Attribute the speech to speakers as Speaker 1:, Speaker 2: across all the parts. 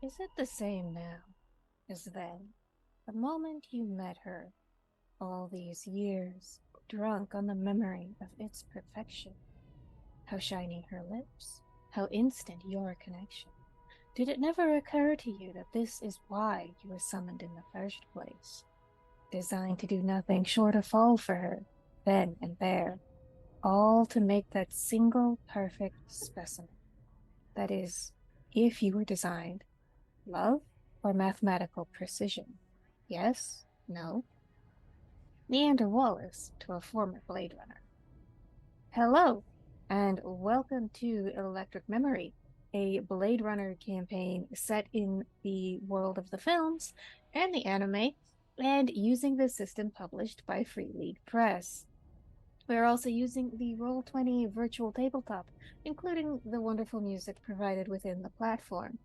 Speaker 1: Is it the same now as then? The moment you met her, all these years, drunk on the memory of its perfection. How shiny her lips, how instant your connection. Did it never occur to you that this is why you were summoned in the first place? Designed to do nothing short of fall for her, then and there, all to make that single perfect specimen. That is, if you were designed love or mathematical precision. Yes? No? Neander Wallace to a former Blade Runner. Hello, and welcome to Electric Memory, a Blade Runner campaign set in the world of the films and the anime, and using the system published by Free League Press. We're also using the Roll20 virtual tabletop, including the wonderful music provided within the platform.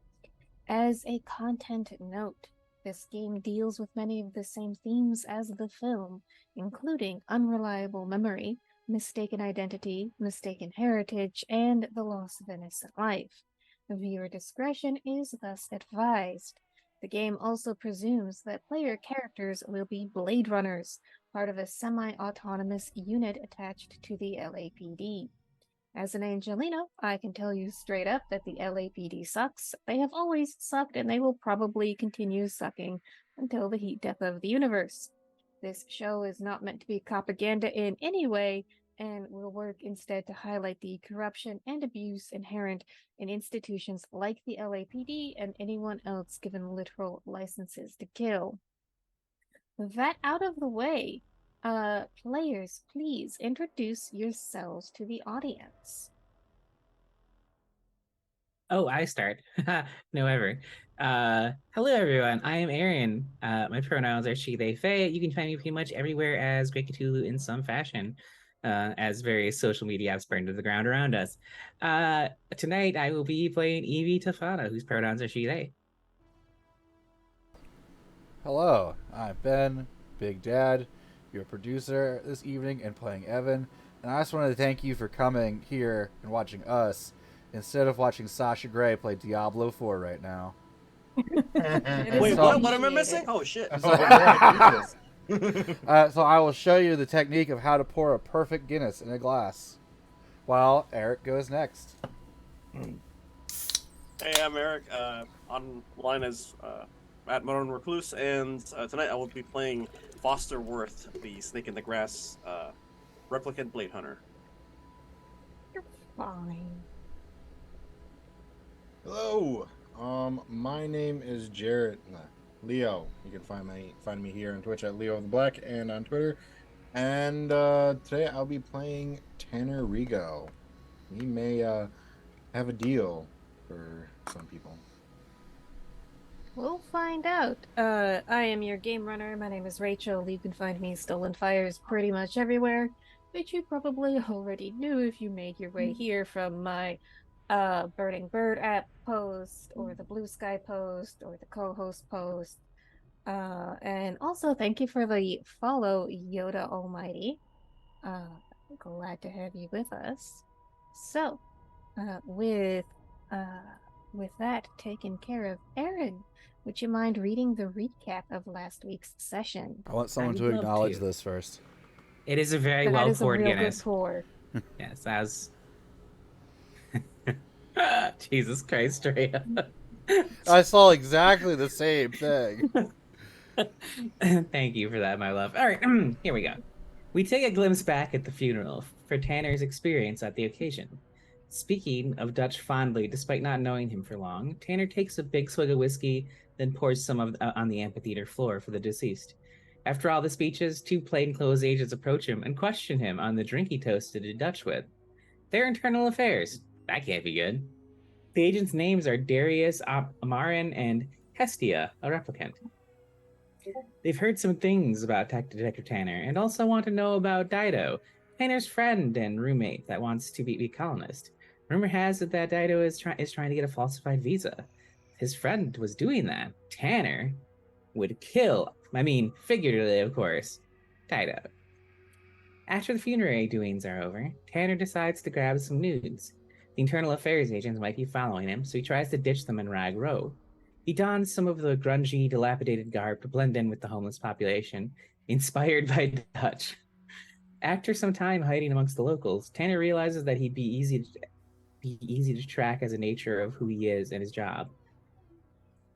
Speaker 1: As a content note, this game deals with many of the same themes as the film, including unreliable memory, mistaken identity, mistaken heritage, and the loss of innocent life. Viewer discretion is thus advised. The game also presumes that player characters will be Blade Runners, part of a semi autonomous unit attached to the LAPD. As an Angelino, I can tell you straight up that the LAPD sucks. They have always sucked, and they will probably continue sucking until the heat death of the universe. This show is not meant to be propaganda in any way, and will work instead to highlight the corruption and abuse inherent in institutions like the LAPD and anyone else given literal licenses to kill. With that out of the way, players, please introduce yourselves to the audience.
Speaker 2: Oh, I start. No, ever. Hello, everyone. I am Aaron. My pronouns are she, they, they. You can find me pretty much everywhere as Great Cthulhu in some fashion, as various social media apps burn to the ground around us. Tonight, I will be playing Evie Tafana, whose pronouns are she, they.
Speaker 3: Hello, I'm Ben, Big Dad, your producer this evening and playing Evan, and I just wanted to thank you for coming here and watching us instead of watching Sasha Grey play Diablo 4 right now.
Speaker 1: It is
Speaker 4: Wait,
Speaker 3: So-
Speaker 4: what? What am I missing?
Speaker 1: appreciated.
Speaker 4: Oh shit!
Speaker 3: So, so I will show you the technique of how to pour a perfect Guinness in a glass. While Eric goes next.
Speaker 4: Hey, I'm Eric. Online as at Modern Recluse, and tonight I will be playing Foster Worth, the Snake in the Grass replicant Blade Hunter.
Speaker 1: Fine.
Speaker 5: Hello. My name is Jarrett Leo. You can find me here on Twitch at Leo the Black and on Twitter. And today I'll be playing Tanner Rigo. He may have a deal for some people.
Speaker 1: We'll find out. I am your game runner. My name is Rachel. You can find me Stolen Fires pretty much everywhere, which you probably already knew if you made your way here from my Burning Bird app post, or the Blue Sky post, or the co-host post. And also thank you for the follow, Yoda Almighty. Glad to have you with us. So, with that taken care of, Aaron, would you mind reading the recap of last week's session?
Speaker 3: I want someone
Speaker 2: I'd
Speaker 3: to
Speaker 2: love
Speaker 3: acknowledge
Speaker 2: to.
Speaker 3: this first.
Speaker 2: It is a very
Speaker 1: That
Speaker 2: well
Speaker 1: is a
Speaker 2: poured
Speaker 1: real
Speaker 2: Guinness.
Speaker 1: good pour.
Speaker 2: Yes, as. Jesus Christ, Rhea.
Speaker 3: I saw exactly the same thing.
Speaker 2: Thank you for that, my love. All right, here we go. We take a glimpse back at the funeral for Tanner's experience at the occasion. Speaking of Dutch fondly, despite not knowing him for long, Tanner takes a big swig of whiskey, then pours some on the amphitheater floor for the deceased. After all the speeches, two plainclothes agents approach him and question him on the drink he toasted to Dutch with. Their internal affairs. That can't be good. The agents' names are Darius Amarin and Hestia, a replicant. They've heard some things about Detective Tanner and also want to know about Dido, Tanner's friend and roommate that wants to be a colonist. Rumor has it that Dido is trying to get a falsified visa. If his friend was doing that, Tanner would kill, figuratively, of course, Dido. After the funerary doings are over, Tanner decides to grab some nudes. The internal affairs agents might be following him, so he tries to ditch them in Rag Row. He dons some of the grungy, dilapidated garb to blend in with the homeless population, inspired by Dutch. After some time hiding amongst the locals, Tanner realizes that he'd be easy to track as a nature of who he is and his job.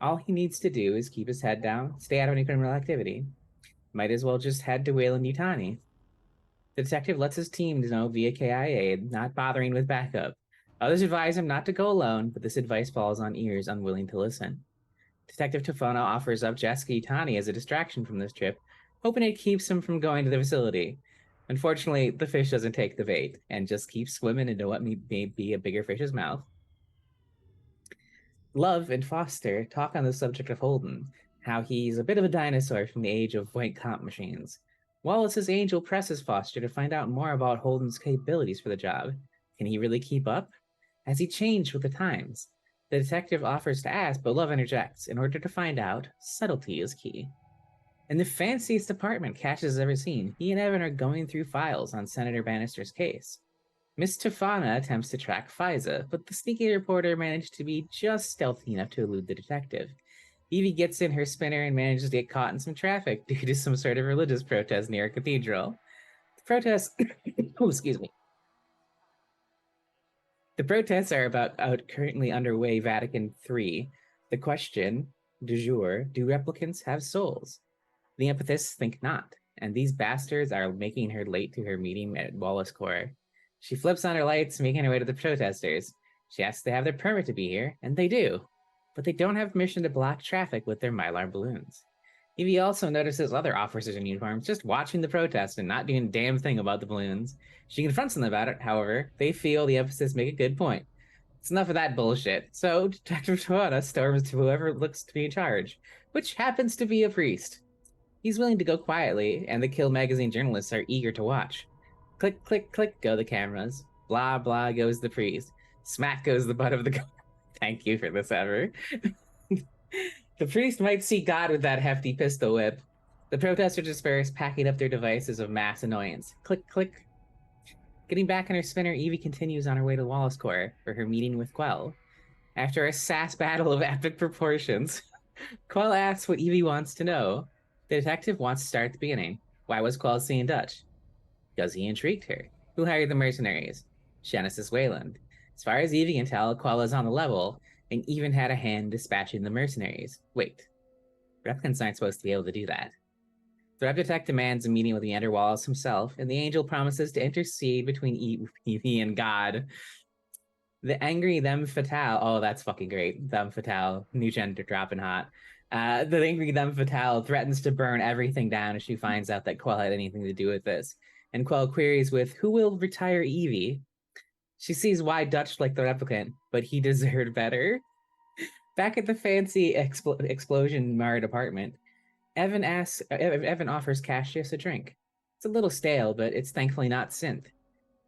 Speaker 2: All he needs to do is keep his head down, stay out of any criminal activity. Might as well just head to Weyland-Yutani. The detective lets his team know via KIA, not bothering with backup. Others advise him not to go alone, but this advice falls on ears unwilling to listen. Detective Tofano offers up Jessica Yutani as a distraction from this trip, hoping it keeps him from going to the facility. Unfortunately, the fish doesn't take the bait and just keeps swimming into what may be a bigger fish's mouth. Love and Foster talk on the subject of Holden, how he's a bit of a dinosaur from the age of white comp machines. Wallace's angel presses Foster to find out more about Holden's capabilities for the job. Can he really keep up? Has he changed with the times? The detective offers to ask, but Love interjects. In order to find out, subtlety is key. In the fanciest apartment Cash has ever seen, he and Evan are going through files on Senator Bannister's case. Miss Tofana attempts to track Fiza, but the sneaky reporter managed to be just stealthy enough to elude the detective. Evie gets in her spinner and manages to get caught in some traffic due to some sort of religious protest near a cathedral. The protests... oh, excuse me. The protests are currently underway Vatican III. The question, du jour, do replicants have souls? The empathists think not, and these bastards are making her late to her meeting at Wallace Corps. She flips on her lights, making her way to the protesters. She asks if they have their permit to be here, and they do. But they don't have permission to block traffic with their Mylar balloons. Evie also notices other officers in uniforms just watching the protest and not doing a damn thing about the balloons. She confronts them about it, however. They feel the emphasis make a good point. It's enough of that bullshit. So Detective Tawada storms to whoever looks to be in charge, which happens to be a priest. He's willing to go quietly, and the Kill magazine journalists are eager to watch. Click, click, click go the cameras. Blah, blah goes the priest. Smack goes the butt of the gun. Thank you for this, Ever. The priest might see God with that hefty pistol whip. The protesters disperse, packing up their devices of mass annoyance. Click, click. Getting back in her spinner, Evie continues on her way to Wallace Corps for her meeting with Quell. After a sass battle of epic proportions, Quell asks what Evie wants to know. The detective wants to start at the beginning. Why was Quell seeing Dutch? Because he intrigued her. Who hired the mercenaries? Genesis Wayland. As far as Evie can tell, Quell is on the level, and even had a hand dispatching the mercenaries. Wait, replicants aren't supposed to be able to do that. The Rep Detect demands a meeting with Leander Wallace himself, and the angel promises to intercede between Evie and God. The angry Them Fatale, oh, that's fucking great. Them Fatale, new gender dropping hot. The angry Them Fatale threatens to burn everything down if she finds out that Quell had anything to do with this. And Quell queries with, who will retire Evie? She sees why Dutch liked the replicant, but he deserved better. Back at the fancy explosion marred apartment, Evan offers Cassius a drink. It's a little stale, but it's thankfully not synth.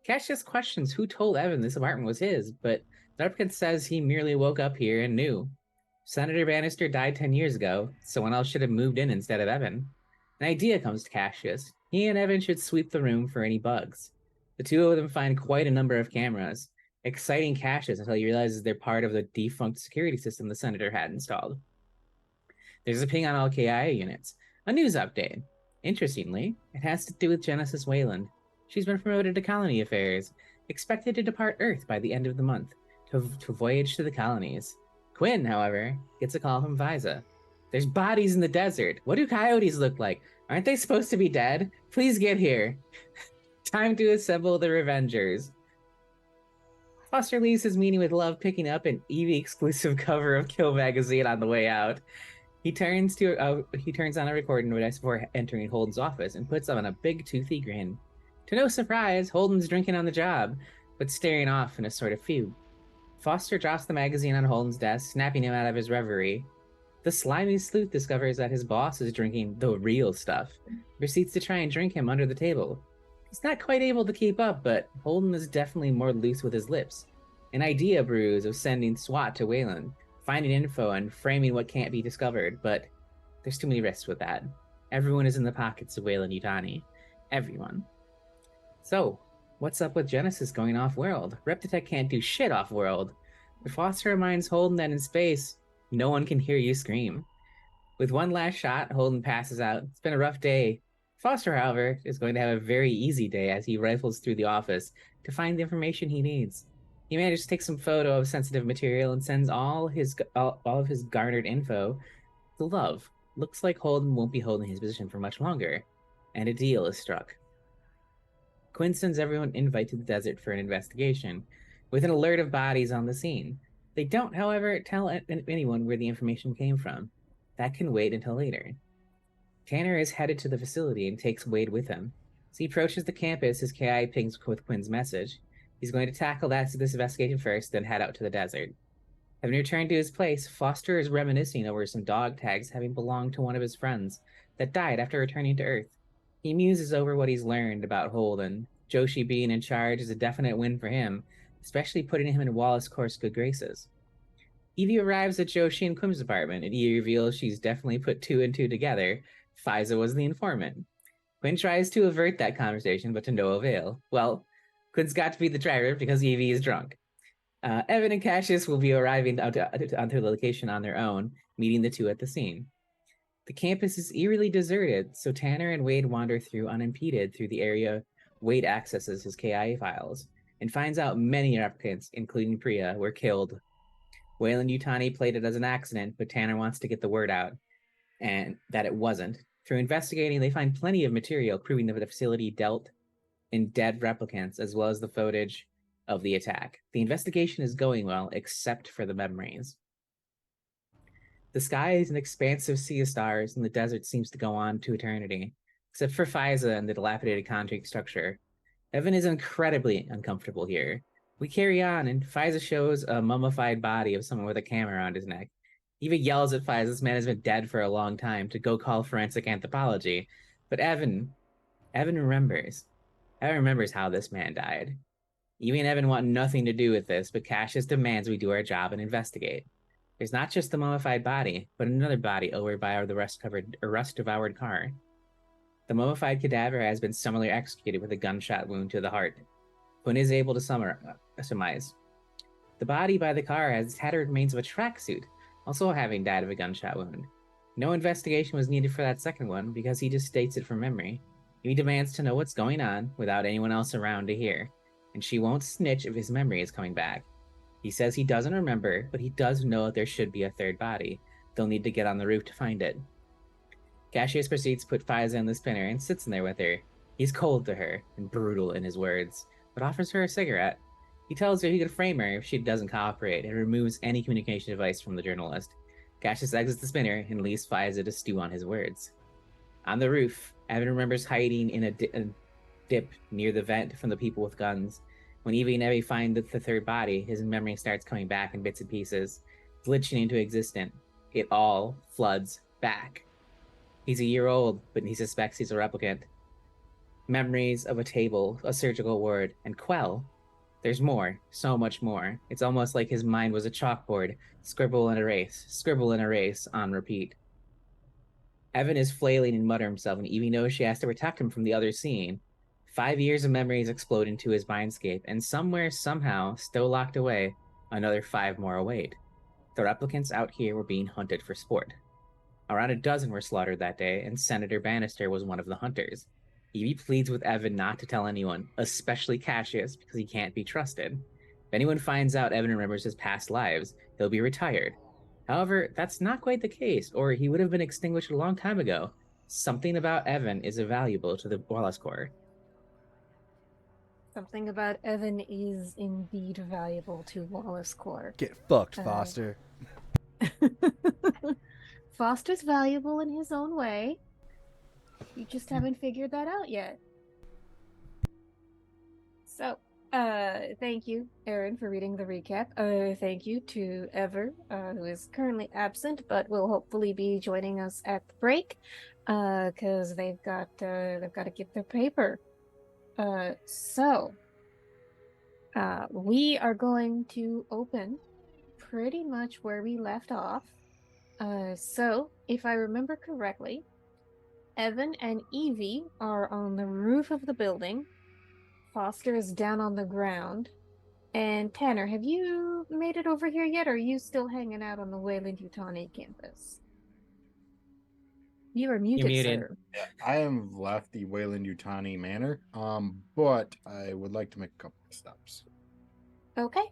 Speaker 2: Cassius questions who told Evan this apartment was his, but the replicant says he merely woke up here and knew. Senator Bannister died 10 years ago. Someone else should have moved in instead of Evan. An idea comes to Cassius. He and Evan should sweep the room for any bugs. The two of them find quite a number of cameras, exciting Cassius until he realizes they're part of the defunct security system the senator had installed. There's a ping on all KIA units. A news update. Interestingly, it has to do with Genesis Wayland. She's been promoted to colony affairs, expected to depart Earth by the end of the month to voyage to the colonies. Quinn, however, gets a call from Fiza. There's bodies in the desert. What do coyotes look like? Aren't they supposed to be dead? Please get here. Time to assemble the Revengers. Foster leaves his meeting with Love, picking up an Evie exclusive cover of Kill magazine on the way out. He turns on a recording device before entering Holden's office and puts on a big toothy grin. To no surprise, Holden's drinking on the job, but staring off in a sort of fugue. Foster drops the magazine on Holden's desk, snapping him out of his reverie. The slimy sleuth discovers that his boss is drinking the real stuff, proceeds to try and drink him under the table. He's not quite able to keep up, but Holden is definitely more loose with his lips. An idea brews of sending SWAT to Wayland, finding info and framing what can't be discovered, but there's too many risks with that. Everyone is in the pockets of Weyland-Yutani. Everyone. So, what's up with Genesis going off-world? Rep Detect can't do shit off-world. But Foster reminds Holden that in space, No one can hear you scream. With one last shot, Holden passes out. It's been a rough day. Foster, however, is going to have a very easy day as he rifles through the office to find the information he needs. He manages to take some photo of sensitive material and sends all of his garnered info to Love. Looks like Holden won't be holding his position for much longer, and a deal is struck. Quinn sends everyone invite to the desert for an investigation, with an alert of bodies on the scene. They don't, however, tell anyone where the information came from. That can wait until later. Tanner is headed to the facility and takes Wade with him. As he approaches the campus, his KI pings with Quinn's message. He's going to tackle this investigation first, then head out to the desert. Having returned to his place, Foster is reminiscing over some dog tags having belonged to one of his friends that died after returning to Earth. He muses over what he's learned about Holden. Joshi being in charge is a definite win for him, especially putting him in Wallace Court's good graces. Evie arrives at Joshi and Quim's apartment, and he reveals she's definitely put two and two together. Fiza was the informant. Quinn tries to avert that conversation, but to no avail. Well, Quinn's got to be the driver because Evie is drunk. Evan and Cassius will be arriving onto the location on their own, meeting the two at the scene. The campus is eerily deserted, so Tanner and Wade wander through unimpeded through the area. Wade accesses his KI files and finds out many replicants, including Priya, were killed. Wayland Yutani played it as an accident, but Tanner wants to get the word out and that it wasn't. Through investigating, they find plenty of material proving that the facility dealt in dead replicants, as well as the footage of the attack. The investigation is going well, except for the memories. The sky is an expansive sea of stars, and the desert seems to go on to eternity, except for Fiza and the dilapidated concrete structure. Evan is incredibly uncomfortable here. We carry on, and Fiza shows a mummified body of someone with a camera around his neck. Eva yells at Fiza, this man has been dead for a long time, to go call forensic anthropology. But Evan remembers. Evan remembers how this man died. Evie and Evan want nothing to do with this, but Cassius demands we do our job and investigate. There's not just the mummified body, but another body over by the rust-devoured car. The mummified cadaver has been summarily executed with a gunshot wound to the heart. Quinn is able to surmise. The body by the car has tattered remains of a tracksuit, also having died of a gunshot wound. No investigation was needed for that second one because he just states it from memory. He demands to know what's going on without anyone else around to hear, and she won't snitch if his memory is coming back. He says he doesn't remember, but he does know that there should be a third body. They'll need to get on the roof to find it. Cassius proceeds to put Fiza in the spinner and sits in there with her. He's cold to her and brutal in his words, but offers her a cigarette. He tells her he could frame her if she doesn't cooperate and removes any communication device from the journalist. Cassius exits the spinner and leaves Fiza to stew on his words. On the roof, Evan remembers hiding in a dip near the vent from the people with guns. When Evie and Evie find the third body, his memory starts coming back in bits and pieces, glitching into existence. It all floods back. He's a year old, but he suspects he's a replicant. Memories of a table, a surgical ward, and Quell. There's more, so much more. It's almost like his mind was a chalkboard, scribble and erase, on repeat. Evan is flailing and muttering himself, and Evie knows she has to protect him from the other scene. 5 years of memories explode into his mindscape, and somewhere, somehow, still locked away, another 5 more await. The replicants out here were being hunted for sport. Around a dozen were slaughtered that day, and Senator Bannister was one of the hunters. Evie pleads with Evan not to tell anyone, especially Cassius, because he can't be trusted. If anyone finds out Evan remembers his past lives, he'll be retired. However, that's not quite the case, or he would have been extinguished a long time ago. Something about Evan is valuable to the Wallace Corps.
Speaker 1: Something about Evan is indeed valuable to Wallace Corps.
Speaker 3: Get fucked, Foster.
Speaker 1: Foster's valuable in his own way. You just haven't figured that out yet. So, thank you, Aaron, for reading the recap. Thank you to Ever, who is currently absent, but will hopefully be joining us at the break, because they've got to get their paper. So, we are going to open pretty much where we left off. So, if I remember correctly, Evan and Evie are on the roof of the building. Foster is down on the ground. And Tanner, have you made it over here yet, or are you still hanging out on the Wayland Utani campus? You are
Speaker 2: You're
Speaker 1: muted,
Speaker 2: muted.
Speaker 1: sir.
Speaker 5: I have left the Wayland Utani Manor, but I would like to make a couple of stops.
Speaker 1: Okay.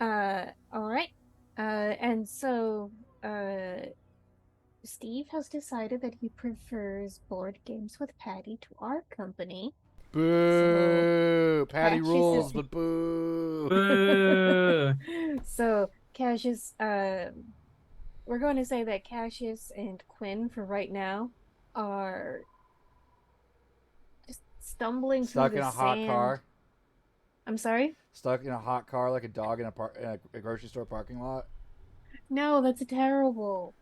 Speaker 1: All right. And so, Steve has decided that he prefers board games with Patty to our company.
Speaker 3: Boo! Patty
Speaker 1: Cassius
Speaker 3: rules,
Speaker 1: is
Speaker 3: but boo!
Speaker 2: Boo!
Speaker 1: so Cassius, we're going to say that Cassius and Quinn, for right now, are just stumbling
Speaker 3: Stuck
Speaker 1: through
Speaker 3: in
Speaker 1: the
Speaker 3: a hot
Speaker 1: sand.
Speaker 3: car.
Speaker 1: I'm sorry?
Speaker 3: Stuck in a hot car like a dog in a grocery store parking lot.
Speaker 1: No, that's terrible.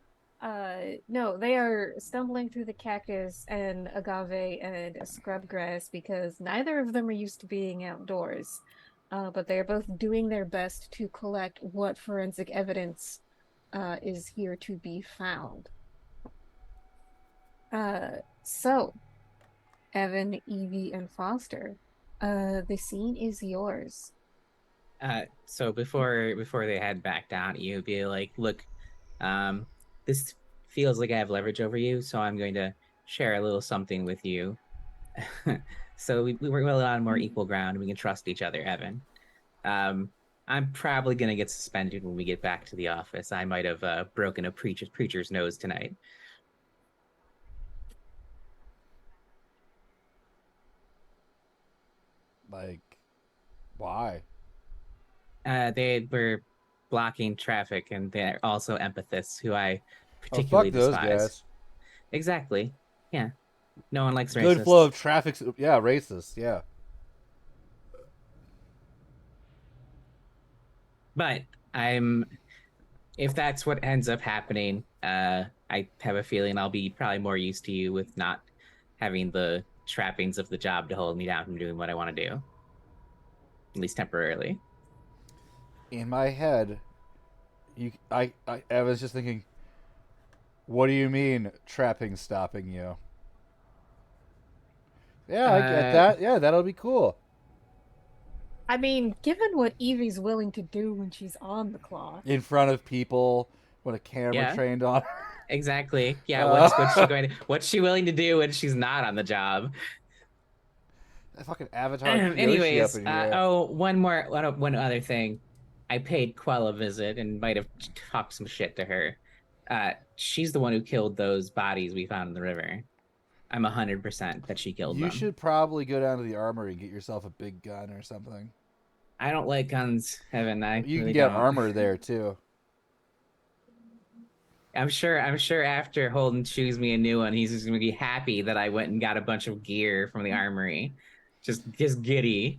Speaker 1: No, they are stumbling through the cactus and agave and scrubgrass because neither of them are used to being outdoors. But they are both doing their best to collect what forensic evidence is here to be found. So, Evan, Evie, and Foster, the scene is yours.
Speaker 2: So before they head back down, you'd be like, look, this feels like I have leverage over you, so I'm going to share a little something with you. So we're well on more equal ground. We can trust each other, Evan. I'm probably gonna get suspended when we get back to the office. I might have broken a preacher's nose tonight.
Speaker 3: Like, why?
Speaker 2: They were blocking traffic, and they're also empathists who I
Speaker 3: Oh,
Speaker 2: particularly
Speaker 3: fuck those
Speaker 2: despise.
Speaker 3: guys.
Speaker 2: Exactly. Yeah. No one likes
Speaker 3: Good
Speaker 2: racists.
Speaker 3: flow of traffic. Yeah, racist. Yeah.
Speaker 2: But if that's what ends up happening, I have a feeling I'll be probably more used to you with not having the trappings of the job to hold me down from doing what I want to do, at least temporarily.
Speaker 3: In my head, I was just thinking, what do you mean trapping stopping you? Yeah, I get that. Yeah, that'll be cool.
Speaker 1: I mean, given what Evie's willing to do when she's on the clock.
Speaker 3: In front of people with a camera
Speaker 2: Yeah.
Speaker 3: trained on her.
Speaker 2: Exactly. Yeah. What's she willing to do when she's not on the job?
Speaker 3: That fucking Avatar Kyoshi
Speaker 2: Anyways,
Speaker 3: up in here.
Speaker 2: one other thing. I paid Quell a visit and might have talked some shit to her. She's the one who killed those bodies we found in the river. I'm 100% that she killed them.
Speaker 3: You should probably go down to the armory and get yourself a big gun or something.
Speaker 2: I don't like guns, Evan.
Speaker 3: You
Speaker 2: really
Speaker 3: can get
Speaker 2: don't.
Speaker 3: armor there too.
Speaker 2: I'm sure after Holden chooses me a new one, he's just gonna be happy that I went and got a bunch of gear from the armory. Just giddy.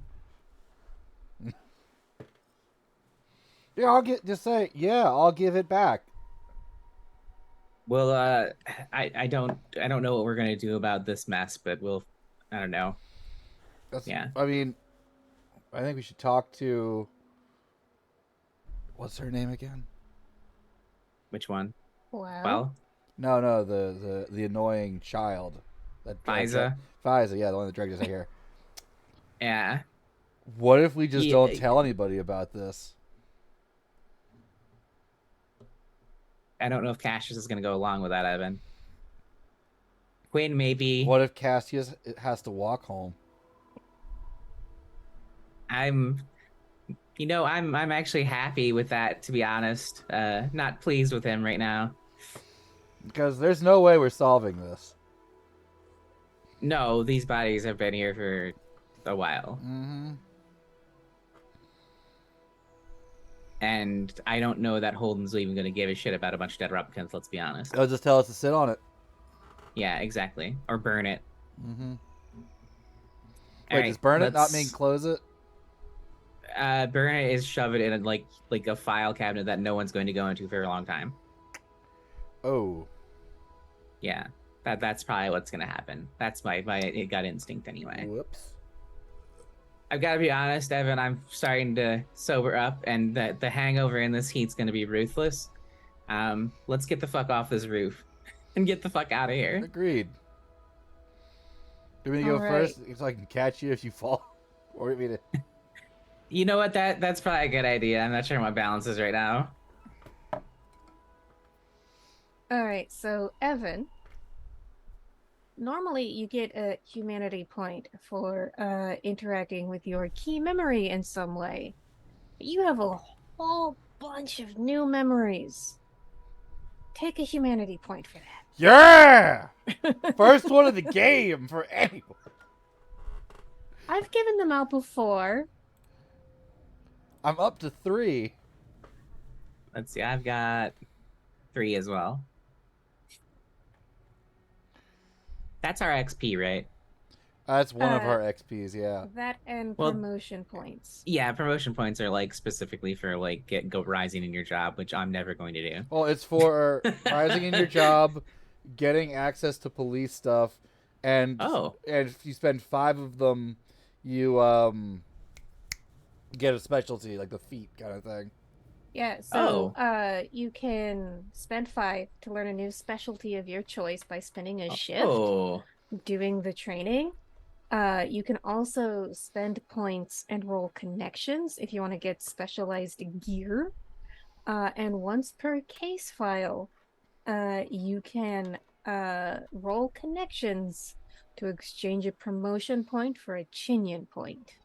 Speaker 3: Yeah, I'll give it back.
Speaker 2: Well, I don't know what we're gonna do about this mess, but I don't know. Yeah.
Speaker 3: I mean, I think we should talk to. What's her name again?
Speaker 2: Which one?
Speaker 1: Well,
Speaker 3: No, the annoying child.
Speaker 2: Fiza.
Speaker 3: Fiza, yeah, the one that dragged us out here.
Speaker 2: Yeah.
Speaker 3: What if we just
Speaker 2: Yeah.
Speaker 3: don't tell anybody about this?
Speaker 2: I don't know if Cassius is gonna go along with that, Evan. Quinn, maybe.
Speaker 3: What if Cassius has to walk home?
Speaker 2: I'm actually happy with that, to be honest. Not pleased with him right now.
Speaker 3: Because there's no way we're solving this.
Speaker 2: No, these bodies have been here for a while.
Speaker 3: Mm-hmm.
Speaker 2: And I don't know that Holden's even going to give a shit about a bunch of dead replicants, let's be honest.
Speaker 3: They'll just tell us to sit on it.
Speaker 2: Yeah, exactly. Or burn it.
Speaker 3: Mm-hmm.
Speaker 2: All
Speaker 3: Wait,
Speaker 2: right,
Speaker 3: does burn it not
Speaker 2: let's-
Speaker 3: mean close it?
Speaker 2: Burn it is shove it in like a file cabinet that no one's going to go into for a long time.
Speaker 3: Oh.
Speaker 2: Yeah, that's probably what's going to happen. That's my gut instinct anyway.
Speaker 3: Whoops.
Speaker 2: I've got to be honest, Evan. I'm starting to sober up, and the hangover in this heat's going to be ruthless. Let's get the fuck off this roof and get the fuck out of here.
Speaker 3: Agreed. Do we go
Speaker 1: All right.
Speaker 3: first so I can catch you if you fall? Or we to...
Speaker 2: You know what? That's probably a good idea. I'm not sure what my balance is right now.
Speaker 1: All right, so Evan, normally you get a humanity point for interacting with your key memory in some way. But you have a whole bunch of new memories. Take a humanity point for
Speaker 3: Yeah!
Speaker 1: that.
Speaker 3: First one of the game for anyone.
Speaker 1: I've given them out before.
Speaker 3: I'm up to 3.
Speaker 2: Let's see. I've got 3 as well. That's our XP, right?
Speaker 3: That's one of
Speaker 1: Uh,
Speaker 3: our XPs, yeah.
Speaker 1: That and
Speaker 2: Well-
Speaker 1: promotion points.
Speaker 2: Yeah, promotion points are like specifically for like go rising in your job, which I'm never going to do.
Speaker 3: Well, it's for rising in your job, getting access to police stuff, and
Speaker 2: Oh.
Speaker 3: and if you spend 5 of them, you get a specialty like the feat kind of thing.
Speaker 1: Yeah, so you can spend 5 to learn a new specialty of your choice by spending a shift
Speaker 2: Oh.
Speaker 1: doing the training. You can also spend points and roll connections if you want to get specialized gear. And once per case file, you can roll connections to exchange a promotion point for a Chinian point.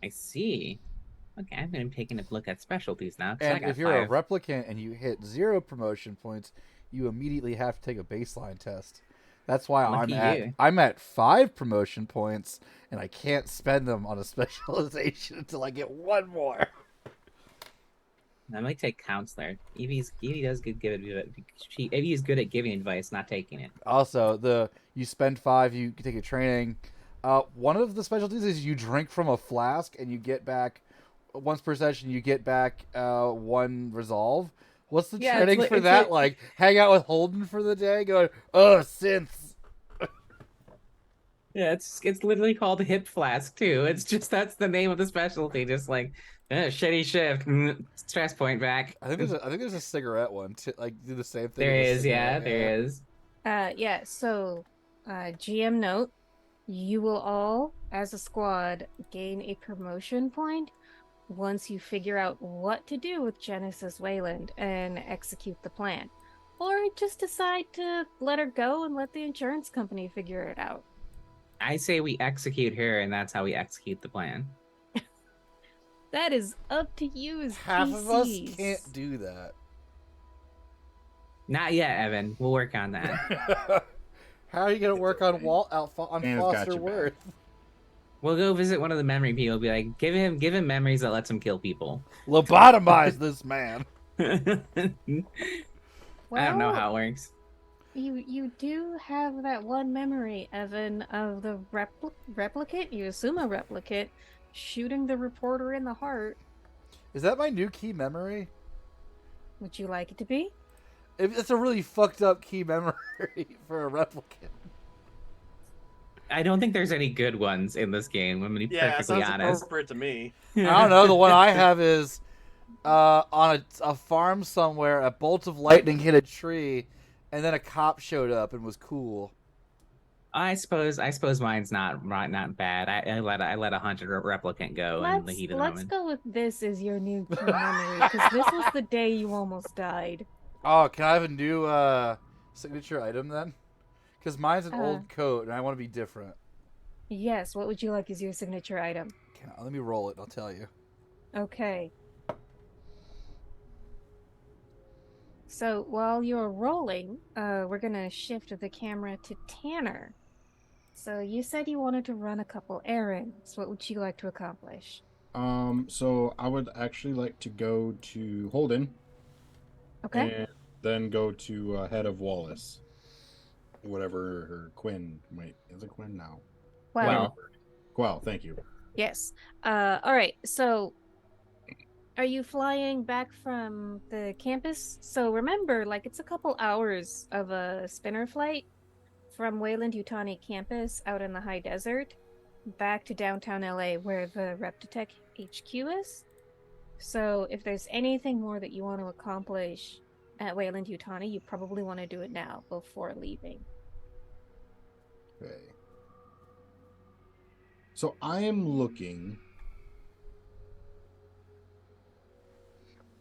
Speaker 2: I see. Okay, I'm gonna take a look at specialties now. 'Cause I
Speaker 3: And
Speaker 2: got
Speaker 3: if you're
Speaker 2: 5.
Speaker 3: a replicant and you hit 0 promotion points, you immediately have to take a baseline test. That's why
Speaker 2: Lucky you.
Speaker 3: I'm at 5 promotion points, and I can't spend them on a specialization until I get 1 more.
Speaker 2: I might take counselor. Evie does good Evie is good at giving advice, not taking it.
Speaker 3: Also, you spend 5, you take a training. One of the specialties is you drink from a flask, and you get back once per session. You get back 1 resolve. What's the
Speaker 2: Yeah,
Speaker 3: training for
Speaker 2: it's
Speaker 3: that? Like hang out with Holden for the day, going, synths.
Speaker 2: Yeah, it's literally called hip flask too. It's just that's the name of the specialty. Just like shitty shift, stress point back.
Speaker 3: I think there's a cigarette one to like do the same thing.
Speaker 2: There
Speaker 3: as a
Speaker 2: is, yeah,
Speaker 3: cigarette,
Speaker 2: there is.
Speaker 1: Yeah, so GM note, you will all, as a squad, gain a promotion point once you figure out what to do with Genesis Wayland and execute the plan. Or just decide to let her go and let the insurance company figure it out.
Speaker 2: I say we execute her, and that's how we execute the plan.
Speaker 1: That is up to you as
Speaker 3: Half of us
Speaker 1: PCs.
Speaker 3: can't do that.
Speaker 2: Not yet, Evan. We'll work on that.
Speaker 3: How are you gonna work on
Speaker 5: Anna's got
Speaker 3: Foster
Speaker 5: your back.
Speaker 3: Worth?
Speaker 2: We'll go visit one of the memory people. Be like, give him memories that lets him kill people.
Speaker 3: Lobotomize this man.
Speaker 2: I don't know how it works.
Speaker 1: You do have that one memory, Evan, of the replicate. You assume a replicate shooting the reporter in the heart.
Speaker 3: Is that my new key memory?
Speaker 1: Would you like it to be?
Speaker 3: It's a really fucked up key memory for a replicant.
Speaker 2: I don't think there's any good ones in this game. I'm gonna be
Speaker 4: Yeah, it
Speaker 2: perfectly
Speaker 4: sounds
Speaker 2: honest.
Speaker 4: appropriate to me.
Speaker 3: I don't know. The one I have is on a farm somewhere. A bolt of lightning hit a tree, and then a cop showed up and was cool.
Speaker 2: I suppose mine's not bad. I let 100 replicant go in the heat of the
Speaker 1: Let's
Speaker 2: moment.
Speaker 1: go with this as your new key memory, because this was the day you almost died.
Speaker 3: Oh, can I have a new signature item then? Because mine's an
Speaker 1: Uh.
Speaker 3: old coat, and I want to be different.
Speaker 1: Yes, what would you like as your signature item?
Speaker 3: Let me roll it. I'll tell you.
Speaker 1: Okay. So while you're rolling, we're gonna shift the camera to Tanner. So you said you wanted to run a couple errands. What would you like to accomplish?
Speaker 5: So I would actually like to go to Holden
Speaker 1: Okay.
Speaker 5: and then go to head of Wallace. Whatever her Quinn might is it Quinn now?
Speaker 1: Well,
Speaker 5: Quell, thank you.
Speaker 1: yes. All right. So, are you flying back from the campus? So remember, like it's a couple hours of a spinner flight from Wayland Yutani campus out in the high desert back to downtown LA where the Reptitech HQ is. So if there's anything more that you want to accomplish at Wayland Yutani, you probably want to do it now before leaving.
Speaker 5: Okay. So I am looking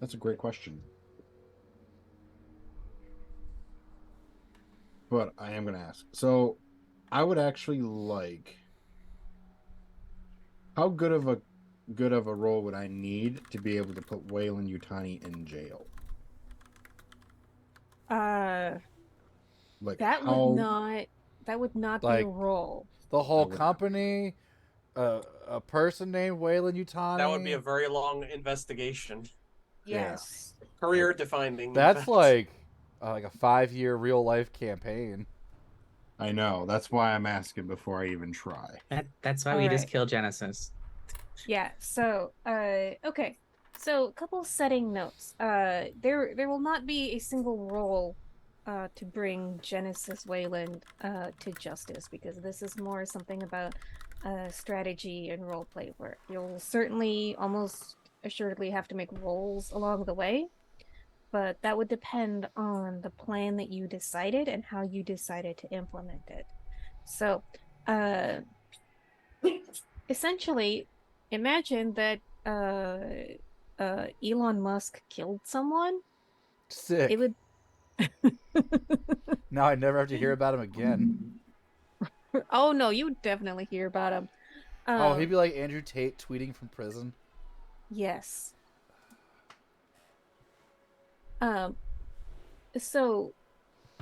Speaker 5: That's a great question. But I am going to ask. So, I would actually like. How good of a role would I need to be able to put Wayland Yutani in jail? Like
Speaker 1: That
Speaker 5: how
Speaker 1: would not be a
Speaker 3: Like
Speaker 1: role.
Speaker 3: the whole
Speaker 5: would-
Speaker 3: company, a person named Wayland Yutani.
Speaker 4: That would be a very long investigation.
Speaker 3: Yeah.
Speaker 1: Yes.
Speaker 4: Career defining.
Speaker 3: That's like a 5-year real life campaign.
Speaker 5: I know. That's why I'm asking before I even try.
Speaker 2: That's why
Speaker 1: All
Speaker 2: we just
Speaker 1: right.
Speaker 2: kill Genesis.
Speaker 1: Yeah, so okay. So a couple setting notes. There will not be a single role to bring Genesis Wayland to justice, because this is more something about strategy and roleplay work. You'll certainly almost assuredly have to make rolls along the way, but that would depend on the plan that you decided and how you decided to implement it. So essentially, imagine that Elon Musk killed someone.
Speaker 3: Sick.
Speaker 1: It would.
Speaker 3: Now I never have to hear about him again.
Speaker 1: Oh no, you would definitely hear about him.
Speaker 3: Oh, he'd be like Andrew Tate tweeting from prison.
Speaker 1: Yes. So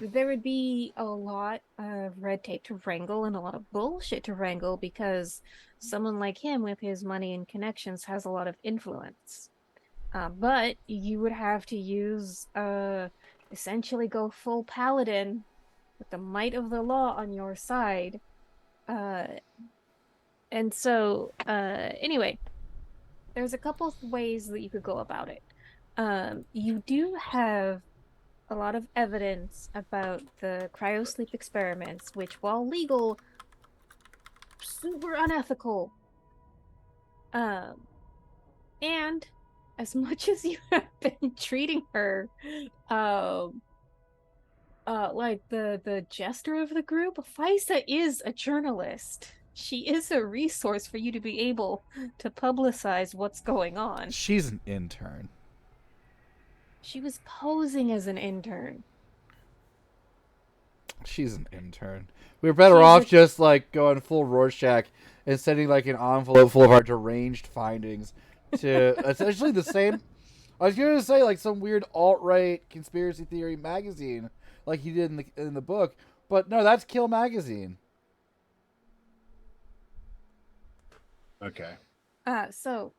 Speaker 1: there would be a lot of red tape to wrangle and a lot of bullshit to wrangle, because someone like him with his money and connections has a lot of influence. But you would have to use essentially go full paladin with the might of the law on your side. And so anyway, there's a couple of ways that you could go about it. You do have a lot of evidence about the cryosleep experiments, which, while legal, super unethical. And as much as you have been treating her like the jester of the group, Faisa is a journalist. She is a resource for you to be able to publicize what's going on.
Speaker 3: She's an intern.
Speaker 1: She was posing as an intern.
Speaker 3: She's an intern. We were better off just like going full Rorschach and sending like an envelope full of our deranged findings to essentially the same. I was going to say like some weird alt-right conspiracy theory magazine, like he did in the book, but no, that's Kill Magazine.
Speaker 5: Okay.
Speaker 1: So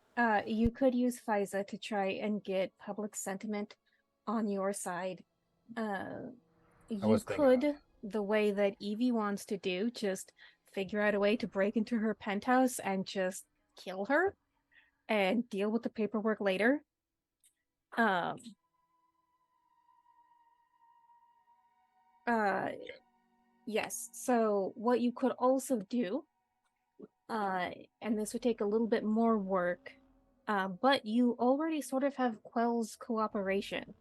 Speaker 1: you could use FISA to try and get public sentiment on your side. You could, the way that Evie wants to do, just figure out a way to break into her penthouse and just kill her and deal with the paperwork later. Yes, so what you could also do, and this would take a little bit more work, but you already sort of have Quell's cooperation.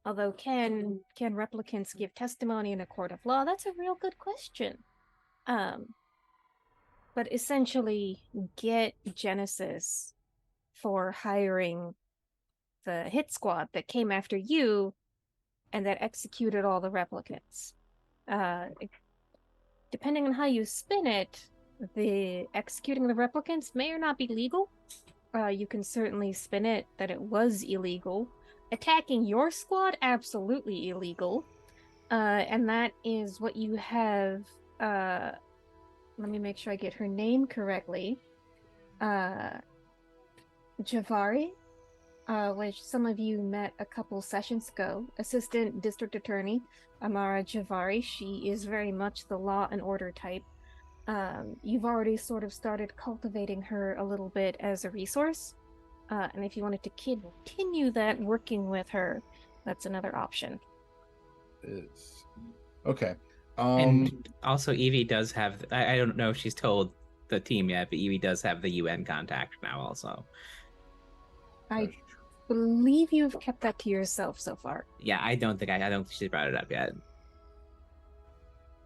Speaker 1: Although can replicants give testimony in a court of law? That's a real good question. But essentially get Genesis for hiring the hit squad that came after you and that executed all the replicants. Depending on how you spin it, the executing the replicants may or not be legal. You can certainly spin it that it was illegal. Attacking your squad, absolutely illegal. And that is what you have. Let me make sure I get her name correctly. Javari, which some of you met a couple sessions ago. Assistant District Attorney Amara Javari. She is very much the law and order type. You've already sort of started cultivating her a little bit as a resource. And if you wanted to continue that working with her, that's another option.
Speaker 5: Is okay.
Speaker 2: And also, Evie does have. I don't know if she's told the team yet, but Evie does have the UN contact now. Also,
Speaker 1: I believe you've kept that to yourself so far.
Speaker 2: yeah, I don't think she brought it up yet.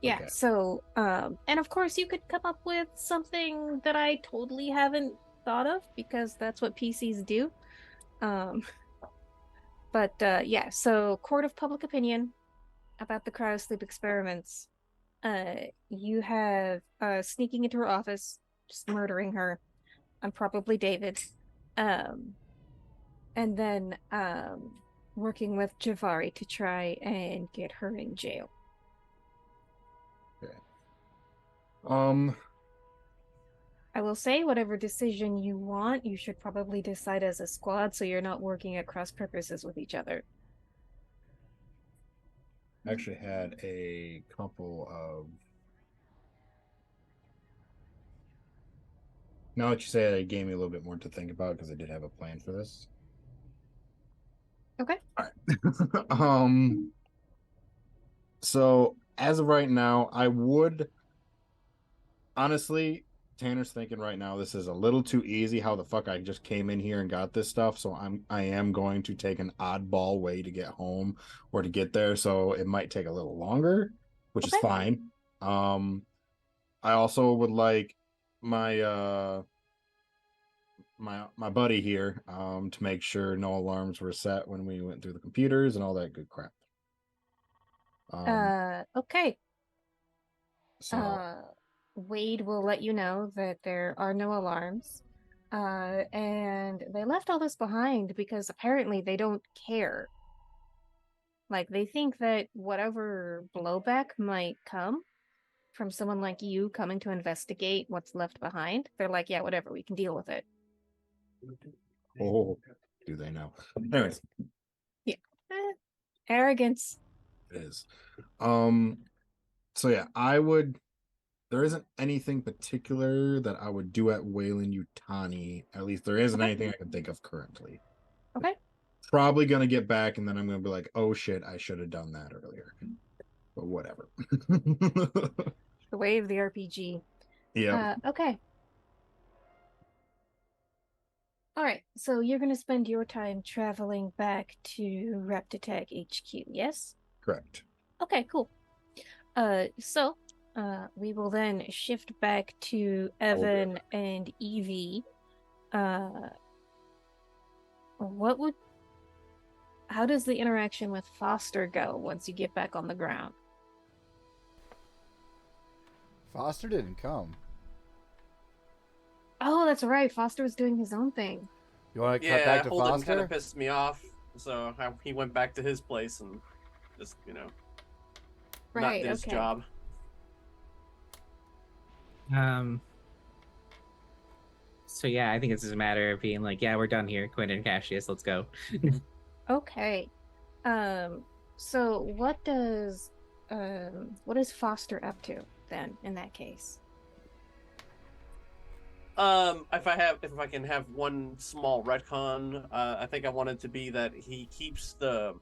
Speaker 1: Yeah.
Speaker 5: Okay.
Speaker 1: So, and of course, you could come up with something that I totally haven't thought of, because that's what PCs do. Um, but yeah, so court of public opinion about the cryosleep experiments. You have sneaking into her office, just murdering her. I'm probably David. Um, and then working with Javari to try and get her in jail.
Speaker 5: Um,
Speaker 1: I will say, whatever decision you want, you should probably decide as a squad so you're not working at cross purposes with each other.
Speaker 5: actually had a couple of. Now that you say it, it gave me a little bit more to think about because I did have a plan for this.
Speaker 1: Okay.
Speaker 5: All right. So as of right now, I would honestly, Tanner's thinking right now this is a little too easy. How the fuck I just came in here and got this stuff, so I am going to take an oddball way to get home or to get there, so it might take a little longer, which is
Speaker 1: Okay.
Speaker 5: fine. I also would like my my buddy here to make sure no alarms were set when we went through the computers and all that good crap.
Speaker 1: Okay.
Speaker 5: So
Speaker 1: Wade will let you know that there are no alarms. And they left all this behind because apparently they don't care. Like, they think that whatever blowback might come from someone like you coming to investigate what's left behind, they're like, yeah, whatever, we can deal with it.
Speaker 5: oh, do they know? Anyways,
Speaker 1: Arrogance.
Speaker 5: it is. So yeah, there isn't anything particular that I would do at Wayland Utani. At least there isn't
Speaker 1: Okay.
Speaker 5: anything I can think of currently.
Speaker 1: Okay.
Speaker 5: Probably gonna get back and then I'm gonna be like, oh shit, I should have done that earlier. But whatever.
Speaker 1: The way of the RPG.
Speaker 5: Yeah.
Speaker 1: Okay. All right, so you're going to spend your time traveling back to Reptitech HQ, yes?
Speaker 5: Correct.
Speaker 1: Okay, cool. So we will then shift back to Evan and Evie. What would how does the interaction with Foster go once you get back on the ground?
Speaker 3: Foster didn't come.
Speaker 1: Oh, that's right. Foster was doing his own thing.
Speaker 3: You want to cut
Speaker 4: Yeah,
Speaker 3: back to
Speaker 4: Holden kind
Speaker 3: Foster?
Speaker 4: of pissed me off, so he went back to his place and just, not
Speaker 1: Right,
Speaker 4: did his
Speaker 1: okay.
Speaker 4: job.
Speaker 2: So yeah, I think it's just a matter of being like, yeah, we're done here. Quentin and Cassius, let's go.
Speaker 1: Okay. So what is Foster up to then in that case?
Speaker 4: If I can have one small retcon, I think I want it to be that he keeps the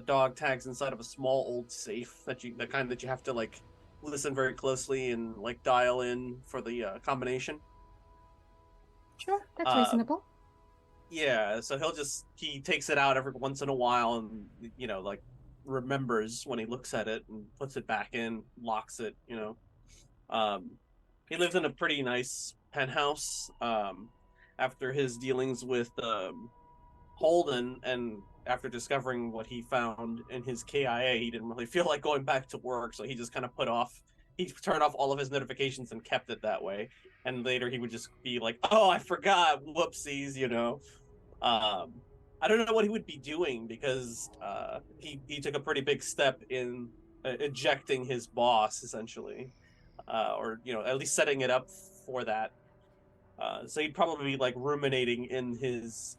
Speaker 4: dog tags inside of a small old safe the kind that you have to like listen very closely and like dial in for the combination.
Speaker 1: Sure, that's reasonable.
Speaker 4: Yeah, so he takes it out every once in a while and like remembers when he looks at it and puts it back in, locks it, He lives in a pretty nice penthouse after his dealings with Holden, and after discovering what he found in his KIA, he didn't really feel like going back to work, so he just kind of he turned off all of his notifications and kept it that way. And later he would just be like, oh, I forgot, whoopsies, I don't know what he would be doing because he took a pretty big step in ejecting his boss, essentially. Or at least setting it up for that. So he'd probably be like ruminating in his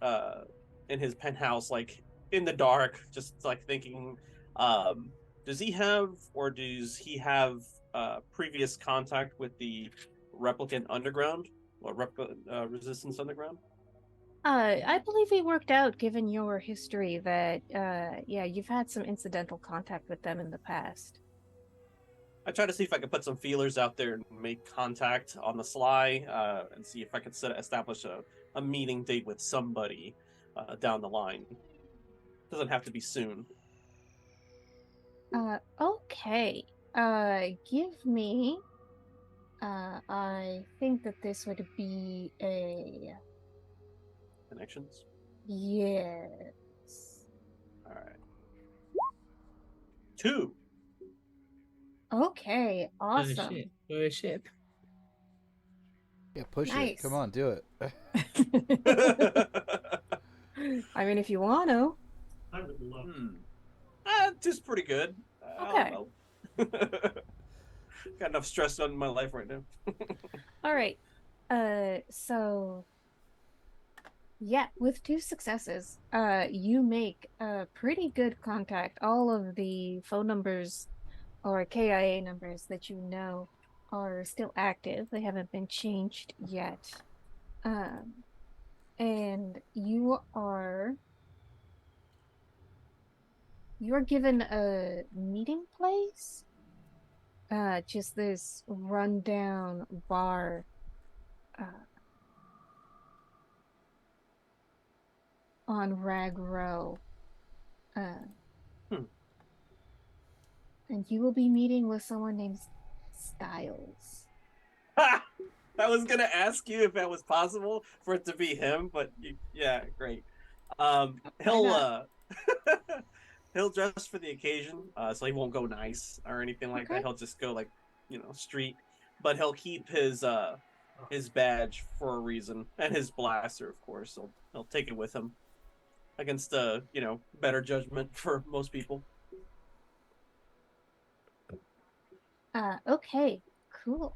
Speaker 4: penthouse, like in the dark, just like thinking, does he have previous contact with the replicant underground or resistance underground?
Speaker 1: I believe he worked out, given your history, that yeah, you've had some incidental contact with them in the past.
Speaker 4: I try to see if I can put some feelers out there and make contact on the sly, and see if I can establish a meeting date with somebody down the line. Doesn't have to be soon.
Speaker 1: Okay. Give me. I think that this would be a
Speaker 4: Connections.
Speaker 1: Yes.
Speaker 4: All right. 2.
Speaker 1: Okay,
Speaker 2: Oh shit.
Speaker 1: awesome.
Speaker 2: Oh shit.
Speaker 3: Yeah, push it.
Speaker 1: Nice.
Speaker 3: Come on, do it.
Speaker 1: I mean, if you want to.
Speaker 4: Just pretty good.
Speaker 1: Okay.
Speaker 4: Got enough stress on my life right now.
Speaker 1: All right. So yeah, with 2 successes, you make pretty good contact. All of the phone numbers or KIA numbers that you know are still active. They haven't been changed yet. And you're given a meeting place. Just this rundown bar uh, on Rag Row.
Speaker 4: Hmm.
Speaker 1: And you will be meeting with someone named Styles.
Speaker 4: Ha! I was gonna ask you if that was possible for it to be him, but yeah, great. He'll
Speaker 1: not?
Speaker 4: he'll dress for the occasion, so he won't go nice or anything like that.
Speaker 1: Okay.
Speaker 4: He'll just go like street, but he'll keep his badge for a reason and his blaster, of course. He'll take it with him against better judgment for most people.
Speaker 1: Okay, cool.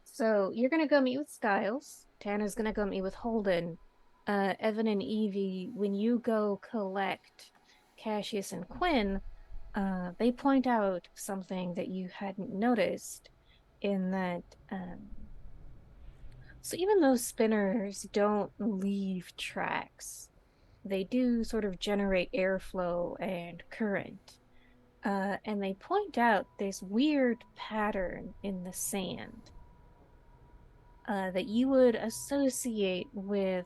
Speaker 1: So you're gonna go meet with Styles. Tanner's gonna go meet with Holden. Evan and Evie, when you go collect Cassius and Quinn, they point out something that you hadn't noticed in that so even though spinners don't leave tracks, they do sort of generate airflow and current. And they point out this weird pattern in the sand that you would associate with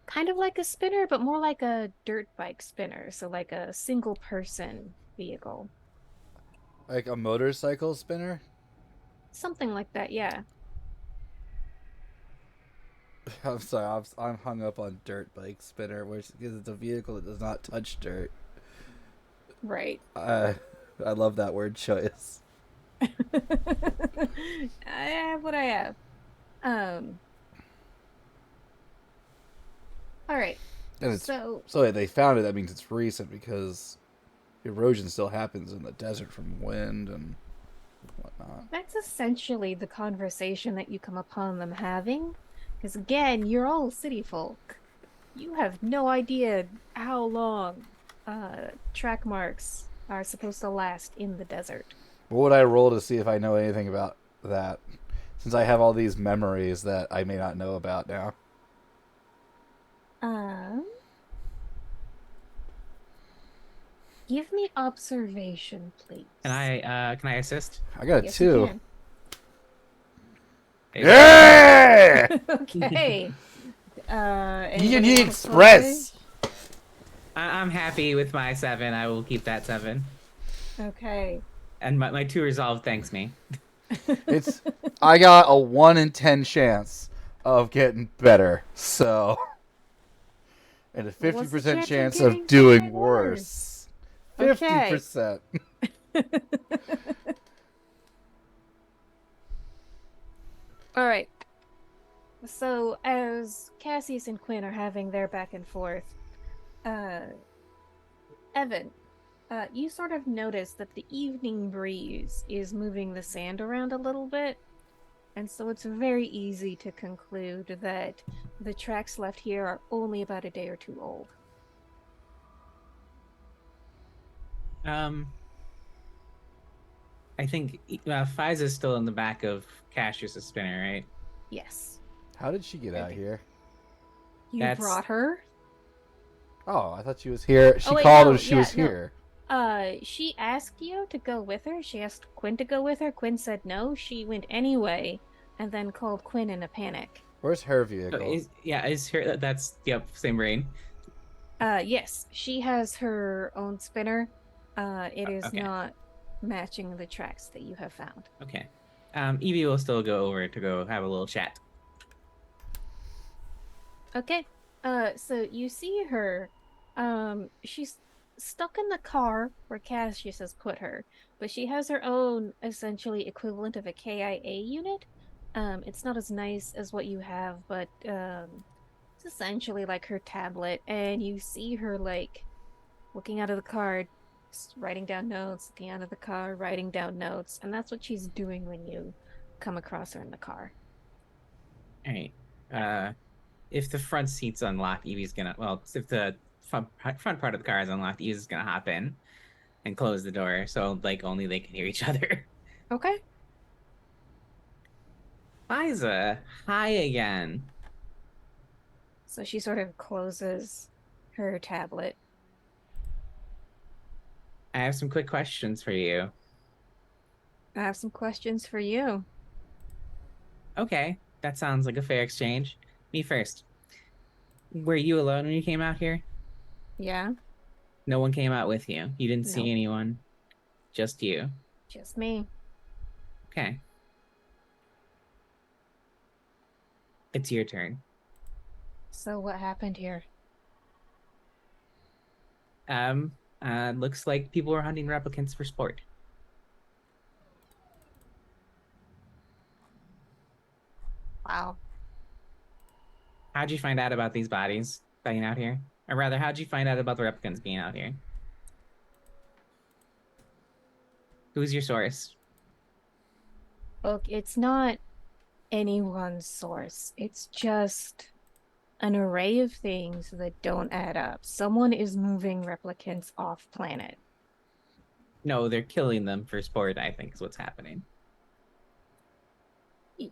Speaker 1: kind of like a spinner, but more like a dirt bike spinner. So, like a single person vehicle.
Speaker 3: Like a motorcycle spinner?
Speaker 1: Something like that, yeah.
Speaker 3: I'm sorry, I'm hung up on dirt bike spinner, which because it's a vehicle that does not touch dirt.
Speaker 1: Right.
Speaker 3: I love that word choice.
Speaker 1: I have what I have. All right.
Speaker 3: And it's
Speaker 1: So
Speaker 3: they found it. That means it's recent because erosion still happens in the desert from wind and whatnot.
Speaker 1: that's essentially the conversation that you come upon them having. Because again, you're all city folk. You have no idea how long track marks are supposed to last in the desert.
Speaker 3: What would I roll to see if I know anything about that? Since I have all these memories that I may not know about now.
Speaker 1: Give me observation, please.
Speaker 2: Can I assist?
Speaker 3: I got a
Speaker 1: Yes, you
Speaker 3: 2.
Speaker 1: can.
Speaker 3: Yeah!
Speaker 1: Okay.
Speaker 3: Union
Speaker 1: Anybody else
Speaker 3: Express!
Speaker 2: I'm happy with my 7. I will keep that 7.
Speaker 1: play? Okay.
Speaker 2: And my 2 resolve thanks me.
Speaker 3: I got a 1 in 10 chance of getting better, so and a 50% chance of doing worse. 50%.
Speaker 1: All right. So as Cassius and Quinn are having their back and forth, Evan, you sort of notice that the evening breeze is moving the sand around a little bit, and so it's very easy to conclude that the tracks left here are only about a day or 2 old.
Speaker 2: I think Fiza's still in the back of Cassius' spinner, right?
Speaker 1: Yes.
Speaker 3: How did she get out here?
Speaker 1: You brought her?
Speaker 3: Oh, I thought she was here. She
Speaker 1: wait,
Speaker 3: called
Speaker 1: no,
Speaker 3: when she
Speaker 1: yeah,
Speaker 3: was
Speaker 1: no.
Speaker 3: here.
Speaker 1: She asked you to go with her. She asked Quinn to go with her. Quinn said no. She went anyway, and then called Quinn in a panic.
Speaker 3: Where's her vehicle?
Speaker 2: Is her that's same brain.
Speaker 1: Yes, she has her own spinner. It is
Speaker 2: Okay.
Speaker 1: not matching the tracks that you have found.
Speaker 2: Okay. Evie will still go over to go have a little chat.
Speaker 1: Okay. So you see her. She's stuck in the car where Cassius has put her, but she has her own essentially equivalent of a KIA unit. It's not as nice as what you have, but it's essentially like her tablet, and you see her like looking out of the car, writing down notes, looking out of the car, writing down notes, and that's what she's doing when you come across her in the car.
Speaker 2: All right. If the front seat's unlocked, Evie's gonna. Well, if the front part of the car is unlocked, Evie's gonna hop in and close the door, so like only they can hear each other.
Speaker 1: Okay.
Speaker 2: Liza, hi again.
Speaker 1: So she sort of closes her tablet.
Speaker 2: I have some quick questions for you.
Speaker 1: I have some questions for you.
Speaker 2: Okay, that sounds like a fair exchange. Me first. Were you alone when you came out here?
Speaker 1: Yeah,
Speaker 2: No one came out with you. You didn't see
Speaker 1: Nope.
Speaker 2: anyone. Just you.
Speaker 1: just me.
Speaker 2: Okay. It's your turn.
Speaker 1: So what happened here?
Speaker 2: Looks like people were hunting replicants for sport.
Speaker 1: Wow.
Speaker 2: How'd you find out about these bodies being out here? Or rather, how'd you find out about the replicants being out here? Who's your source?
Speaker 1: Look, it's not anyone's source. It's just an array of things that don't add up. Someone is moving replicants off planet.
Speaker 2: No, they're killing them for sport, I think is what's happening.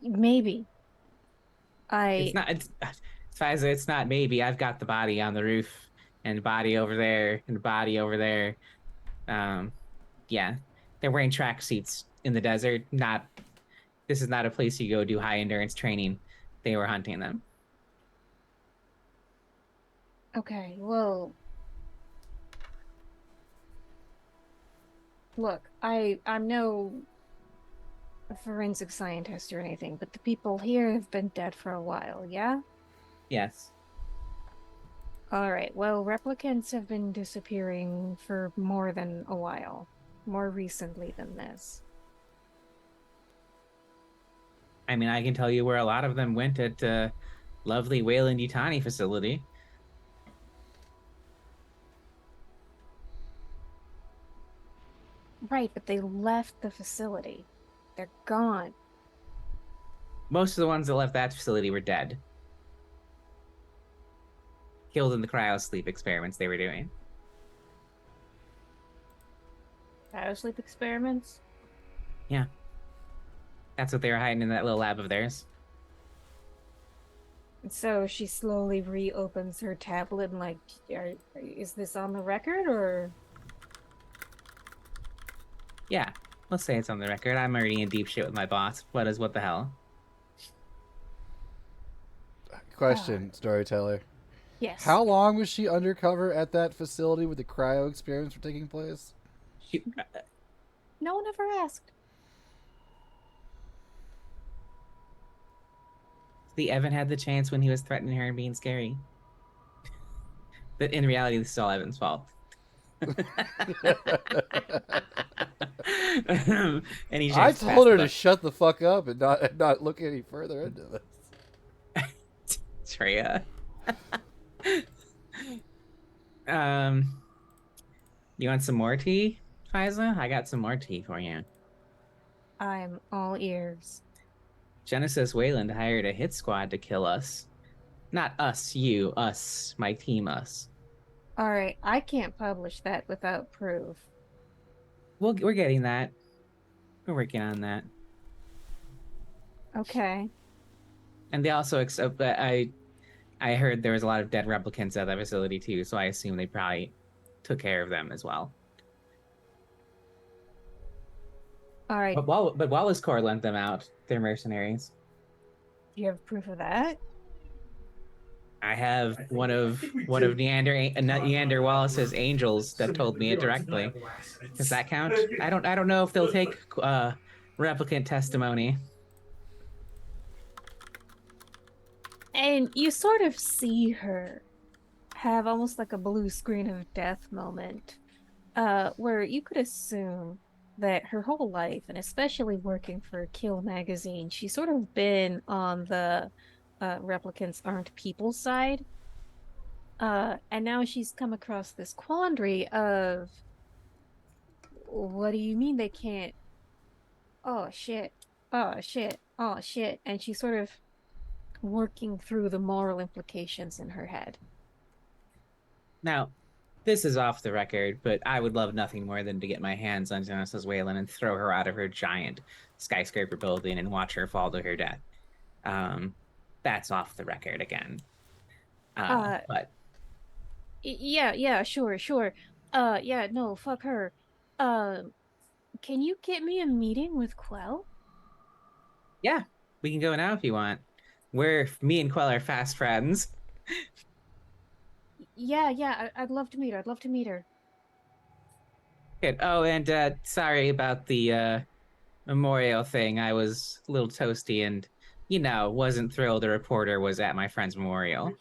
Speaker 1: Maybe.
Speaker 2: It's Fiza, it's not maybe. I've got the body on the roof and the body over there and the body over there. Yeah. They're wearing tracksuits in the desert. This is not a place you go do high endurance training. They were hunting them.
Speaker 1: Okay, well, look, I'm no forensic scientist or anything, but the people here have been dead for a while, yeah?
Speaker 2: Yes.
Speaker 1: Alright, well, replicants have been disappearing for more than a while. More recently than this.
Speaker 2: I mean, I can tell you where a lot of them went at lovely Wayland Yutani facility.
Speaker 1: Right, but they left the facility. They're gone.
Speaker 2: Most of the ones that left that facility were dead. Killed in the cryosleep experiments they were doing.
Speaker 1: Biosleep experiments?
Speaker 2: Yeah. That's what they were hiding in that little lab of theirs.
Speaker 1: And so she slowly reopens her tablet and like, is this on the record or?
Speaker 2: Yeah, let's say it's on the record. I'm already in deep shit with my boss. What the hell?
Speaker 3: Question, storyteller.
Speaker 1: Yes.
Speaker 3: How long was she undercover at that facility where the cryo experiments were taking place?
Speaker 1: No one ever asked.
Speaker 2: The Evan had the chance when he was threatening her and being scary. But in reality, this is all Evan's fault. And he just
Speaker 3: I told her to
Speaker 2: passed
Speaker 3: shut the fuck up and not look any further into this.
Speaker 2: Treya. You want some more tea, Fiza? I got some more tea for you.
Speaker 1: I'm all ears.
Speaker 2: Genesis Wayland hired a hit squad to kill us. Not us, you, us, my team, us.
Speaker 1: Alright, I can't publish that without proof.
Speaker 2: We're getting that. We're working on that.
Speaker 1: Okay.
Speaker 2: And they also I heard there was a lot of dead replicants at that facility too, so I assume they probably took care of them as well.
Speaker 1: Alright,
Speaker 2: But Wallace Corps lent them out. They're mercenaries.
Speaker 1: do you have proof of that?
Speaker 2: I have one of Neander Wallace's angels that told me it directly. Does that count? I don't know if they'll take replicant testimony.
Speaker 1: And you sort of see her have almost like a blue screen of death moment, where you could assume that her whole life, and especially working for Kill magazine, she's sort of been on the replicants aren't people side. And now she's come across this quandary of, what do you mean they can't? Oh shit. Oh shit. Oh shit. And she's sort of working through the moral implications in her head.
Speaker 2: Now, this is off the record, but I would love nothing more than to get my hands on Genesis Whalen and throw her out of her giant skyscraper building and watch her fall to her death. That's off the record again. But
Speaker 1: Yeah, sure. Yeah, no, fuck her. Can you get me a meeting with Quell?
Speaker 2: yeah, we can go now if you want. Me and Quell are fast friends.
Speaker 1: Yeah, I'd love to meet her. I'd love to meet her.
Speaker 2: Good. Oh, and sorry about the memorial thing. I was a little toasty and, wasn't thrilled a reporter was at my friend's memorial.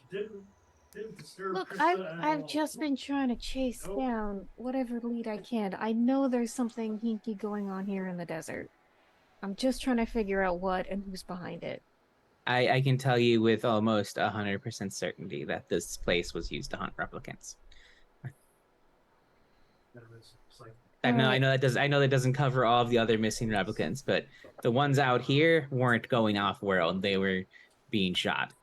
Speaker 1: Look, I've just been trying to chase down whatever lead I can. I know there's something hinky going on here in the desert. I'm just trying to figure out what and who's behind it.
Speaker 2: I can tell you with almost 100% certainty that this place was used to hunt replicants. I know that doesn't cover all of the other missing replicants, but the ones out here weren't going off world. They were being shot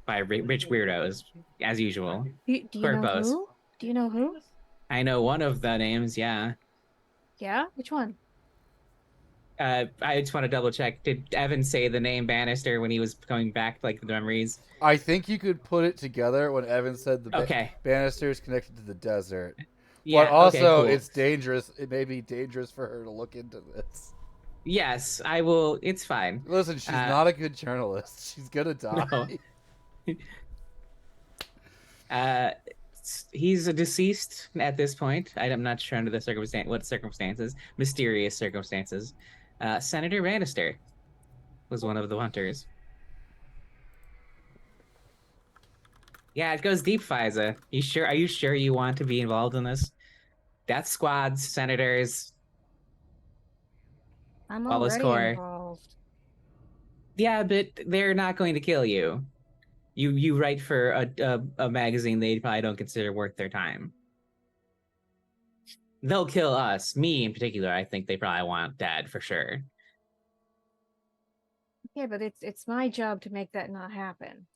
Speaker 2: by rich weirdos, as usual.
Speaker 1: Do you know who? Do you know who?
Speaker 2: I know one of the names, yeah.
Speaker 1: Yeah? Which one?
Speaker 2: I just want to double check. Did Evan say the name Bannister when he was going back, like the memories?
Speaker 3: I think you could put it together when Evan said the
Speaker 2: Okay.
Speaker 3: Bannister is connected to the desert.
Speaker 2: Yeah,
Speaker 3: but also,
Speaker 2: okay, cool.
Speaker 3: it's dangerous. It may be dangerous for her to look into this.
Speaker 2: Yes, I will. It's fine.
Speaker 3: Listen, she's not a good journalist. She's gonna die.
Speaker 2: No. He's a deceased at this point. I'm not sure under what circumstances. Mysterious circumstances. Senator Bannister was one of the hunters. Yeah, it goes deep, Fiza. Are you sure you want to be involved in this? Death squads, senators.
Speaker 1: I'm already involved.
Speaker 2: Yeah, but they're not going to kill you. You write for a magazine they probably don't consider worth their time. They'll kill us. Me in particular, I think they probably want dead for sure.
Speaker 1: Yeah, but it's my job to make that not happen.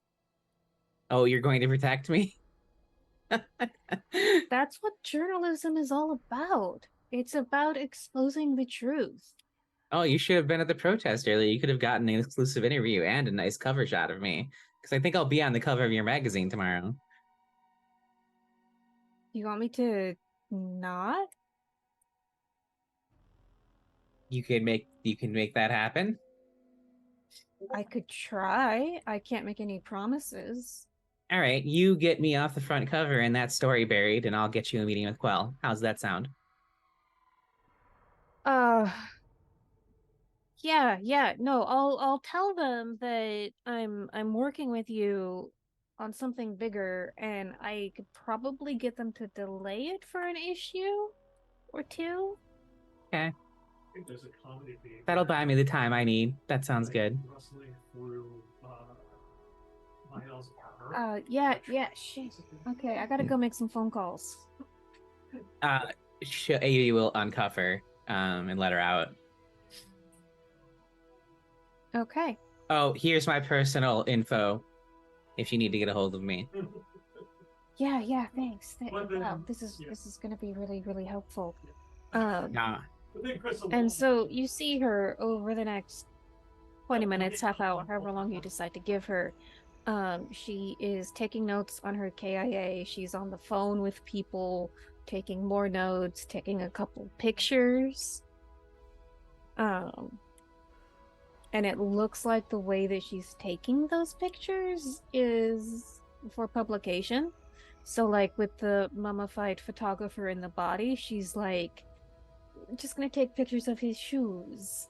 Speaker 2: Oh, you're going to protect me?
Speaker 1: That's what journalism is all about. It's about exposing the truth.
Speaker 2: Oh, you should have been at the protest earlier. You could have gotten an exclusive interview and a nice cover shot of me. Because I think I'll be on the cover of your magazine tomorrow.
Speaker 1: You want me to not?
Speaker 2: You can make that happen?
Speaker 1: I could try. I can't make any promises.
Speaker 2: All right, you get me off the front cover and that story buried, and I'll get you a meeting with Quell. How's that sound?
Speaker 1: Yeah. No, I'll tell them that I'm working with you on something bigger, and I could probably get them to delay it for an issue or two.
Speaker 2: Okay. That'll buy me the time I need. That sounds good.
Speaker 1: Yeah, shit. Okay, I gotta go make some phone calls.
Speaker 2: Amy will uncuff her, and let her out.
Speaker 1: Okay.
Speaker 2: Oh, here's my personal info if you need to get a hold of me.
Speaker 1: Yeah, thanks. Wow, this is gonna be really, really helpful. And so you see her over the next 20 minutes, half hour, however long you decide to give her. She is taking notes on her KIA. She's on the phone with people, taking more notes, taking a couple pictures. And it looks like the way that she's taking those pictures is for publication. So like with the mummified photographer in the body, she's like just gonna take pictures of his shoes.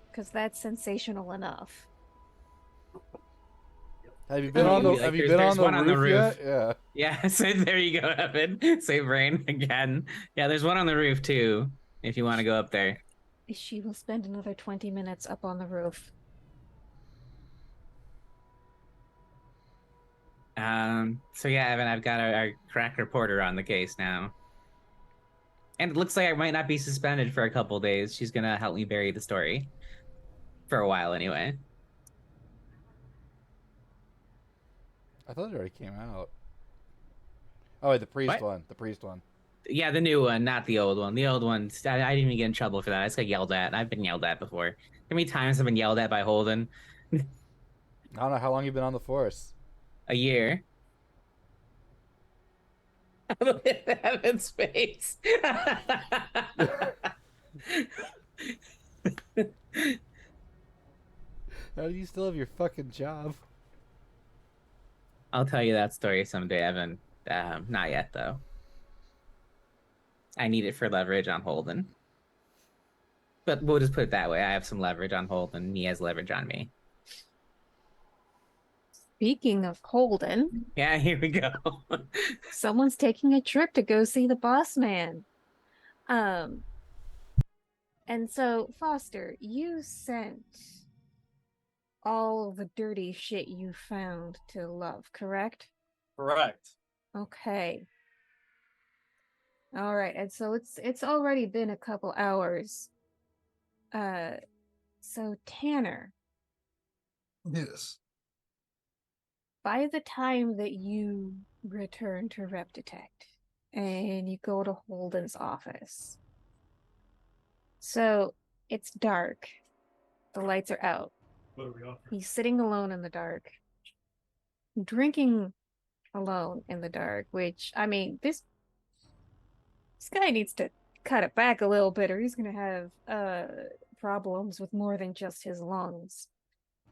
Speaker 1: Because that's sensational enough.
Speaker 3: Have you been
Speaker 1: Oh,
Speaker 3: on the
Speaker 2: Like,
Speaker 3: Have you
Speaker 2: there's-
Speaker 3: been
Speaker 2: there's
Speaker 3: on the
Speaker 2: one on the
Speaker 3: roof yet?
Speaker 2: roof.
Speaker 3: Yeah.
Speaker 2: Yeah, so there you go, Evan. Save brain again. Yeah, there's one on the roof too, if you want to go up there.
Speaker 1: She will spend another 20 minutes up on the roof.
Speaker 2: So yeah, Evan, I've got our crack reporter on the case now. And it looks like I might not be suspended for a couple days. She's gonna help me bury the story. For a while anyway.
Speaker 3: I thought it already came out. Oh, wait, the priest
Speaker 2: What?
Speaker 3: one. The priest one.
Speaker 2: Yeah, the new one, not the old one. The old one, I didn't even get in trouble for that. I just got yelled at. I've been yelled at before. How many times I've been yelled at by Holden?
Speaker 3: I don't know how long you've been on the force.
Speaker 2: A year. Look at Evan's face.
Speaker 3: How do you still have your fucking job?
Speaker 2: I'll tell you that story someday, Evan. Not yet, though. I need it for leverage on Holden. But we'll just put it that way. I have some leverage on Holden, and he has leverage on me.
Speaker 1: Speaking of Holden,
Speaker 2: Yeah, here we go.
Speaker 1: someone's taking a trip to go see the boss man. And so, Foster, you sent all the dirty shit you found to Love, correct?
Speaker 4: Correct.
Speaker 1: Okay. All right, and so it's already been a couple hours. So Tanner,
Speaker 5: Yes.
Speaker 1: by the time that you return to Rep Detect and you go to Holden's office, so it's dark. The lights are out.
Speaker 6: What are we offering?
Speaker 1: He's sitting alone in the dark, drinking alone in the dark, which, I mean, this guy needs to cut it back a little bit or he's gonna have problems with more than just his lungs.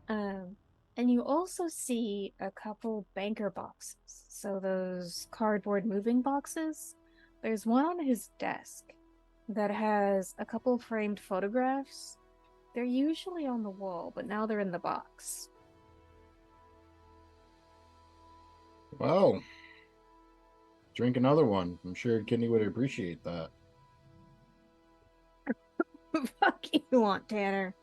Speaker 1: And you also see a couple banker boxes. So those cardboard moving boxes. There's one on his desk that has a couple framed photographs. They're usually on the wall, but now they're in the box.
Speaker 5: Well, drink another one. I'm sure Kidney would appreciate that.
Speaker 1: Fuck you want, Tanner.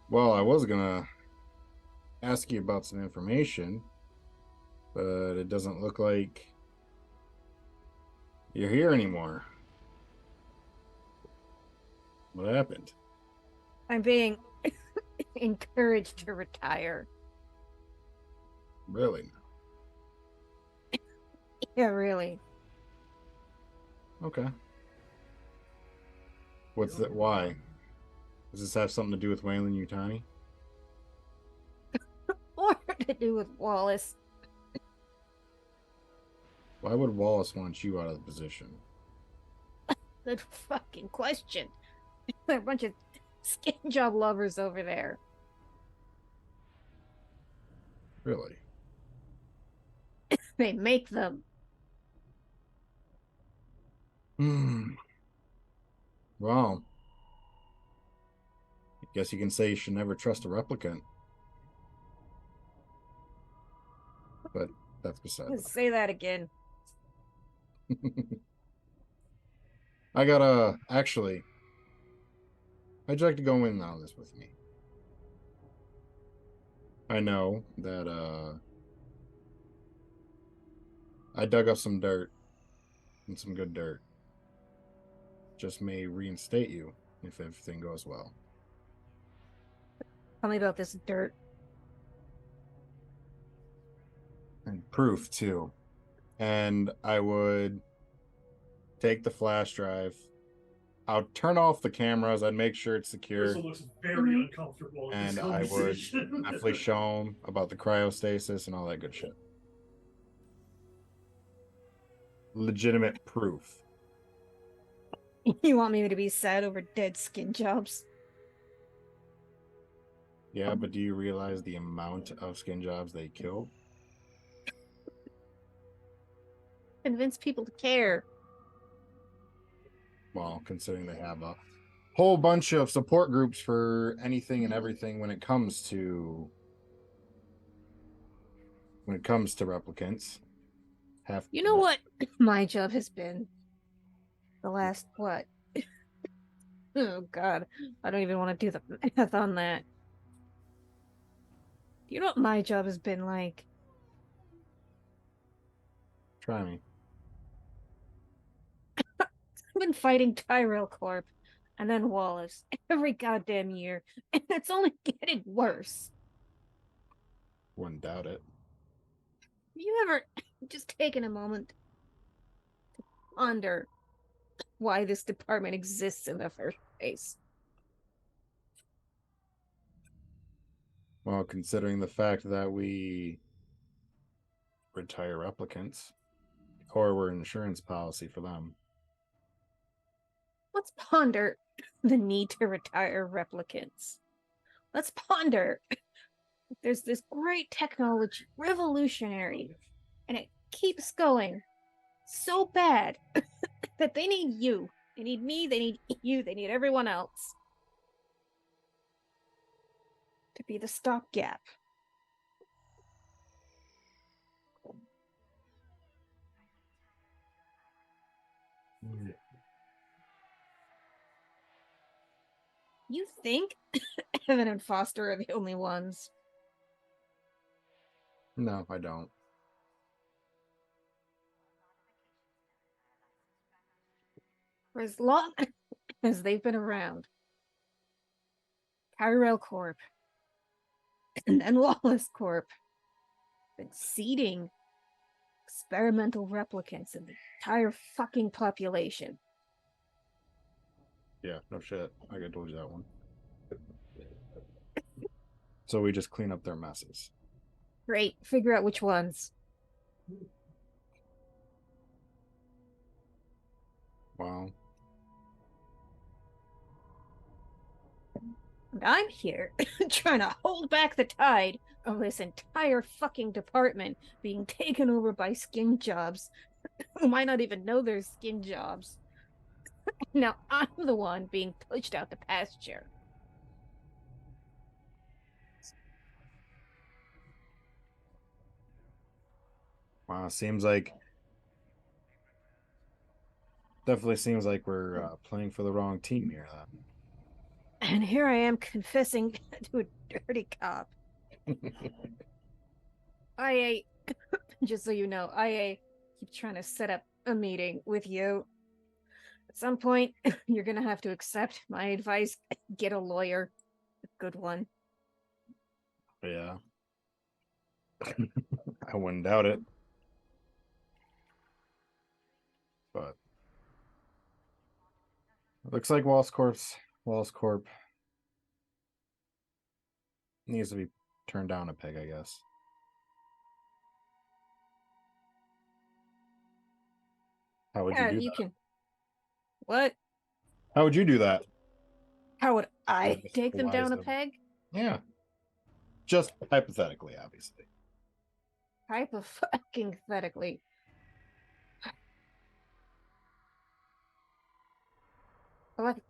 Speaker 5: Well, I was gonna ask you about some information, but it doesn't look like you're here anymore. What happened?
Speaker 1: I'm being encouraged to retire.
Speaker 5: Really?
Speaker 1: Yeah, really.
Speaker 5: Okay. What's that? Why? Does this have something to do with Waylon Yutani?
Speaker 1: More to do with Wallace.
Speaker 5: Why would Wallace want you out of the position?
Speaker 1: Good fucking question. There are a bunch of skin job lovers over there.
Speaker 5: Really?
Speaker 1: They make them.
Speaker 5: Well, I guess you can say you should never trust a replicant. But that's beside
Speaker 1: Let's say that again.
Speaker 5: the I gotta actually. How'd you like to go in on this with me? I know that I dug up some dirt and some good dirt. Just may reinstate you if everything goes well.
Speaker 1: Tell me about this dirt.
Speaker 5: And proof too. And I would take the flash drive. I'll turn off the cameras. I'd make sure it's secure.
Speaker 6: Crystal looks very uncomfortable in
Speaker 5: And
Speaker 6: this
Speaker 5: I would
Speaker 6: conversation.
Speaker 5: definitely show them about the cryostasis and all that good shit. Legitimate proof.
Speaker 1: You want me to be sad over dead skin jobs?
Speaker 5: Yeah, but do you realize the amount of skin jobs they kill?
Speaker 1: Convince people to care.
Speaker 5: Well, considering they have a whole bunch of support groups for anything and everything when it comes to replicants.
Speaker 1: You know what my job has been? The last, what? Oh, God. I don't even want to do the math on that. You know what my job has been like?
Speaker 5: Try me.
Speaker 1: I've been fighting Tyrell Corp and then Wallace every goddamn year, and it's only getting worse.
Speaker 5: Wouldn't doubt it.
Speaker 1: Have you ever just taken a moment to ponder why this department exists in the first place?
Speaker 5: Well, considering the fact that we retire replicants, or we're an insurance policy for them.
Speaker 1: Let's ponder the need to retire replicants. Let's ponder there's this great technology, revolutionary, and it keeps going so bad that they need you. They need me, they need you, they need everyone else to be the stopgap. You think Evan and Foster are the only ones?
Speaker 5: No, I don't.
Speaker 1: For as long as they've been around, Tyrell Corp and then Wallace Corp been seeding experimental replicants in the entire fucking population.
Speaker 5: Yeah, no shit. I told you that one. So we just clean up their messes.
Speaker 1: Great, figure out which ones.
Speaker 5: Wow.
Speaker 1: And I'm here trying to hold back the tide of this entire fucking department being taken over by skin jobs who might not even know they're skin jobs. Now I'm the one being pushed out to pasture.
Speaker 5: Wow, definitely seems like we're playing for the wrong team here.
Speaker 1: And here I am confessing to a dirty cop. IA, just so you know, IA keep trying to set up a meeting with you. At some point, you're gonna have to accept my advice. Get a lawyer, a good one.
Speaker 5: Yeah. I wouldn't doubt it. But it looks like Wallace Corp needs to be turned down a peg, I guess. How would you do that?
Speaker 1: Can. What?
Speaker 5: How would you do that?
Speaker 1: How would I
Speaker 5: Just
Speaker 1: take them down a
Speaker 5: wise
Speaker 1: peg?
Speaker 5: Yeah. Just hypothetically, obviously.
Speaker 1: Hypothetically. Elect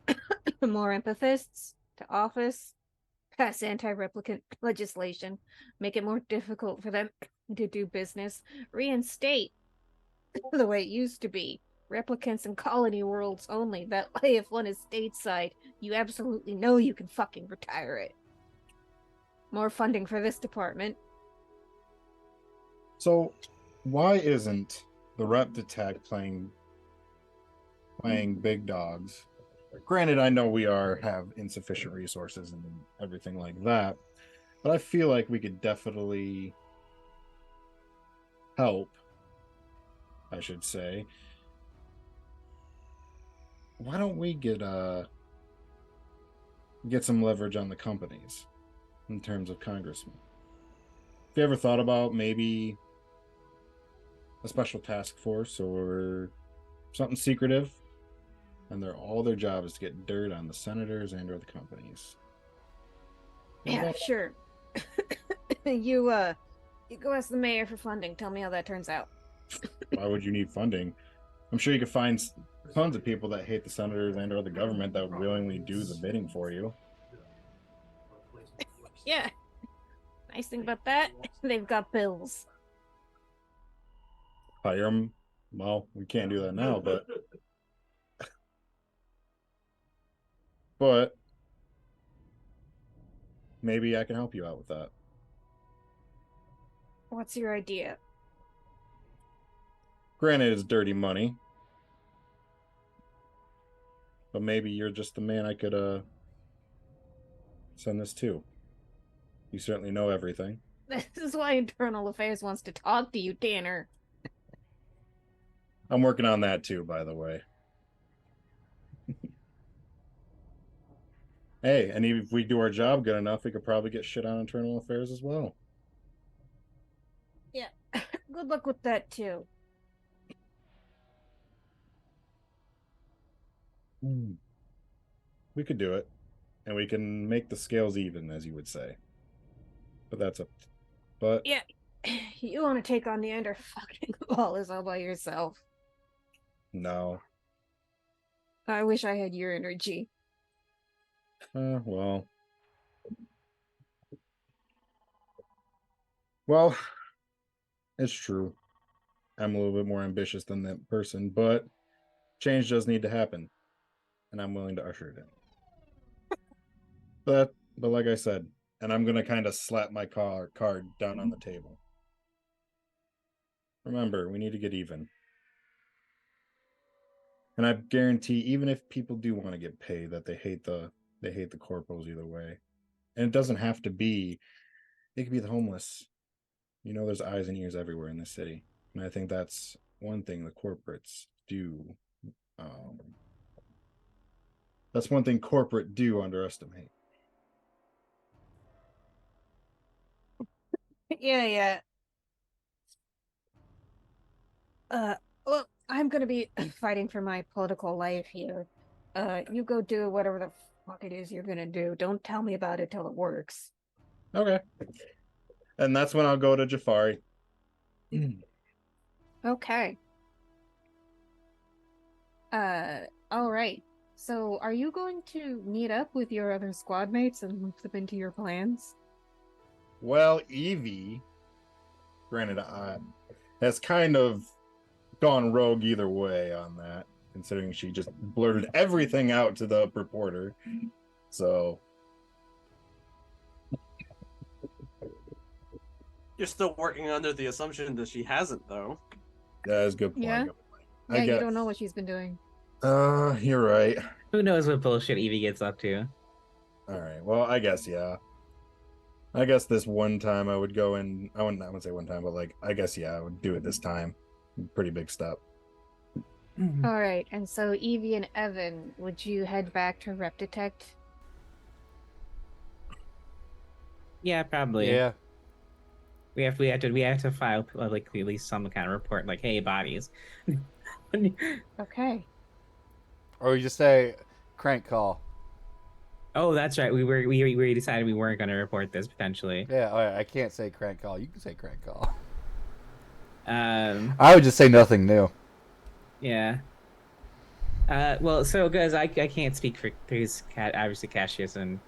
Speaker 1: more empathists to office, pass anti-replicant legislation, make it more difficult for them to do business, reinstate the way it used to be. Replicants and colony worlds only. That way, if one is stateside, you absolutely know you can fucking retire it. More funding for this department.
Speaker 5: So, why isn't the Rep Detect playing big dogs? Granted, I know we have insufficient resources and everything like that, but I feel like we could definitely help, I should say. Why don't we get some leverage on the companies in terms of congressmen? Have you ever thought about maybe a special task force or something secretive, and all their job is to get dirt on the senators and or the companies?
Speaker 1: Yeah, sure. You go ask the mayor for funding. Tell me how that turns out.
Speaker 5: Why would you need funding? I'm sure you could find tons of people that hate the senators and or the government that would willingly do the bidding for you.
Speaker 1: Yeah. Nice thing about that, they've got bills.
Speaker 5: Hire them. Well, we can't do that now, but maybe I can help you out with that.
Speaker 1: What's your idea?
Speaker 5: Granted, it's dirty money, but maybe you're just the man I could send this to. You certainly know everything.
Speaker 1: This is why Internal Affairs wants to talk to you, Tanner.
Speaker 5: I'm working on that too, by the way. Hey, and if we do our job good enough, we could probably get shit on Internal Affairs as well.
Speaker 1: Yeah. Good luck with that, too.
Speaker 5: We could do it, and we can make the scales even, as you would say. But that's a... But...
Speaker 1: Yeah. You want to take on the Ender fucking Wallace all by yourself.
Speaker 5: No.
Speaker 1: I wish I had your energy.
Speaker 5: Well... Well, it's true. I'm a little bit more ambitious than that person, but change does need to happen, and I'm willing to usher it in. But like I said, and I'm gonna kind of slap my card down on the table. Remember, we need to get even. And I guarantee, even if people do want to get paid, that they hate the corporals either way. And it doesn't have to be. It could be the homeless. You know, there's eyes and ears everywhere in this city, and I think that's one thing the corporates do. That's one thing corporate do underestimate.
Speaker 1: Yeah. Well, I'm gonna be fighting for my political life here. You go do whatever the fuck it is you're gonna do. Don't tell me about it till it works.
Speaker 5: Okay. And that's when I'll go to Jafari.
Speaker 1: Okay. All right. So, are you going to meet up with your other squad mates and loop them into your plans?
Speaker 5: Well, Evie, granted, has kind of gone rogue either way on that, considering she just blurted everything out to the reporter. So,
Speaker 4: You're still working under the assumption that she hasn't, though.
Speaker 5: that is a good point.
Speaker 1: Yeah?
Speaker 5: I
Speaker 1: Yeah, you
Speaker 5: guess.
Speaker 1: don't know what she's been doing.
Speaker 5: You're right.
Speaker 2: Who knows what bullshit Evie gets up to?
Speaker 5: All right. Well, I guess, yeah. I guess this one time I would go in. I wouldn't say one time, but like, I guess, yeah, I would do it this time. Pretty big step.
Speaker 1: All right, and so Evie and Evan, would you head back to Rep Detect?
Speaker 2: Yeah, probably.
Speaker 3: Yeah.
Speaker 2: We have to file like at least some kind of report, like, hey, bodies.
Speaker 1: Okay.
Speaker 3: Or you just say crank call.
Speaker 2: Oh, that's right. We decided we weren't going to report this potentially.
Speaker 3: Yeah, all right, I can't say crank call. You can say crank call.
Speaker 2: Um.
Speaker 3: I would just say nothing new.
Speaker 2: Yeah. Well, so guys, I can't speak for because obviously Cassius and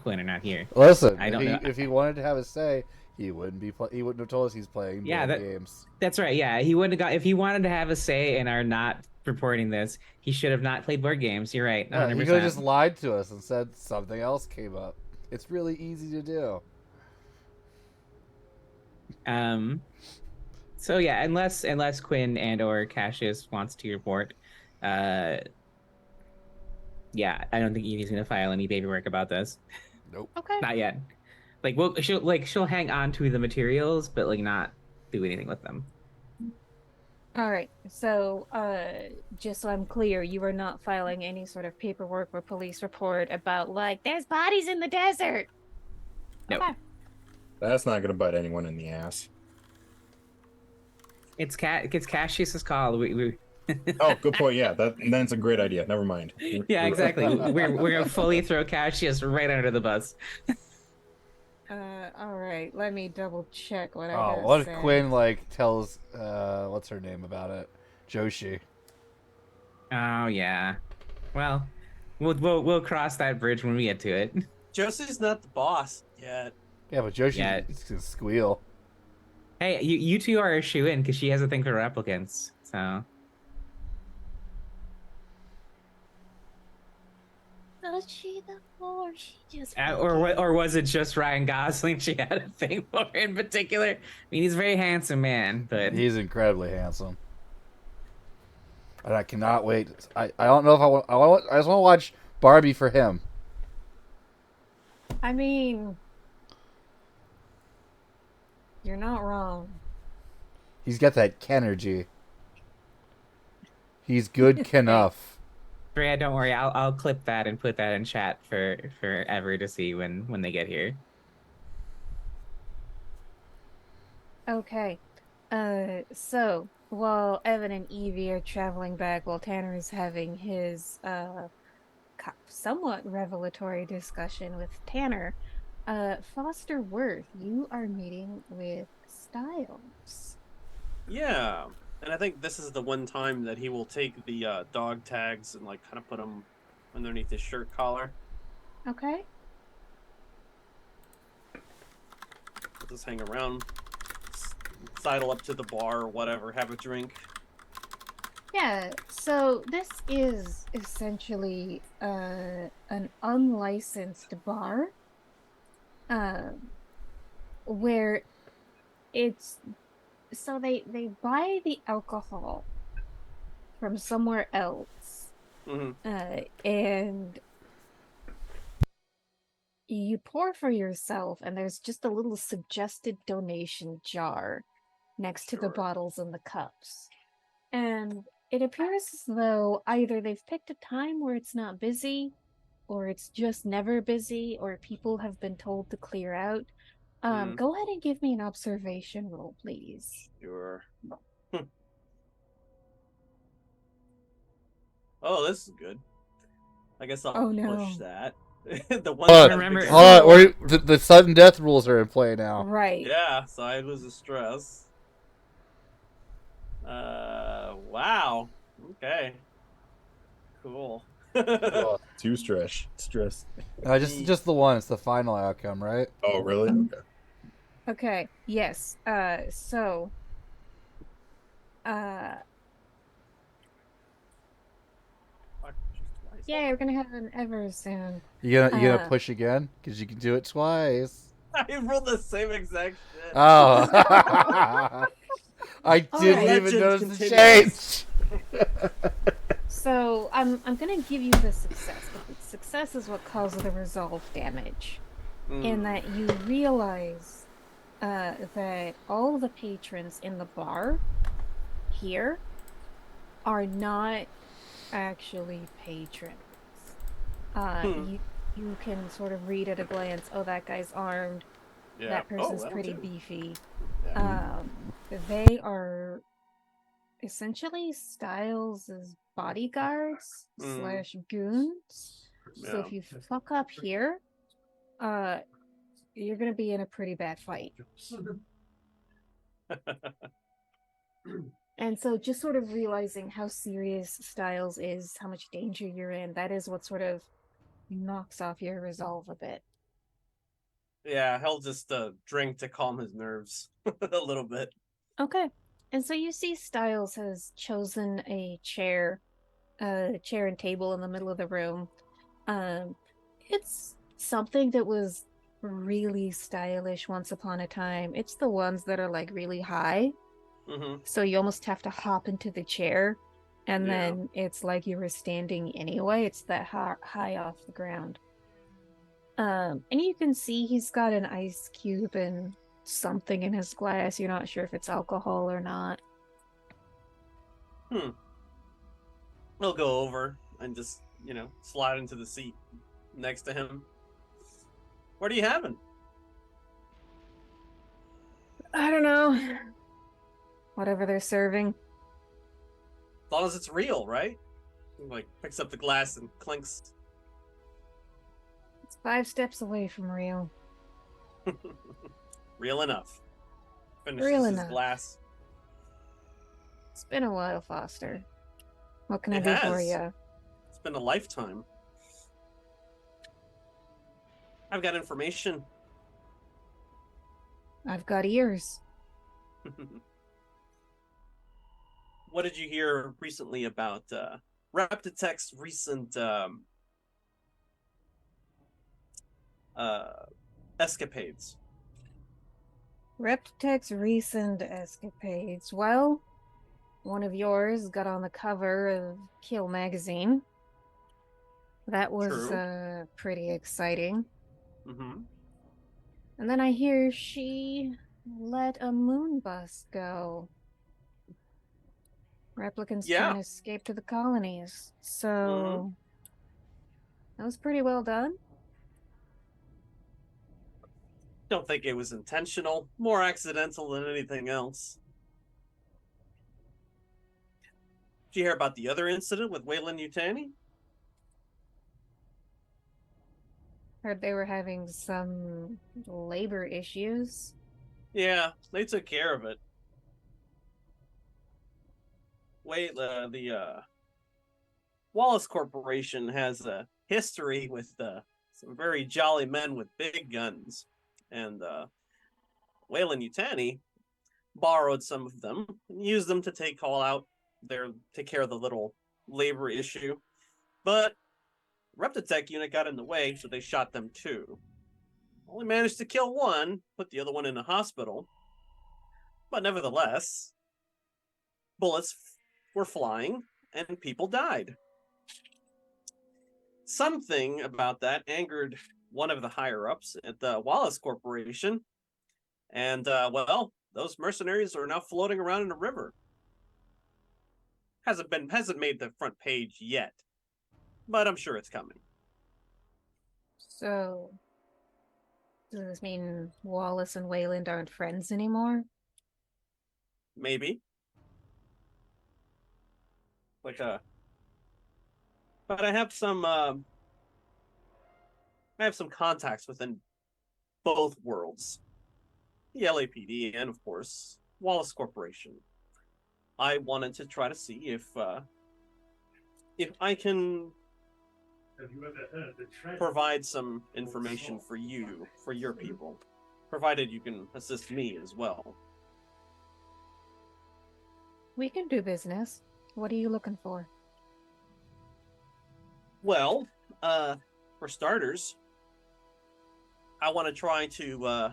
Speaker 2: Quinn are not here.
Speaker 3: Listen,
Speaker 2: I don't know.
Speaker 3: if he wanted to have a say, he wouldn't have told us he's playing board games.
Speaker 2: That's right. Yeah, he wouldn't have got if he wanted to have a say and are not reporting this. He should have not played board games. You're right.
Speaker 3: Yeah,
Speaker 2: 100%.
Speaker 3: he could have just lied to us and said something else came up. It's really easy to do.
Speaker 2: So yeah, unless Quinn and or Cassius wants to report, yeah, I don't think Evie's gonna file any paperwork about this.
Speaker 3: Nope.
Speaker 1: Okay.
Speaker 2: Not yet. Like, well, she'll hang on to the materials, but like not do anything with them.
Speaker 1: All right. So, just so I'm clear, you are not filing any sort of paperwork or police report about like there's bodies in the desert.
Speaker 2: Nope.
Speaker 1: Okay.
Speaker 5: That's not going to bite anyone in the ass.
Speaker 2: It's Cassius's call. We
Speaker 5: Oh, good point. Yeah, that's a great idea. Never mind.
Speaker 2: yeah, exactly. We're gonna fully throw Cassius right under the bus.
Speaker 1: All right. Let me double check what I
Speaker 3: Oh,
Speaker 1: gotta
Speaker 3: what if
Speaker 1: say.
Speaker 3: Quinn like tells what's her name about it? Joshi.
Speaker 2: Oh yeah. Well, we'll cross that bridge when we get to it.
Speaker 4: Josie's not the boss yet.
Speaker 3: Yeah, but Joshi
Speaker 2: Yeah.
Speaker 3: can squeal.
Speaker 2: Hey, you two are a shoe in because she has a thing for replicants. So
Speaker 1: Does she or she just
Speaker 2: or was it just Ryan Gosling she had a thing for in particular? I mean, he's a very handsome man, but
Speaker 3: He's incredibly handsome. And I cannot wait. I don't know if I just want to watch Barbie for him.
Speaker 1: I mean, you're not wrong.
Speaker 3: He's got that Kenergy. He's good enough.
Speaker 2: Freya, don't worry. I'll clip that and put that in chat for Ever to see when they get here.
Speaker 1: Okay. So while Evan and Evie are traveling back, while Tanner is having his somewhat revelatory discussion with Tanner, Foster Worth, you are meeting with Styles.
Speaker 4: Yeah, and I think this is the one time that he will take the dog tags and like kind of put them underneath his shirt collar.
Speaker 1: Okay.
Speaker 4: He'll just hang around, sidle up to the bar or whatever, have a drink.
Speaker 1: Yeah, so this is essentially an unlicensed bar, where it's so they buy the alcohol from somewhere else, and you pour for yourself, and there's just a little suggested donation jar next to the bottles and the cups. And it appears as though either they've picked a time where it's not busy, or it's just never busy, or people have been told to clear out. Go ahead and give me an observation roll, please.
Speaker 4: Sure. Oh, this is good. I guess I'll push that. The one
Speaker 2: remember-
Speaker 3: or the sudden death rules are in play now.
Speaker 1: Right.
Speaker 4: Yeah, so I lose a stress. Wow. Okay. Cool.
Speaker 5: Oh, too stress.
Speaker 3: No, just the one. It's the final outcome, right?
Speaker 5: Oh, really? Okay.
Speaker 1: Okay. Yes. So. Yeah, we're gonna have an Ever soon.
Speaker 3: You gonna push again? Because you can do it twice.
Speaker 4: I rolled the same exact shit.
Speaker 3: Oh. I didn't
Speaker 1: right.
Speaker 3: even notice the
Speaker 4: Continues.
Speaker 3: change.
Speaker 1: So I'm gonna give you the success. But the success is what caused the resolve damage, in that you realize that all the patrons in the bar here are not actually patrons. You can sort of read at a glance. Oh, that guy's armed.
Speaker 4: Yeah.
Speaker 1: That person's
Speaker 4: that one
Speaker 1: pretty
Speaker 4: too.
Speaker 1: beefy.
Speaker 4: Yeah.
Speaker 1: They are essentially Styles' bodyguards / goons. So if you fuck up here, you're gonna be in a pretty bad fight. And so just sort of realizing how serious Styles is, how much danger you're in, that is what sort of knocks off your resolve a bit.
Speaker 4: Yeah, he'll just drink to calm his nerves a little bit.
Speaker 1: Okay. And so you see Styles has chosen a chair and table in the middle of the room. It's something that was really stylish once upon a time. It's the ones that are like really high. So you almost have to hop into the chair, and then it's like you were standing anyway. It's that high off the ground. And you can see he's got an ice cube and something in his glass. You're not sure if it's alcohol or not.
Speaker 4: He'll go over and just, slide into the seat next to him. What are you having?
Speaker 1: I don't know. Whatever they're serving.
Speaker 4: As long as it's real, right? He, picks up the glass and clinks.
Speaker 1: It's 5 steps away from real.
Speaker 4: Real enough. Finishes
Speaker 1: Real
Speaker 4: his
Speaker 1: enough.
Speaker 4: glass.
Speaker 1: It's been a while, Foster. What can I
Speaker 4: It
Speaker 1: do for
Speaker 4: has.
Speaker 1: you?
Speaker 4: It's been a lifetime. I've got information.
Speaker 1: I've got ears.
Speaker 4: What did you hear recently about Raptitech's recent escapades?
Speaker 1: Reptech's recent escapades. Well, one of yours got on the cover of Kill magazine. That was
Speaker 4: True.
Speaker 1: pretty exciting.
Speaker 4: Mm-hmm.
Speaker 1: And then I hear she let a moon bus go. Replicants trying
Speaker 4: Yeah.
Speaker 1: to escape to the colonies.
Speaker 4: Mm-hmm.
Speaker 1: So that was pretty well done.
Speaker 4: Don't think it was intentional. More accidental than anything else. Did you hear about the other incident with Wayland Yutani?
Speaker 1: Heard they were having some labor issues.
Speaker 4: Yeah, they took care of it. The Wallace Corporation has a history with some very jolly men with big guns, and Wayland Yutani borrowed some of them and used them to take care of the little labor issue. But Reptitech unit got in the way, so they shot them too. Only managed to kill one, put the other one in a hospital. But nevertheless, bullets were flying and people died. Something about that angered one of the higher ups at the Wallace Corporation, and well, those mercenaries are now floating around in the river. Hasn't made the front page yet, but I'm sure it's coming.
Speaker 1: So does this mean Wallace and Wayland aren't friends anymore?
Speaker 4: Maybe. But I have some contacts within both worlds, the LAPD and of course Wallace Corporation. I wanted to try to see if I can
Speaker 6: Have you ever heard the treasure?
Speaker 4: provide some information for you, for your people, provided you can assist me as well.
Speaker 1: We can do business. What are you looking for?
Speaker 4: Well, for starters, I want to try to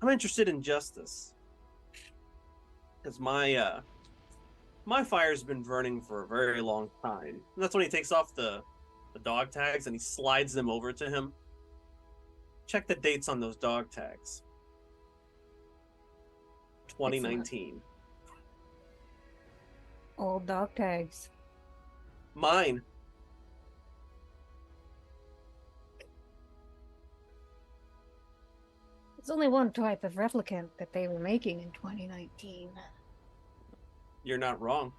Speaker 4: I'm interested in justice, because my fire's been burning for a very long time. And that's when he takes off the dog tags and he slides them over to him. Check the dates on those dog tags. 2019.
Speaker 1: Old dog tags.
Speaker 4: Mine.
Speaker 1: There's only one type of replicant that they were making in 2019.
Speaker 4: You're not wrong.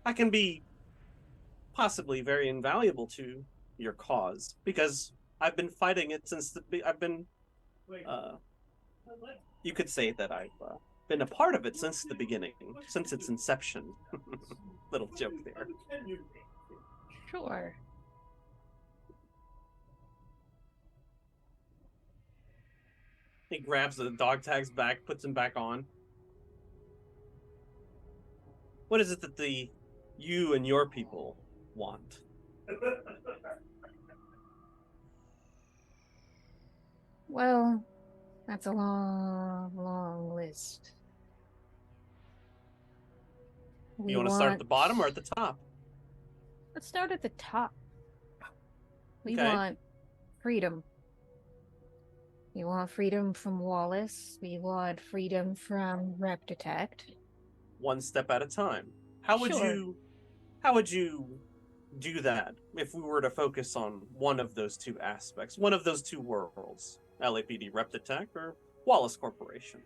Speaker 4: I can be possibly very invaluable to your cause because I've been fighting it since
Speaker 6: Wait,
Speaker 4: you could say that I've been a part of it since the beginning, since its inception. Little joke there.
Speaker 1: Sure.
Speaker 4: He grabs the dog tags back, puts them back on. What is it that you and your people want?
Speaker 1: Well, that's a long, long list.
Speaker 4: You want to start at the bottom or at the top?
Speaker 1: Let's start at the top. We
Speaker 4: Okay.
Speaker 1: want freedom. We want freedom from Wallace. We want freedom from Reptitect.
Speaker 4: One step at a time. How would
Speaker 1: Sure.
Speaker 4: you do that if we were to focus on one of those two aspects, one of those two worlds? LAPD Reptitech or Wallace Corporation?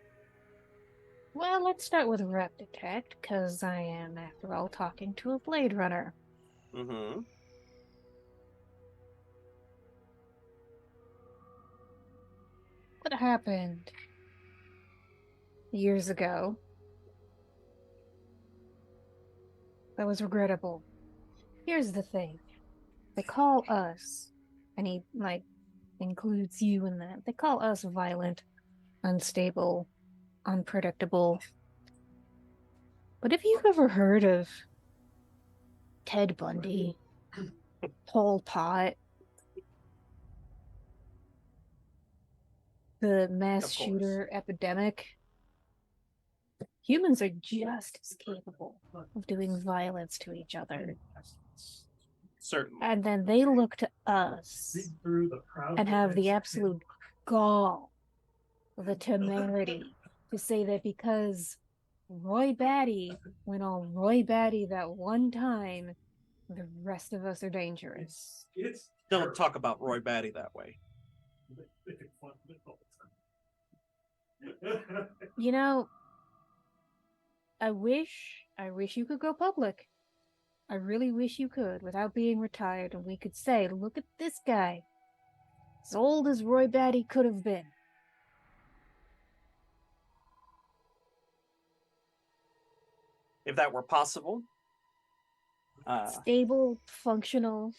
Speaker 1: Well, let's start with Reptitect, because I am, after all, talking to a Blade Runner.
Speaker 4: Mm-hmm.
Speaker 1: what happened years ago that was regrettable. Here's the thing. They call us, and he, like, includes you in that. They call us violent, unstable, unpredictable. But have you ever heard of Ted Bundy, Pol Pot, the mass
Speaker 4: Of course.
Speaker 1: shooter epidemic? Humans are just as capable of doing violence to each other.
Speaker 4: Certainly.
Speaker 1: And then they look to us and have the absolute gall, the temerity to say that because Roy Batty went all Roy Batty that one time, the rest of us are dangerous.
Speaker 4: Don't talk about Roy Batty that way.
Speaker 1: You know, I wish you could go public. I really wish you could, without being retired, and we could say, look at this guy. As old as Roy Batty could have been.
Speaker 4: If that were possible.
Speaker 1: Stable, functional,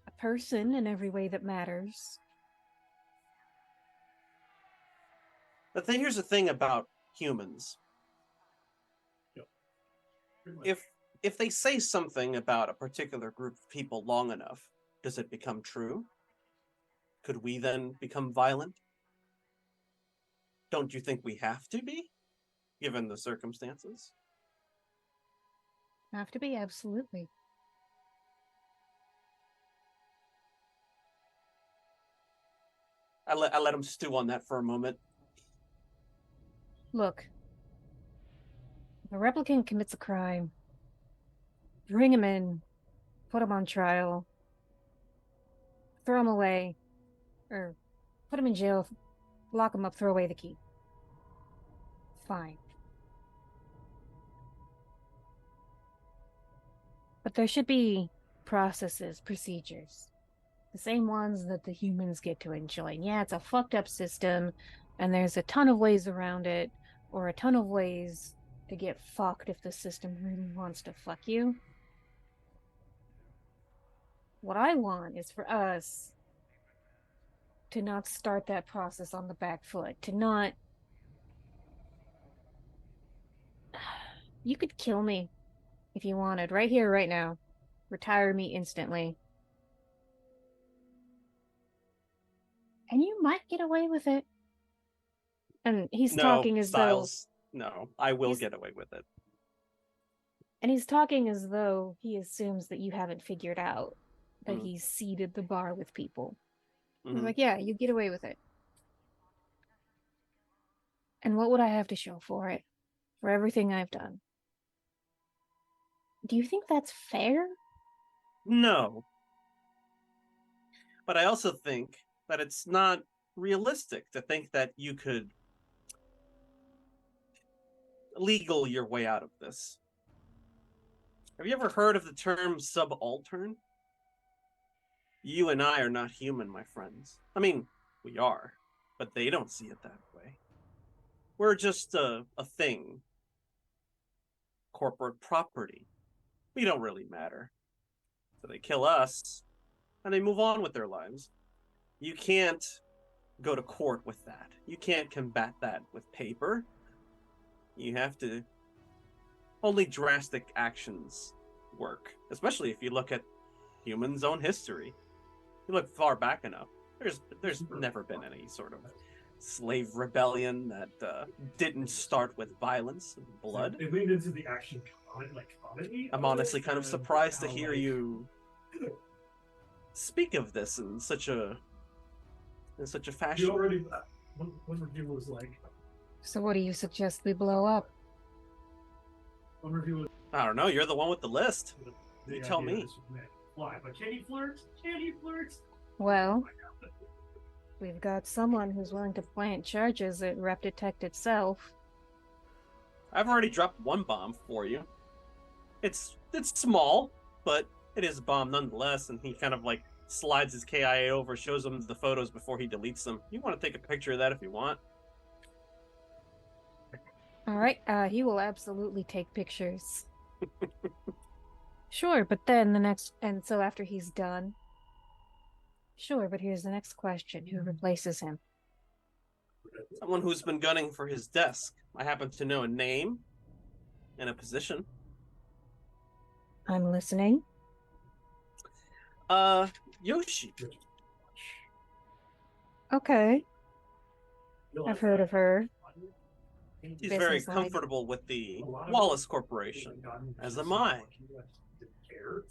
Speaker 1: a person in every way that matters.
Speaker 4: But then here's the thing about humans. If they say something about a particular group of people long enough, does it become true? Could we then become violent? Don't you think we have to be, given the circumstances?
Speaker 1: Have to be, absolutely.
Speaker 4: I let him stew on that for a moment.
Speaker 1: Look, if a replicant commits a crime, bring him in, put him on trial, throw him away, or put him in jail, lock him up, throw away the key. Fine. But there should be processes, procedures. The same ones that the humans get to enjoy. And yeah, it's a fucked up system, and there's a ton of ways around it, or a ton of ways to get fucked if the system really wants to fuck you. What I want is for us to not start that process on the back foot, to not... You could kill me if you wanted, right here, right now. Retire me instantly. And you might get away with it. And he's talking as
Speaker 4: Styles, though... No, I will
Speaker 1: he's...
Speaker 4: get away with it.
Speaker 1: And he's talking as though he assumes that you haven't figured out that he's seeded the bar with people. He's like, yeah, you get away with it. And what would I have to show for it? For everything I've done? Do you think that's fair?
Speaker 4: No. But I also think that it's not realistic to think that you could legal your way out of this. Have you ever heard of the term subaltern? You and I are not human, my friends. I mean, we are, but they don't see it that way. We're just a thing. Corporate property. We don't really matter. So they kill us, and they move on with their lives. You can't go to court with that. You can't combat that with paper. You have to... Only drastic actions work, especially if you look at humans' own history. You look far back enough, there's never been any sort of slave rebellion that didn't start with violence and blood.
Speaker 6: It leaned into the action comedy.
Speaker 4: I'm honestly kind of surprised to hear you speak of this in such a fashion.
Speaker 6: You already one review was like.
Speaker 1: So what do you suggest we blow up?
Speaker 6: One review was.
Speaker 4: I don't know. You're the one with the list.
Speaker 6: The
Speaker 4: You tell
Speaker 6: idea
Speaker 4: me.
Speaker 6: this would make fly, but can he flirt? Can he flirt?
Speaker 1: Well, we've got someone who's willing to plant charges at Rep Detect itself.
Speaker 4: I've already dropped one bomb for you. It's small, but it is a bomb nonetheless. And he kind of like slides his KIA over, shows him the photos before he deletes them. You want to take a picture of that if you want.
Speaker 1: All right, he will absolutely take pictures. Sure, but then and so after he's done. Sure, but here's the next question: who replaces him?
Speaker 4: Someone who's been gunning for his desk. I happen to know a name and a position.
Speaker 1: I'm listening.
Speaker 4: Yoshi.
Speaker 1: Okay, I've heard of her.
Speaker 4: He's very
Speaker 1: Business-like.
Speaker 4: comfortable with the Wallace Corporation, as am I.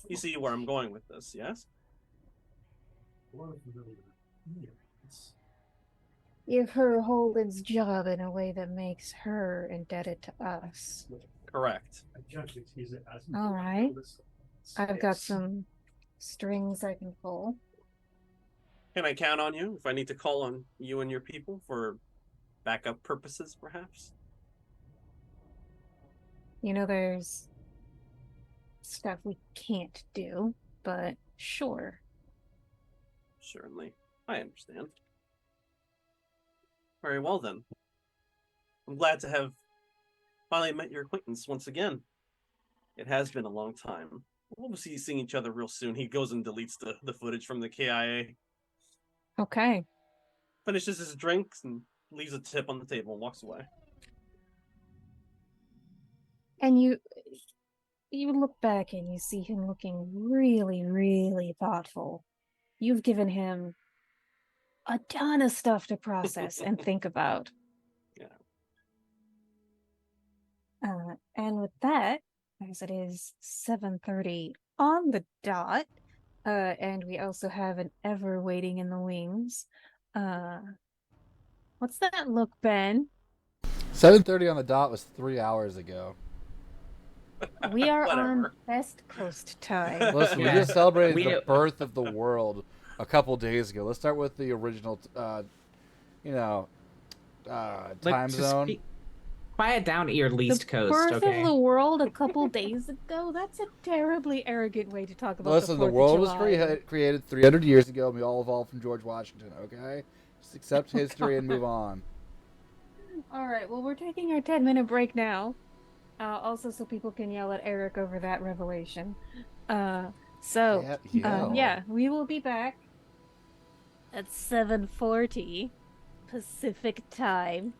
Speaker 4: You see where I'm going with this, yes?
Speaker 1: If her holds job in a way that makes her indebted to us.
Speaker 4: Correct.
Speaker 1: All right. I've got some strings I can pull.
Speaker 4: Can I count on you if I need to call on you and your people for backup purposes, perhaps?
Speaker 1: You know, there's stuff we can't do, but sure.
Speaker 4: Certainly. I understand. Very well, then. I'm glad to have finally met your acquaintance once again. It has been a long time. We'll be seeing each other real soon. He goes and deletes the footage from the KIA,
Speaker 1: Okay.
Speaker 4: finishes his drinks, and leaves a tip on the table and walks away.
Speaker 1: And you look back and you see him looking really, really thoughtful. You've given him a ton of stuff to process and think about.
Speaker 4: Yeah.
Speaker 1: And with that, as it is 7:30 on the dot, and we also have an Ever waiting in the wings. What's that look, Ben?
Speaker 3: 7:30 on the dot was 3 hours ago.
Speaker 1: We are on
Speaker 4: Whatever.
Speaker 1: West Coast time.
Speaker 3: Listen, we
Speaker 2: Yeah.
Speaker 3: just celebrated
Speaker 2: We-
Speaker 3: the birth of the world a couple days ago. Let's start with the original, time
Speaker 2: Just
Speaker 3: zone.
Speaker 2: quiet down, your least
Speaker 1: The
Speaker 2: coast.
Speaker 1: birth
Speaker 2: Okay.
Speaker 1: of the world a couple days ago? That's a terribly arrogant way to talk about
Speaker 3: Listen,
Speaker 1: the
Speaker 3: the
Speaker 1: 4th
Speaker 3: world
Speaker 1: of
Speaker 3: was
Speaker 1: July.
Speaker 3: created 300 years ago, and we all evolved from George Washington, okay? Just accept
Speaker 1: Oh,
Speaker 3: history and
Speaker 1: God.
Speaker 3: move on.
Speaker 1: All right, well, we're taking our 10-minute break now. Also, so people can yell at Eric over that revelation. Yeah, we will be back at 7:40 Pacific time.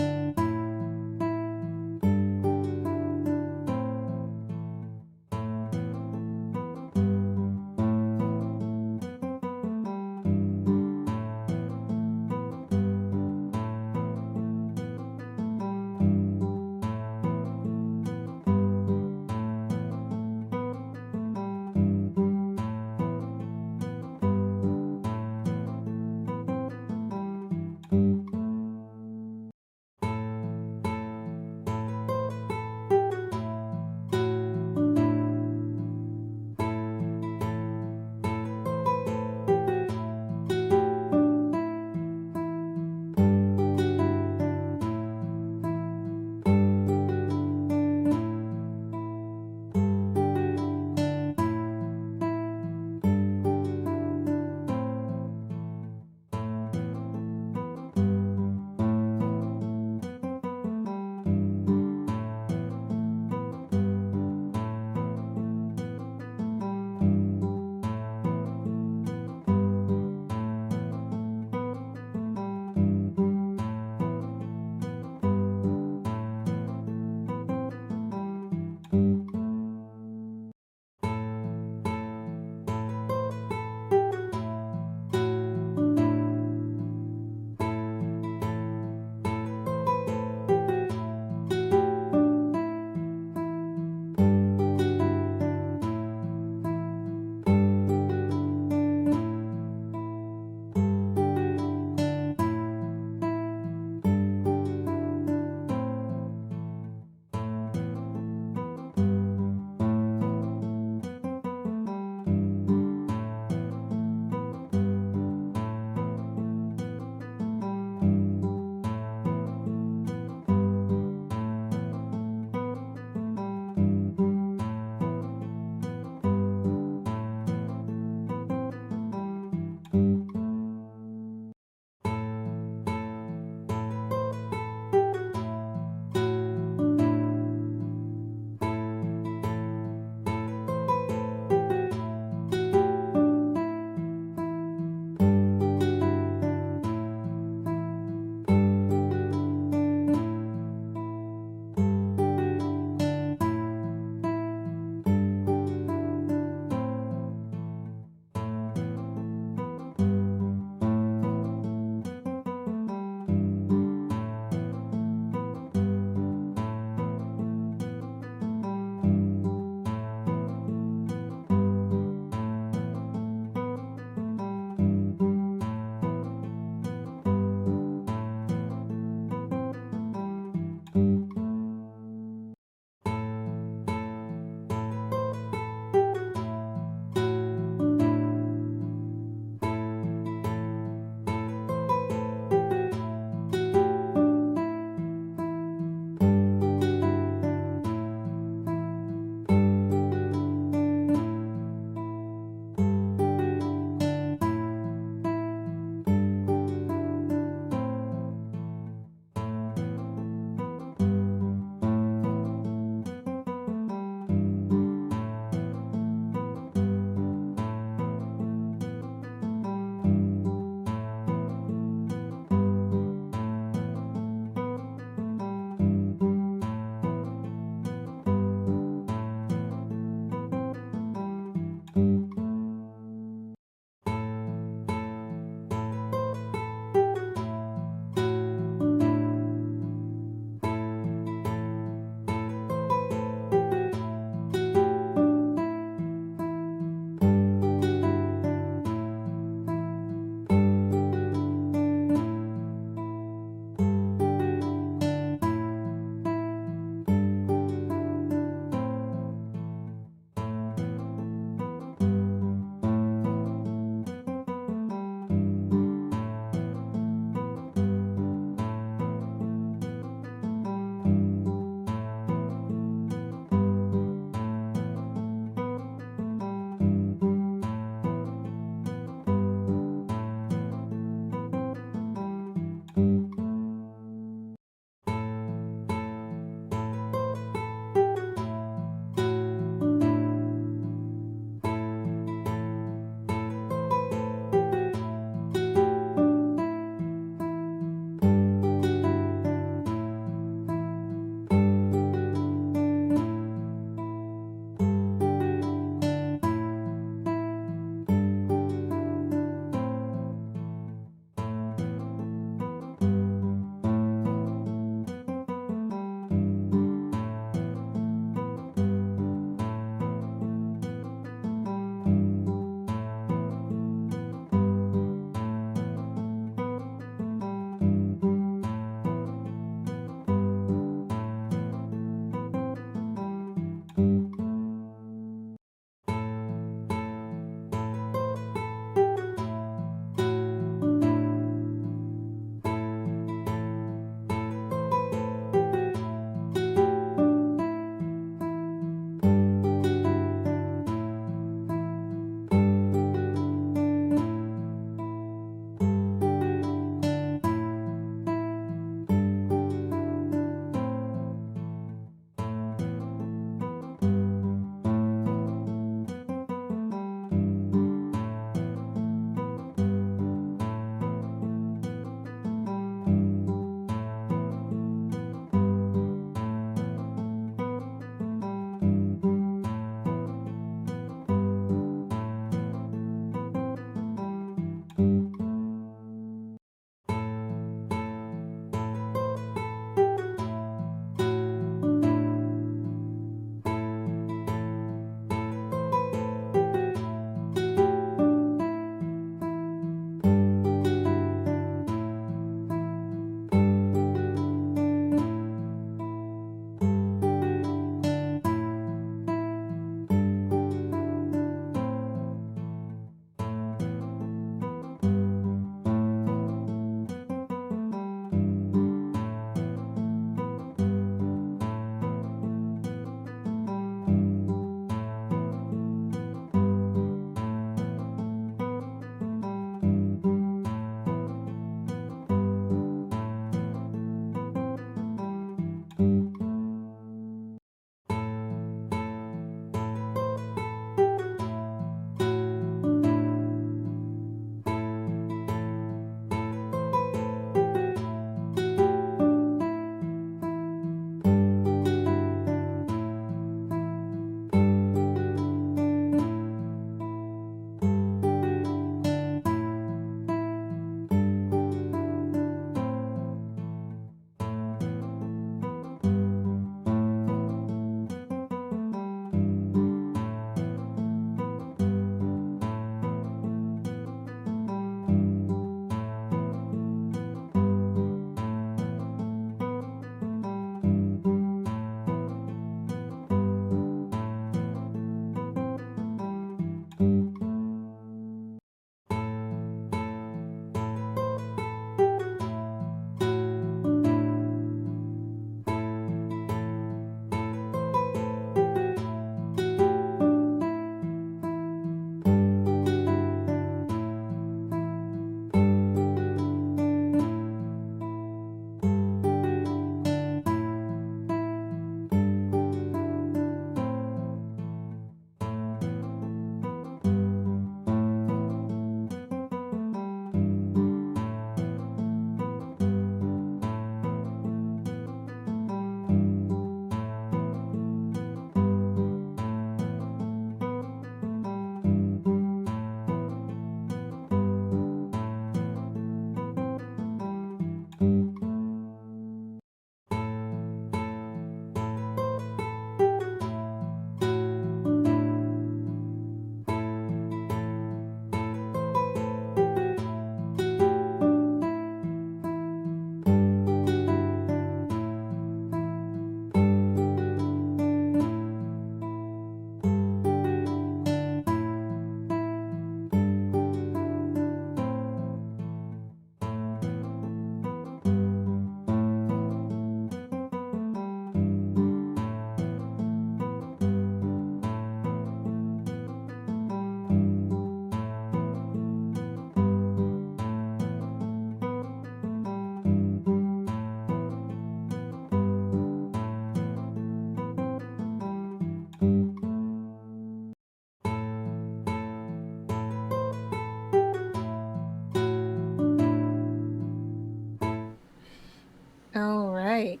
Speaker 1: All right.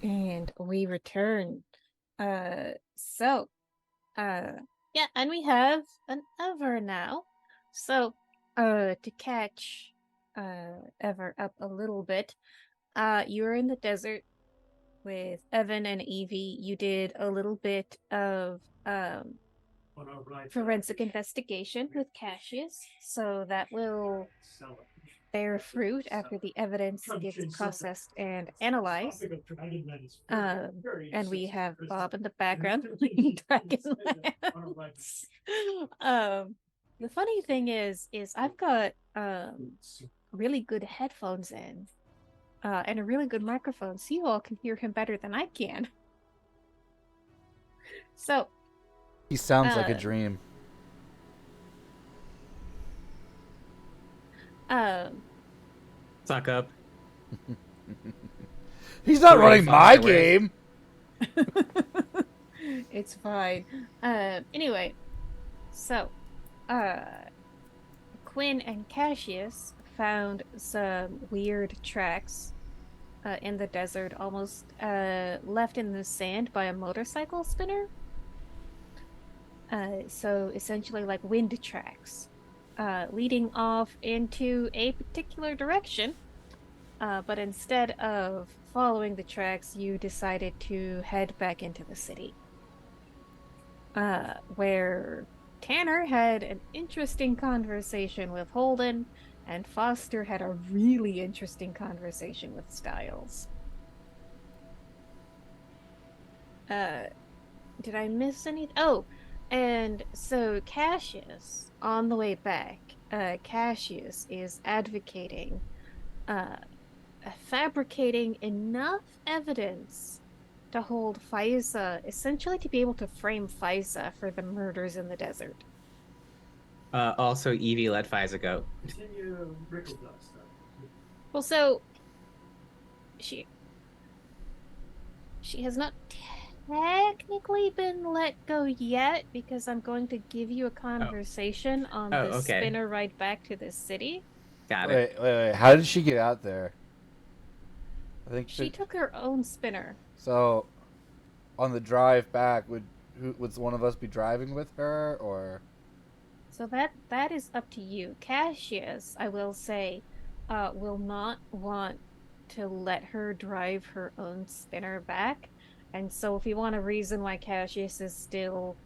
Speaker 1: And we return. So, yeah, and we have an Ever now. So, to catch, Ever up a little bit, you're in the desert with Evan and Evie. You did a little bit of,
Speaker 6: On our right
Speaker 1: forensic
Speaker 6: side.
Speaker 1: investigation with Cassius, so that will
Speaker 6: Sell it.
Speaker 1: bear fruit after the evidence
Speaker 6: Trying to
Speaker 1: gets
Speaker 6: change something.
Speaker 1: processed and analyzed.
Speaker 6: Topic of Dragon Man is very, very
Speaker 1: And we
Speaker 6: sensitive,
Speaker 1: have
Speaker 6: Chris.
Speaker 1: Bob in the
Speaker 6: And
Speaker 1: background
Speaker 6: it's
Speaker 1: playing
Speaker 6: on our right
Speaker 1: Dragonlance. The funny thing is I've got really good headphones in, and a really good microphone, so you all can hear him better than I can. So,
Speaker 3: He sounds like a
Speaker 1: Uh,
Speaker 3: dream.
Speaker 2: Suck up.
Speaker 3: He's not
Speaker 2: Hooray,
Speaker 3: running my
Speaker 2: Foster, where-
Speaker 3: game.
Speaker 1: it's fine. Anyway, so, Quinn and Cassius found some weird tracks in the desert, almost left in the sand by a motorcycle spinner. So essentially like wind tracks, leading off into a particular direction. But instead of following the tracks, you decided to head back into the city. Where Tanner had an interesting conversation with Holden, and Foster had a really interesting conversation with Styles. Did I miss anything? Oh, and so Cassius, on the way back, Cassius is advocating fabricating enough evidence to hold Faiza, essentially to be able to frame Faiza for the murders in the desert.
Speaker 2: Also, Evie let Fiza go.
Speaker 6: Continue Rickle Dust.
Speaker 1: Well, so she has not technically been let go yet, because I'm going to give you a conversation on
Speaker 2: Oh,
Speaker 1: the
Speaker 2: okay.
Speaker 1: spinner ride back to the city.
Speaker 2: Got it.
Speaker 3: Wait. How did she get out there? I think
Speaker 1: She took her own spinner.
Speaker 3: so. On the drive back, would one of us be driving with her, or?
Speaker 1: So that is up to you. Cassius, I will say, will not want to let her drive her own spinner back. And so if you want a reason why Cassius is still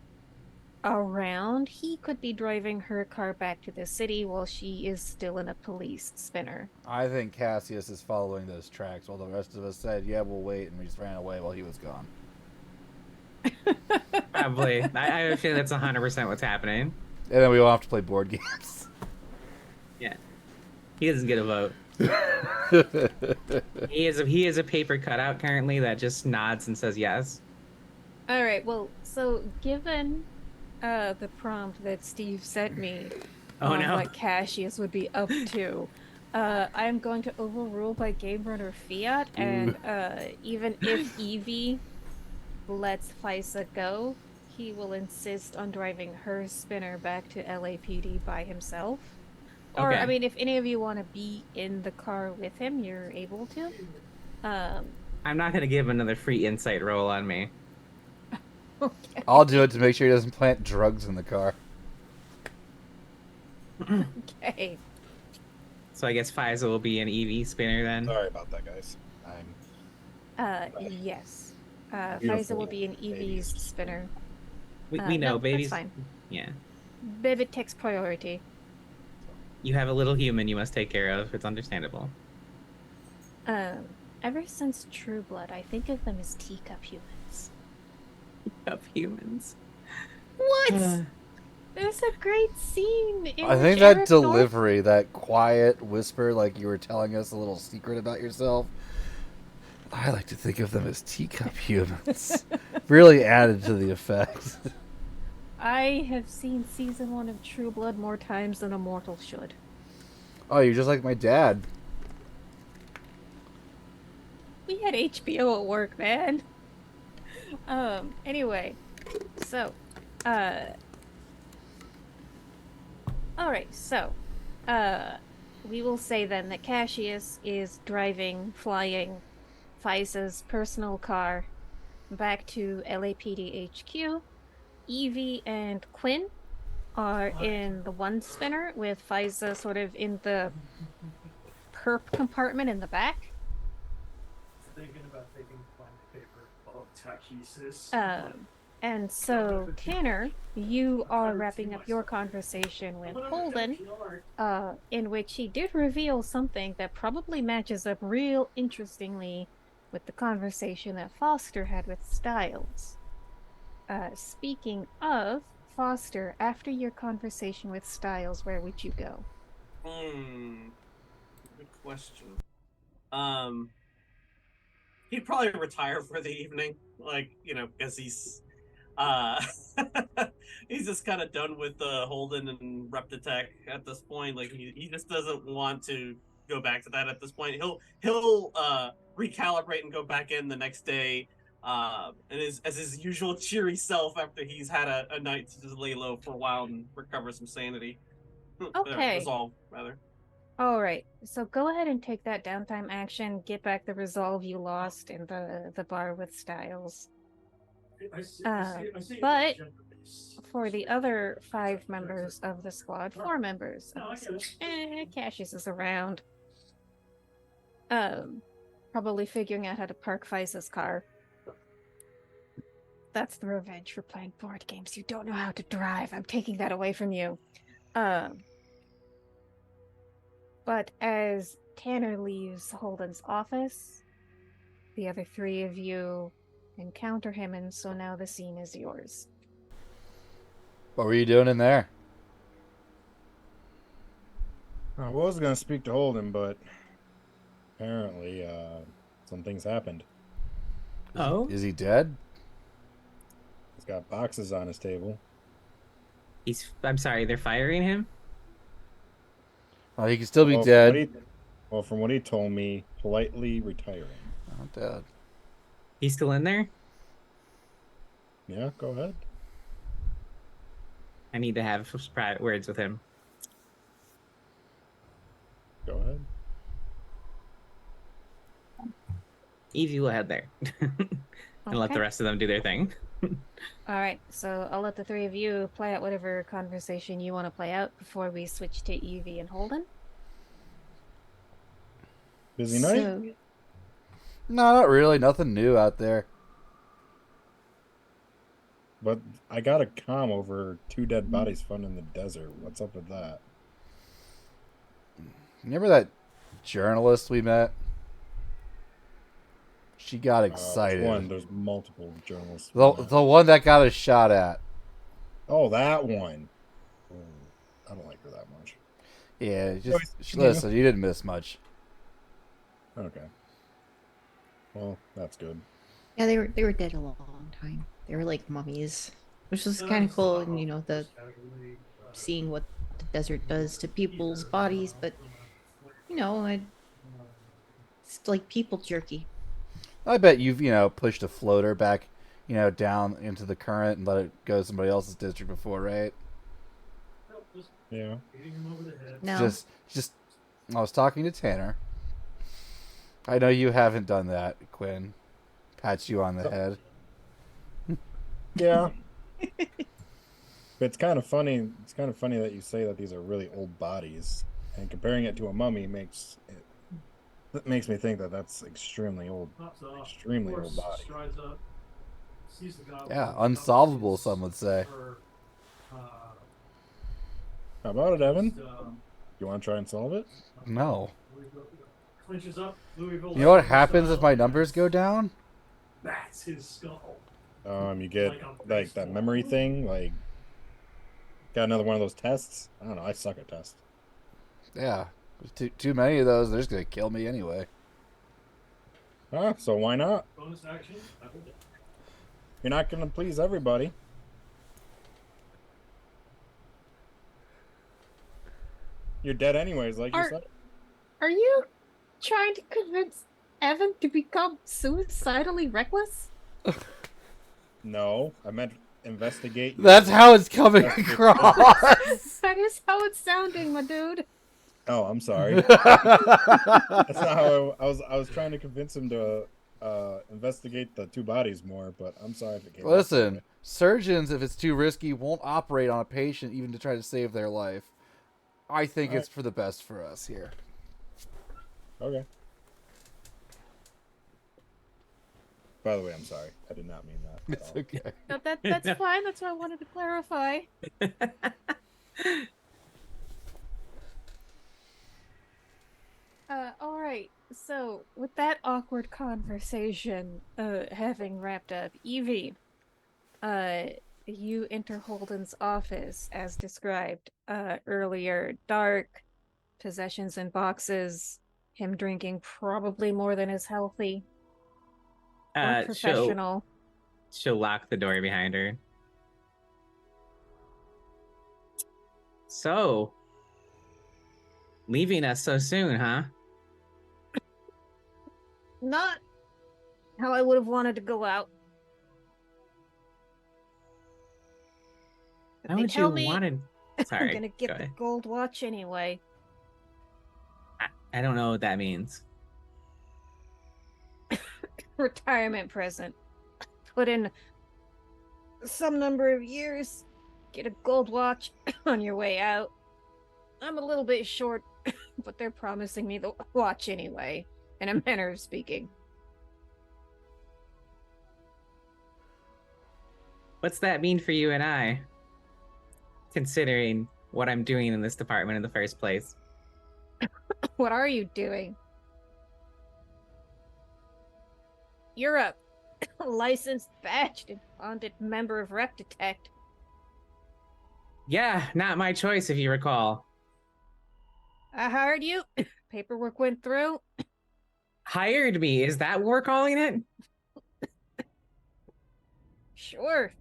Speaker 1: around, he could be driving her car back to the city while she is still in a police spinner.
Speaker 3: I think Cassius is following those tracks, while the rest of us said, "Yeah, we'll wait," and we just ran away while he was gone.
Speaker 2: Probably. I have a feeling that's 100% what's happening.
Speaker 3: And then we all have to play board games.
Speaker 2: Yeah. He doesn't get a vote. He is a paper cutout currently that just nods and says yes.
Speaker 1: All right, well, so given the prompt that Steve sent me
Speaker 2: Oh
Speaker 1: on
Speaker 2: no.
Speaker 1: what Cassius would be up to, I'm going to overrule by Game Runner Fiat, and even if Evie lets Faiza go, he will insist on driving her spinner back to LAPD by himself. Or,
Speaker 2: Okay.
Speaker 1: I mean, if any of you want to be in the car with him, you're able to.
Speaker 2: I'm not going to give another free insight roll on me.
Speaker 1: Okay.
Speaker 3: I'll do it to make sure he doesn't plant drugs in the car.
Speaker 1: Okay.
Speaker 2: So I guess Fiza will be an EV spinner then.
Speaker 5: Sorry about that, guys.
Speaker 1: Yes. Faiza
Speaker 5: Beautiful
Speaker 1: will be an EV's
Speaker 5: babies.
Speaker 1: spinner.
Speaker 2: We
Speaker 1: no,
Speaker 2: know,
Speaker 1: that's
Speaker 2: babies.
Speaker 1: fine.
Speaker 2: Yeah.
Speaker 1: Vivid takes priority.
Speaker 2: You have a little human you must take care of. It's understandable.
Speaker 1: Ever since True Blood, I think of them as teacup humans.
Speaker 2: Of humans.
Speaker 1: What?
Speaker 2: Uh,
Speaker 1: There's a great scene in
Speaker 3: I
Speaker 1: which
Speaker 3: think that
Speaker 1: Eric North-
Speaker 3: delivery, that quiet whisper, like you were telling us a little secret about yourself. I like to think of them as teacup humans. Really added to the effect.
Speaker 1: I have seen season 1 of True Blood more times than a mortal should.
Speaker 3: Oh, you're just like my dad.
Speaker 1: We had HBO at work, man. Anyway, so, alright, so, we will say then that Cassius is driving, flying, Faiza's personal car back to LAPD HQ. Evie and Quinn are in the one spinner with Faiza sort of in the perp compartment in the back.
Speaker 6: Thinking about taking my paper of tachesis.
Speaker 1: And so, Tanner, you are wrapping up your conversation with Holden, in which he did reveal something that probably matches up real interestingly with the conversation that Foster had with Styles. Speaking of Foster, after your conversation with Styles, where would you go?
Speaker 4: Good question. He'd probably retire for the evening, like, because he's he's just kind of done with Holden and Reptitech at this point. Like he just doesn't want to go back to that at this point. He'll recalibrate and go back in the next day, and as his usual cheery self after he's had a night to just lay low for a while and recover some sanity.
Speaker 1: Okay.
Speaker 4: Resolve, rather.
Speaker 1: All right, so go ahead and take that downtime action. Get back the resolve you lost in the bar with Styles. But for the other 5 members of the squad, 4 members, Cassius is around. Probably figuring out how to park Faiza's car. That's the revenge for playing board games. You don't know how to drive. I'm taking that away from you. But as Tanner leaves Holden's office, the other 3 of you encounter him, and so now the scene is yours.
Speaker 3: What were you doing in there?
Speaker 5: I was gonna speak to Holden, but apparently, some things happened.
Speaker 2: Oh,
Speaker 3: Is he dead?
Speaker 5: He's got boxes on his table.
Speaker 2: I'm sorry, they're firing him?
Speaker 3: Oh, he could still be
Speaker 5: Well,
Speaker 3: dead.
Speaker 5: from what he told me, politely retiring.
Speaker 3: Oh, dead.
Speaker 2: He's still in there?
Speaker 5: Yeah, go ahead.
Speaker 2: I need to have some private words with him.
Speaker 5: Go ahead.
Speaker 2: Evie will head there. And let the
Speaker 1: Okay.
Speaker 2: rest of them do their thing.
Speaker 1: All right, so I'll let the 3 of you play out whatever conversation you want to play out before we switch to Evie and Holden.
Speaker 5: Busy night?
Speaker 1: So,
Speaker 3: No, not really. Nothing new out there.
Speaker 5: But I got a comm over 2 dead bodies found in the desert. What's up with that?
Speaker 3: Remember that journalist we met? She got excited.
Speaker 5: Which one? There's multiple journalists.
Speaker 3: The one that got a shot at.
Speaker 5: Oh, that one. I don't like her that much.
Speaker 3: Yeah,
Speaker 5: Anyways,
Speaker 3: just listen. You didn't miss much.
Speaker 5: Okay. Well, that's good.
Speaker 7: Yeah, they were dead a long time. They were like mummies, which was kind of cool. And the seeing what the desert does to people's bodies, but it's like people jerky.
Speaker 3: I bet you've pushed a floater back, down into the current and let it go to somebody else's district before, right?
Speaker 5: Yeah.
Speaker 7: No,
Speaker 3: Just. I was talking to Tanner. I know you haven't done that, Quinn. Pats you on the head.
Speaker 5: Yeah. But it's kind of funny. It's kind of funny that you say that these are really old bodies, and comparing it to a mummy makes me think that that's extremely old. Extremely old body.
Speaker 3: Yeah, unsolvable, some would say.
Speaker 5: How about it, Evan? You want to try and solve it?
Speaker 3: No.
Speaker 6: Clinches up, Louisville.
Speaker 3: You know what happens if my numbers go down?
Speaker 6: That's his skull.
Speaker 5: You get like that memory thing. Like, got another one of those tests. I don't know. I suck at tests.
Speaker 3: Yeah. Too many of those, they're just gonna kill me anyway.
Speaker 5: So why not?
Speaker 6: Bonus action. Double dip.
Speaker 5: You're not gonna please everybody. You're dead anyways, like you said.
Speaker 1: are you trying to convince Evan to become suicidally reckless?
Speaker 5: No, I meant investigate.
Speaker 3: That's how it's coming across.
Speaker 1: That is how it's sounding, my dude.
Speaker 5: Oh, I'm sorry. That's not how I was trying to convince him to investigate the two bodies more, but I'm sorry if it came out
Speaker 3: Listen,
Speaker 5: that
Speaker 3: surgeons, if it's too risky, won't operate on a patient even to try to save their life. I think
Speaker 5: Alright.
Speaker 3: it's for the best for us here.
Speaker 5: way. Okay. By the way, I'm sorry. I did not mean that. at
Speaker 3: It's
Speaker 5: all.
Speaker 3: okay.
Speaker 1: No, that's fine. That's why I wanted to clarify. All right. So, with that awkward conversation having wrapped up, Evie, you enter Holden's office as described earlier. Dark, possessions in boxes, him drinking probably more than is healthy. Or
Speaker 2: She'll
Speaker 1: professional.
Speaker 2: lock the door behind her. So, leaving us so soon, huh?
Speaker 1: Not how I would have wanted to go out. But
Speaker 2: How
Speaker 1: they
Speaker 2: would
Speaker 1: tell
Speaker 2: you
Speaker 1: me
Speaker 2: wanted? Sorry,
Speaker 1: I'm gonna get
Speaker 2: go
Speaker 1: the
Speaker 2: ahead.
Speaker 1: gold watch anyway.
Speaker 2: I don't know what that means.
Speaker 1: Retirement present. Put in some number of years, get a gold watch on your way out. I'm a little bit short, but they're promising me the watch anyway, in a manner of speaking.
Speaker 2: What's that mean for you and I? Considering what I'm doing in this department in the first place.
Speaker 1: What are you doing? You're a licensed, badged, and bonded member of Rep Detect.
Speaker 2: Yeah, not my choice, if you recall.
Speaker 1: I hired you. Paperwork went through.
Speaker 2: Hired me, is that what we're calling it?
Speaker 1: Sure.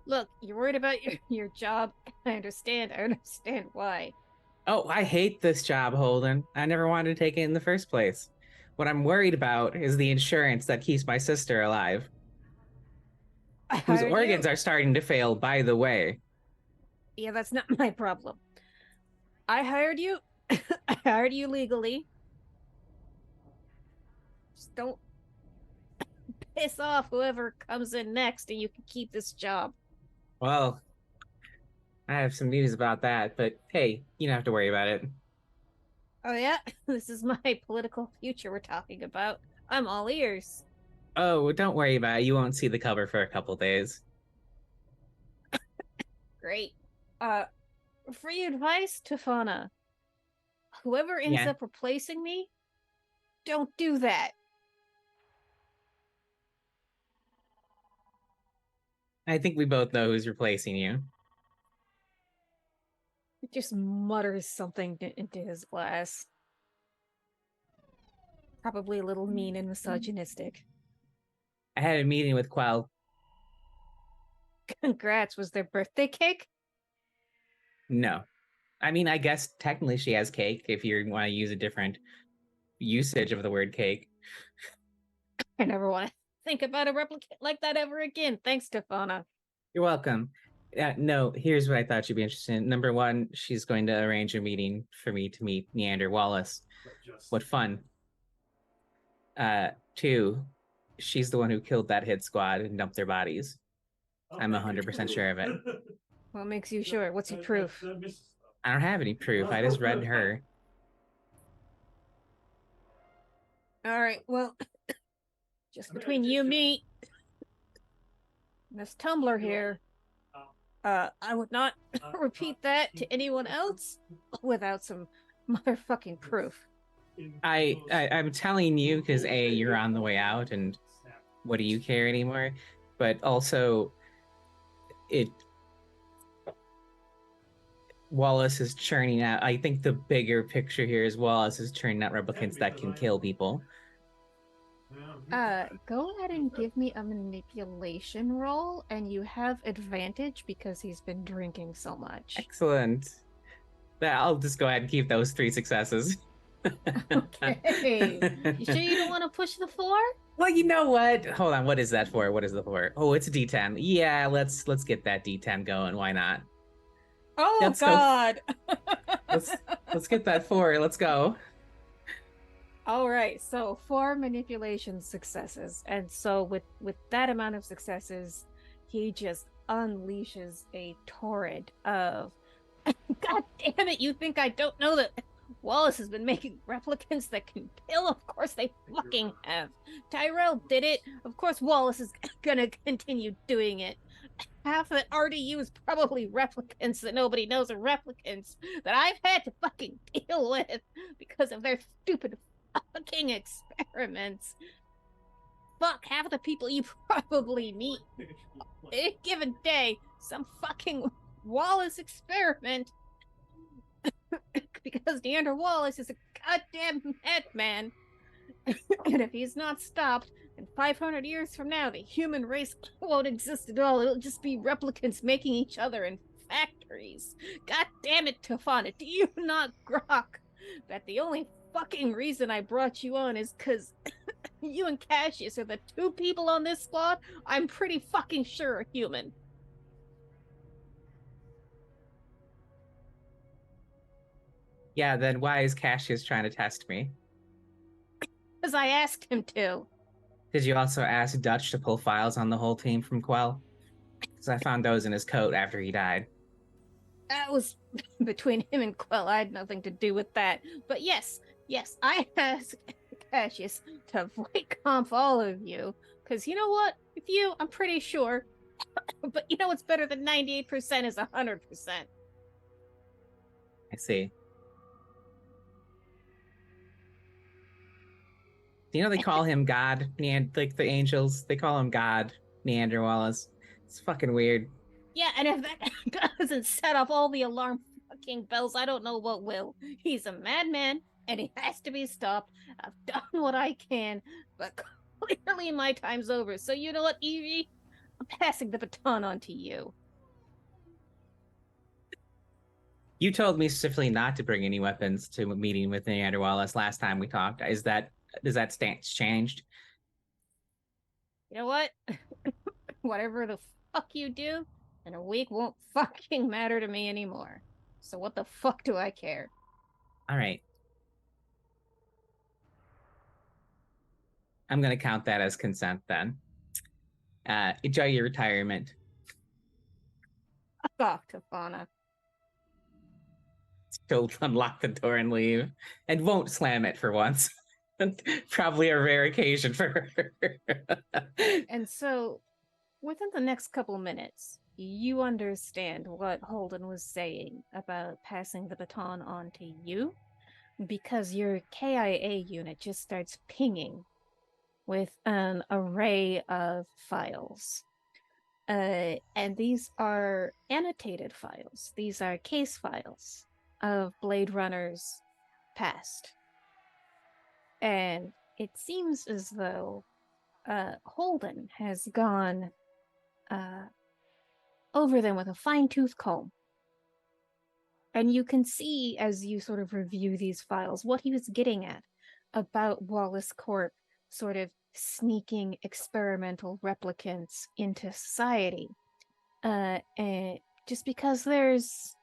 Speaker 1: Look, you're worried about your job. I understand why.
Speaker 2: Oh, I hate this job, Holden. I never wanted to take it in the first place. What I'm worried about is the insurance that keeps my sister alive,
Speaker 1: I
Speaker 2: whose
Speaker 1: hired
Speaker 2: organs
Speaker 1: you.
Speaker 2: are starting to fail, by the way.
Speaker 1: Yeah, that's not my problem. I hired you. I hired you legally. Just don't piss off whoever comes in next and you can keep this job.
Speaker 2: Well, I have some news about that, but hey, you don't have to worry about it.
Speaker 1: Oh yeah? This is my political future we're talking about. I'm all ears.
Speaker 2: Oh, don't worry about it. You won't see the cover for a couple days.
Speaker 1: Great. Free advice, Tafana. Whoever ends
Speaker 2: Yeah.
Speaker 1: up replacing me, don't do that.
Speaker 2: I think we both know who's replacing you.
Speaker 1: He just mutters something into his glass. Probably a little mean and misogynistic.
Speaker 2: I had a meeting with Quell.
Speaker 1: Congrats, was their birthday cake?
Speaker 2: No. I mean, I guess technically she has cake if you want to use a different usage of the word cake.
Speaker 1: I never want to think about a replicant like that ever again. Thanks, Tafana.
Speaker 2: You're welcome. No, here's what I thought you'd be interested in. Number one, she's going to arrange a meeting for me to meet Neander Wallace. What fun. Two, she's the one who killed that hit squad and dumped their bodies. I'm 100% sure of it.
Speaker 1: What makes you sure? What's your proof?
Speaker 2: I don't have any proof. I just read her.
Speaker 1: All right, well, just between you and me, this Tumblr here, I would not repeat that to anyone else without some motherfucking proof.
Speaker 2: I'm telling you because A, you're on the way out, and what do you care anymore? But also, Wallace is churning out. I think the bigger picture here is Wallace is churning out replicants that can kill people.
Speaker 1: Go ahead and give me a manipulation roll, and you have advantage because he's been drinking so much.
Speaker 2: Excellent. I'll just go ahead and keep those 3 successes.
Speaker 1: Okay. You sure you don't want to push the 4?
Speaker 2: Well, you know what? Hold on. What is that for? What is the for? Oh, it's a D10. Yeah, let's get that D10 going. Why not?
Speaker 1: Oh
Speaker 2: Let's go.
Speaker 1: God!
Speaker 2: Let's get that 4. Let's go.
Speaker 1: All right, so 4 manipulation successes, and so with that amount of successes, he just unleashes a torrent of. God damn it! You think I don't know that Wallace has been making replicants that can kill? Of course they fucking have. Tyrell did it. Of course Wallace is gonna continue doing it. Half the RDU is probably replicants that nobody knows are replicants that I've had to fucking deal with because of their stupid fucking experiments. Fuck, half the people you probably meet any given day, some fucking Wallace experiment. Because Deandra Wallace is a goddamn madman. And if he's not stopped, in 500 years from now, the human race won't exist at all. It'll just be replicants making each other in factories. God damn it, Tafana, do you not grok that the only fucking reason I brought you on is because you and Cassius are the two people on this squad I'm pretty fucking sure are human.
Speaker 2: Yeah, then why is Cassius trying to test me?
Speaker 1: Because I asked him to.
Speaker 2: Did you also ask Dutch to pull files on the whole team from Quell? Because I found those in his coat after he died.
Speaker 1: That was between him and Quell. I had nothing to do with that. But yes, I asked Cassius to avoid comp all of you. Because you know what? With you, I'm pretty sure. But you know what's better than 98% is 100%.
Speaker 2: I see. Do you know they call him God? Like the angels, they call him God, Neander Wallace. It's fucking weird.
Speaker 1: Yeah, and if that doesn't set off all the alarm fucking bells, I don't know what will. He's a madman, and he has to be stopped. I've done what I can, but clearly my time's over. So you know what, Evie? I'm passing the baton on to you.
Speaker 2: You told me specifically not to bring any weapons to a meeting with Neander Wallace last time we talked. Does that stance changed?
Speaker 1: You know what? Whatever the fuck you do in a week won't fucking matter to me anymore. So what the fuck do I care?
Speaker 2: All right. I'm going to count that as consent then. Enjoy your retirement.
Speaker 1: Fuck off, Tafana.
Speaker 2: She'll unlock the door and leave, and won't slam it for once. Probably a rare occasion for her.
Speaker 1: And so, within the next couple minutes, you understand what Holden was saying about passing the baton on to you, because your KIA unit just starts pinging with an array of files. And these are annotated files. These are case files of Blade Runner's past. And it seems as though Holden has gone over them with a fine-tooth comb. And you can see, as you sort of review these files, what he was getting at about Wallace Corp sort of sneaking experimental replicants into society. And just because there's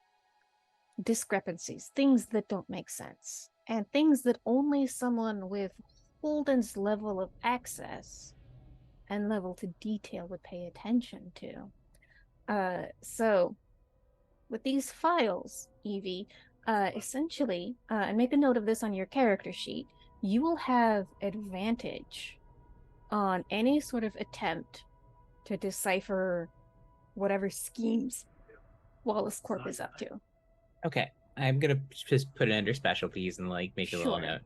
Speaker 1: discrepancies, things that don't make sense, and things that only someone with Holden's level of access and level to detail would pay attention to. So with these files, Evie, essentially, and make a note of this on your character sheet, you will have advantage on any sort of attempt to decipher whatever schemes Wallace Corp is up to.
Speaker 2: Okay, I'm gonna just put it under specialties and like make a little
Speaker 1: Sure.
Speaker 2: note.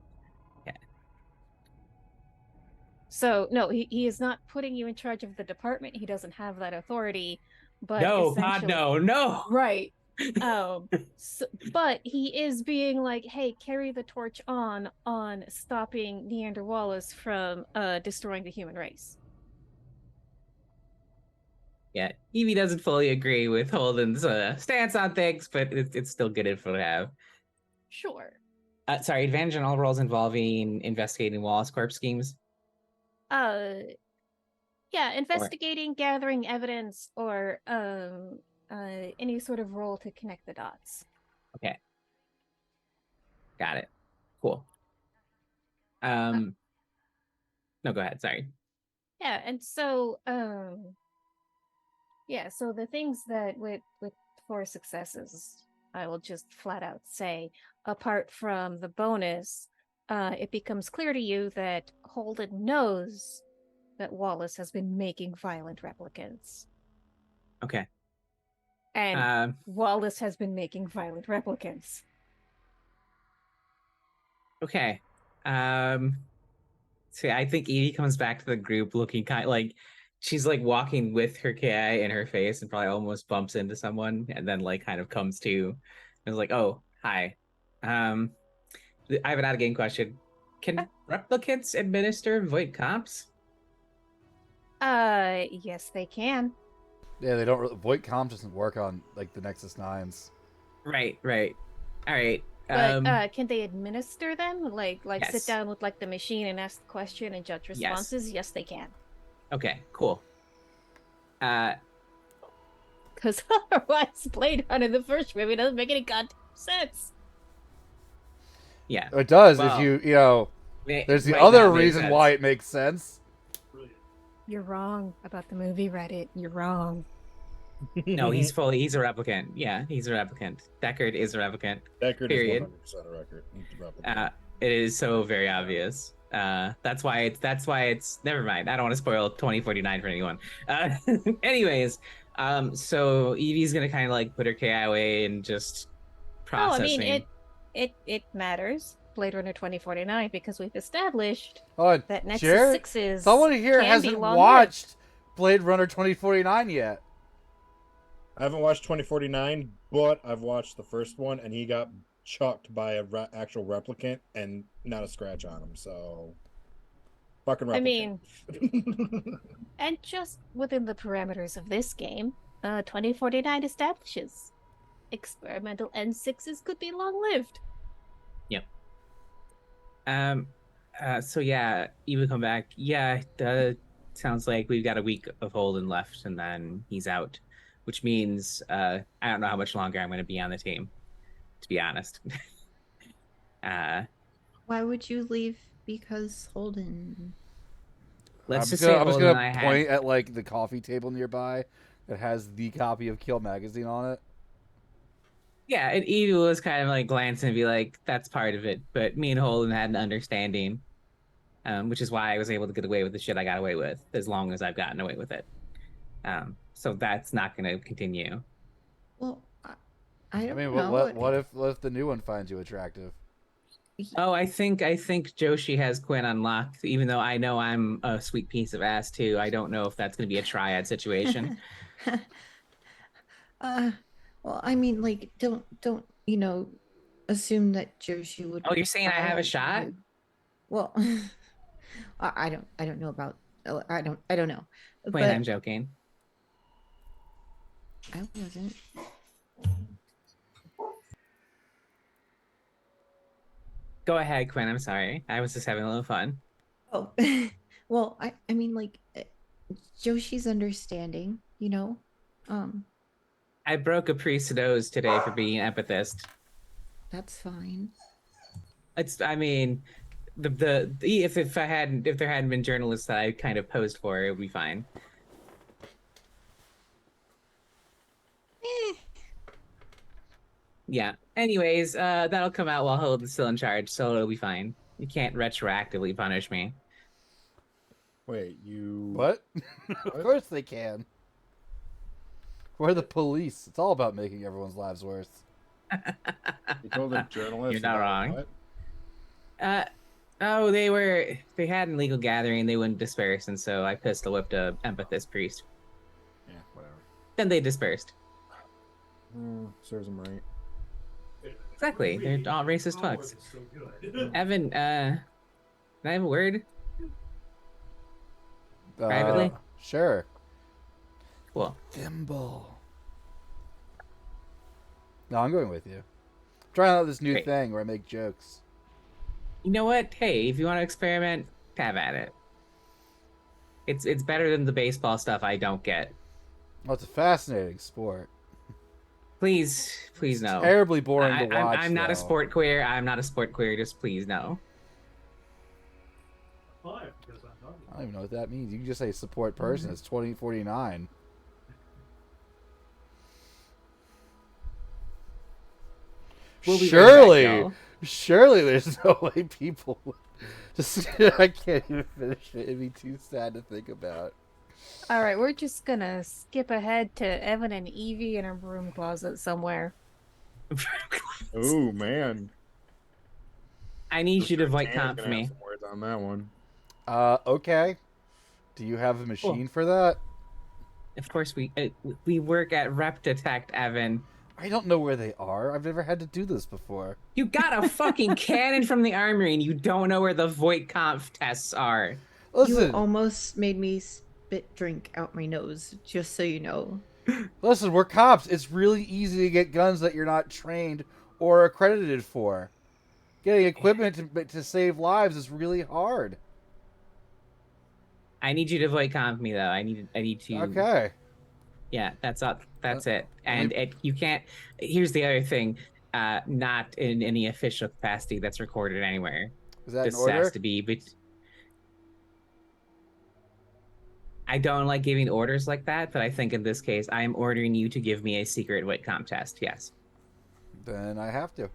Speaker 1: So no, he is not putting you in charge of the department. He doesn't have that authority. But
Speaker 2: No, Pod,
Speaker 1: essentially-
Speaker 2: no.
Speaker 1: Right. But he is being like, hey, carry the torch on stopping Neander Wallace from destroying the human race.
Speaker 2: Yeah, Evie doesn't fully agree with Holden's stance on things, but it's still good info to have.
Speaker 1: Sure.
Speaker 2: Sorry, advantage on all roles involving investigating Wallace Corp schemes.
Speaker 1: Yeah, investigating, gathering evidence, or any sort of role to connect the dots.
Speaker 2: Okay. Got it. Cool. No, go ahead. Sorry.
Speaker 1: Yeah, and so yeah, so the things that with 4 successes, I will just flat out say, apart from the bonus, it becomes clear to you that Holden knows that Wallace has been making violent replicants.
Speaker 2: Okay.
Speaker 1: And
Speaker 2: Um,
Speaker 1: Wallace has been making violent replicants.
Speaker 2: okay. So I think Edie comes back to the group looking kind like she's like walking with her KI in her face and probably almost bumps into someone and then like kind of comes to and is like, oh, hi. Um, I have an out of game question. Can replicants administer void comps?
Speaker 1: Yes, they can.
Speaker 3: Yeah, they don't. Voight comp doesn't work on like the Nexus 9s.
Speaker 2: Right. All right.
Speaker 1: But can they administer them? Like
Speaker 2: Yes.
Speaker 1: sit down with like the machine and ask the question and judge responses? Yes, they can.
Speaker 2: Okay, cool.
Speaker 1: Because otherwise, Blade Runner the first movie doesn't make any goddamn sense.
Speaker 2: Yeah.
Speaker 3: It does
Speaker 2: Well,
Speaker 3: if you know. There's the
Speaker 2: right,
Speaker 3: other
Speaker 2: that makes
Speaker 3: reason
Speaker 2: sense.
Speaker 3: why it makes sense.
Speaker 6: Brilliant.
Speaker 1: You're wrong about the movie Reddit. You're wrong.
Speaker 2: No, he's a replicant. Yeah, he's a replicant. Deckard is a replicant.
Speaker 5: Deckard
Speaker 2: Period.
Speaker 5: is 100% a record. Replicant.
Speaker 2: It is so very obvious. That's why it's never mind. I don't want to spoil 2049 for anyone. Anyways, so Evie's gonna kind of like put her KI away and just
Speaker 1: Oh, I
Speaker 2: processing.
Speaker 1: mean it matters. Blade Runner 2049 because we've established
Speaker 3: Oh,
Speaker 1: that Nexus
Speaker 3: Jared,
Speaker 1: 6s
Speaker 3: someone here
Speaker 1: can be
Speaker 3: hasn't
Speaker 1: long-lived.
Speaker 3: watched Blade Runner 2049 yet.
Speaker 5: I haven't watched 2049, but I've watched the first one, and he got chucked by a actual replicant and not a scratch on him. So, fucking replicant.
Speaker 1: I mean, and just within the parameters of this game, 2049 establishes experimental N6s could be long-lived.
Speaker 2: So yeah, Eva come back. Yeah, sounds like we've got a week of Holden left, and then he's out, which means I don't know how much longer I'm going to be on the team, to be honest.
Speaker 7: Why would you leave? Because Holden.
Speaker 2: Let's just say
Speaker 3: I'm just
Speaker 2: Holden and
Speaker 3: gonna
Speaker 2: I
Speaker 3: point
Speaker 2: had.
Speaker 3: at like the coffee table nearby that has the copy of Kill magazine on it.
Speaker 2: Yeah, and Evie was kind of like glance and be like, "That's part of it," but me and Holden had an understanding, which is why I was able to get away with the shit I got away with, as long as I've gotten away with it. So that's not going to continue.
Speaker 7: Well, I
Speaker 3: I
Speaker 7: don't
Speaker 3: mean,
Speaker 7: know.
Speaker 3: what if the new one finds you attractive?
Speaker 2: Oh, I think Joshi has Quinn unlocked, even though I know I'm a sweet piece of ass too. I don't know if that's going to be a triad situation.
Speaker 7: Well, I mean, like, don't assume that Joshi would.
Speaker 2: Oh, you're saying I have a shot?
Speaker 7: Well, I don't know about. I don't know.
Speaker 2: Quinn,
Speaker 7: But
Speaker 2: I'm joking.
Speaker 7: I wasn't.
Speaker 2: Go ahead, Quinn. I'm sorry. I was just having a little fun.
Speaker 7: Oh, well, I mean, like, Joshi's understanding,
Speaker 2: I broke a priest's nose today for being an empathist.
Speaker 7: that's fine.
Speaker 2: I mean, if there hadn't been journalists that I kind of posed for, it would be fine. Yeah. Anyways, that'll come out while Holden's still in charge, so it'll be fine. You can't retroactively punish me.
Speaker 5: Wait, you
Speaker 3: What? Of course they can. We're the police. It's all about making everyone's lives worse.
Speaker 5: You told a journalist?
Speaker 2: You're not
Speaker 5: about
Speaker 2: wrong.
Speaker 5: what?
Speaker 2: Oh, they had an illegal gathering, they wouldn't disperse, and so I pistol whipped a empathist priest.
Speaker 5: Yeah, whatever.
Speaker 2: Then they dispersed.
Speaker 5: Serves them right.
Speaker 2: Exactly. They're all racist fucks. Evan, can I have a word? Privately?
Speaker 3: Sure.
Speaker 2: Cool.
Speaker 3: Thimble. No, I'm going with you. I'm trying out this new
Speaker 2: Great.
Speaker 3: thing where I make jokes.
Speaker 2: You know what? Hey, if you want to experiment, have at it. It's better than the baseball stuff I don't get.
Speaker 3: Well, it's a fascinating sport.
Speaker 2: Please no.
Speaker 3: Terribly boring to watch.
Speaker 2: I'm not a
Speaker 3: though.
Speaker 2: sport queer. I'm not a sport queer. Just please no.
Speaker 3: don't even know what that means. You can just say support person. It's 2049.
Speaker 2: We'll be right
Speaker 3: Surely,
Speaker 2: back, y'all.
Speaker 3: surely there's no way people would just. I can't even finish it. It'd be too sad to think about.
Speaker 1: All right, we're just gonna skip ahead to Evan and Evie in a broom closet somewhere.
Speaker 5: Oh man.
Speaker 2: I need you to voice
Speaker 5: Tanner's
Speaker 2: comp
Speaker 5: gonna
Speaker 2: for
Speaker 5: have
Speaker 2: me.
Speaker 5: some words on that one.
Speaker 3: Okay. Do you have a machine for that?
Speaker 2: Of course, we work at Rep Detect, Evan.
Speaker 3: I don't know where they are. I've never had to do this before.
Speaker 2: You got a fucking cannon from the armory and you don't know where the Voight Conf tests are.
Speaker 3: Listen,
Speaker 7: You almost made me spit drink out my nose, just so you know.
Speaker 3: listen, we're cops. It's really easy to get guns that you're not trained or accredited for. Getting equipment to save lives is really hard.
Speaker 2: I need you to Voight Conf me though. I need to.
Speaker 3: Okay.
Speaker 2: Yeah, that's up. That's it.
Speaker 3: let me-
Speaker 2: And you can't. Here's the other thing. Not in any official capacity that's recorded anywhere.
Speaker 3: Is that
Speaker 2: This
Speaker 3: an order?
Speaker 2: has to be. But I don't like giving orders like that. But I think in this case, I am ordering you to give me a secret Voight Conf test. Yes.
Speaker 3: Then I have to.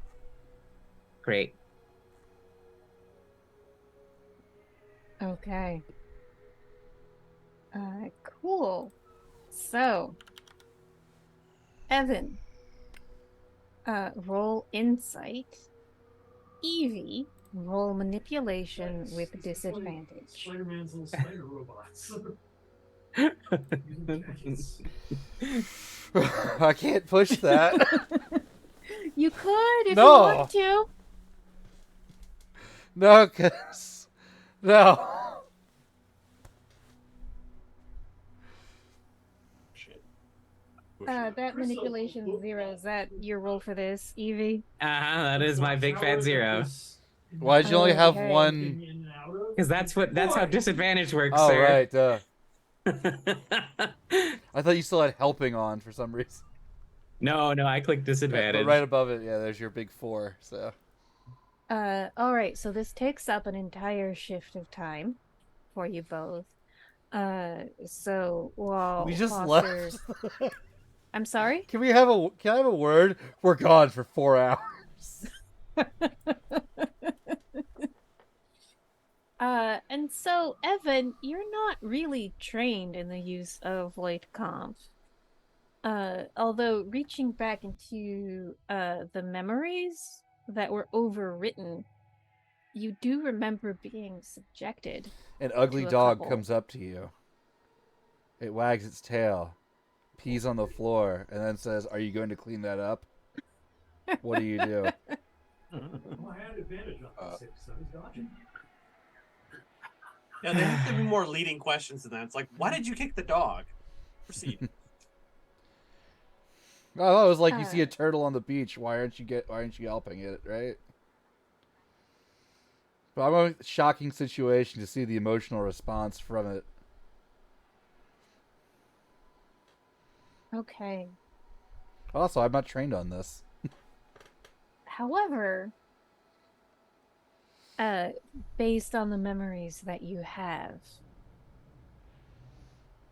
Speaker 2: Great.
Speaker 1: Okay. Cool. So, Evan, roll insight. Evie, roll manipulation with disadvantage.
Speaker 6: Spider-Man's little spider robots. Using jackets.
Speaker 3: I can't push that.
Speaker 1: You could if
Speaker 3: No.
Speaker 1: you want to.
Speaker 3: No, cause no.
Speaker 5: Shit.
Speaker 1: That manipulation 0, is that your roll for this, Evie?
Speaker 2: That is my big fat zero.
Speaker 3: Why'd you only have
Speaker 1: Okay.
Speaker 3: one?
Speaker 2: Because that's how disadvantage works,
Speaker 3: Oh
Speaker 2: sir.
Speaker 3: right. I thought you still had helping on for some reason.
Speaker 2: No, I clicked disadvantage.
Speaker 3: But right above it, yeah, there's your big 4. So
Speaker 1: Alright, so this takes up an entire shift of time for you both. So while
Speaker 3: we just
Speaker 1: Foster...
Speaker 3: left.
Speaker 1: I'm sorry?
Speaker 3: Can I have a word? We're gone for 4 hours.
Speaker 1: And so, Evan, you're not really trained in the use of Voight Conf. Although reaching back into the memories that were overwritten, you do remember being subjected.
Speaker 3: An ugly
Speaker 1: To a
Speaker 3: dog
Speaker 1: couple.
Speaker 3: comes up to you. It wags its tail, pees on the floor, and then says, "Are you going to clean that up?" What do you do?
Speaker 6: Well, I had advantage on the 6, so I was dodging.
Speaker 4: Yeah, there have to be more leading questions than that. It's like, why did you kick the dog? Proceed.
Speaker 3: I thought it was like you see
Speaker 1: Uh.
Speaker 3: a turtle on the beach. Why aren't you helping it? Right? But I'm a shocking situation to see the emotional response from it.
Speaker 1: Okay.
Speaker 3: Also, I'm not trained on this.
Speaker 1: However, based on the memories that you have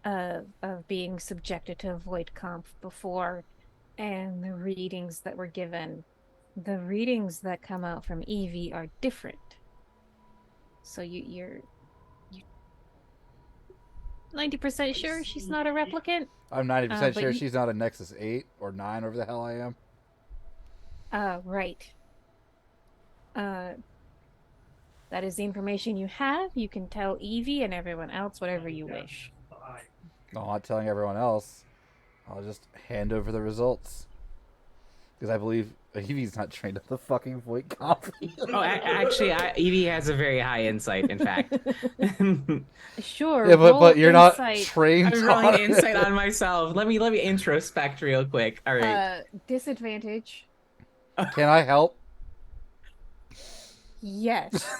Speaker 1: of being subjected to Voight Conf before and the readings that were given, the readings that come out from Evie are different. So you're 90% sure she's not a replicant?
Speaker 3: I'm 90%
Speaker 1: but
Speaker 3: sure
Speaker 1: you-
Speaker 3: she's not a Nexus 8 or 9, whatever the hell I am.
Speaker 1: Right. That is the information you have. You can tell Evie and everyone else whatever you wish.
Speaker 3: No, I'm not telling everyone else. I'll just hand over the results. Because I believe Evie's not trained on the fucking Voight Conf.
Speaker 2: Actually, Evie has a very high insight. In fact,
Speaker 1: Sure.
Speaker 3: Yeah,
Speaker 1: roll
Speaker 3: but you're not
Speaker 1: insight.
Speaker 3: trained
Speaker 2: I'm
Speaker 3: on
Speaker 2: rolling
Speaker 3: it.
Speaker 2: insight on myself. Let me introspect real quick. All right.
Speaker 1: Disadvantage.
Speaker 3: Can I help?
Speaker 1: Yes.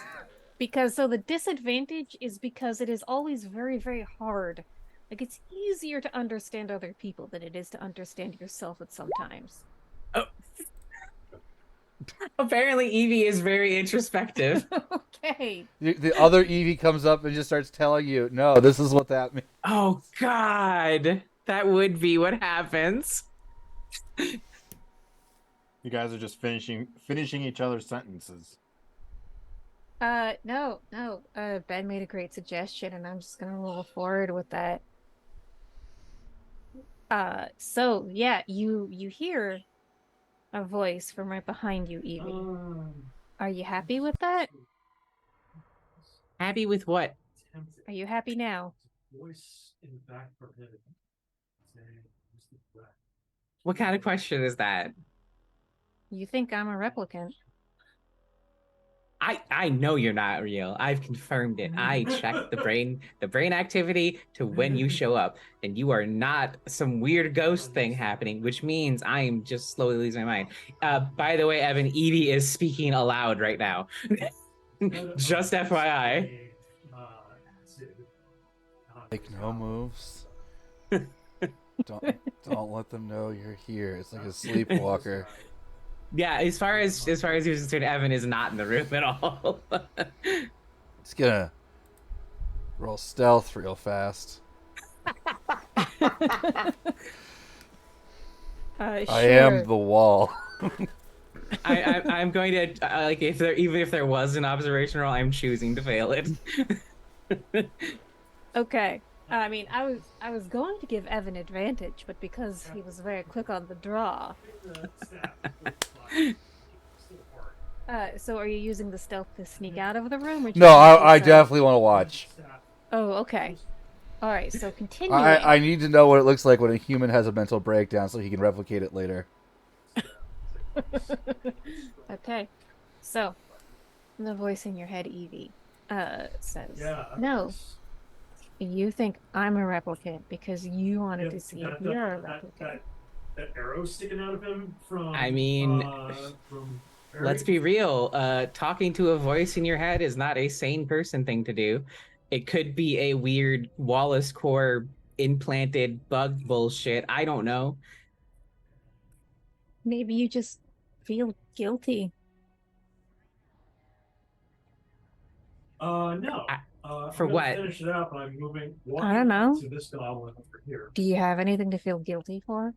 Speaker 1: Because the disadvantage is because it is always very, very hard. Like, it's easier to understand other people than it is to understand yourself at sometimes.
Speaker 2: Apparently, Evie is very introspective.
Speaker 1: Okay.
Speaker 3: The other Evie comes up and just starts telling you, no, this is what that means.
Speaker 2: Oh God, that would be what happens.
Speaker 5: You guys are just finishing each other's sentences.
Speaker 1: No. Ben made a great suggestion, and I'm just gonna roll forward with that. So yeah, you hear a voice from right behind you, Evie. Are you happy with that?
Speaker 2: Happy with what?
Speaker 1: Are you happy now?
Speaker 6: Voice in the back of her head saying, "Mr. Black."
Speaker 2: What kind of question is that?
Speaker 1: You think I'm a replicant?
Speaker 2: I know you're not real. I've confirmed it. I checked the brain activity to when you show up, and you are not some weird ghost thing happening, which means I am just slowly losing my mind. By the way, Evan, Evie is speaking aloud right now. Just FYI.
Speaker 3: Make no moves. Don't let them know you're here. It's like a sleepwalker.
Speaker 2: Yeah, as far as you're concerned, Evan is not in the room at all.
Speaker 3: It's gonna roll stealth real fast. I am the wall.
Speaker 2: I'm going to like even if there was an observation roll, I'm choosing to fail it.
Speaker 1: Okay. I mean, I was going to give Evan advantage, but because he was very quick on the draw. So are you using the stealth to sneak out of the room? Or
Speaker 3: No, I definitely want to watch.
Speaker 1: Oh, okay. All right. So continuing.
Speaker 3: I need to know what it looks like when a human has a mental breakdown, so he can replicate it later.
Speaker 1: Okay. So, the voice in your head, Evie, says, "No, you think I'm a replicant because you wanted to see if you're a replicant."
Speaker 6: That arrow sticking out of him from.
Speaker 2: I mean, let's be real. Talking to a voice in your head is not a sane person thing to do. It could be a weird Wallace core implanted bug bullshit. I don't know.
Speaker 1: Maybe you just feel guilty.
Speaker 6: No.
Speaker 2: For what?
Speaker 6: Finish it up. I'm moving.
Speaker 1: I don't know.
Speaker 6: To this goblin over here.
Speaker 1: Do you have anything to feel guilty for?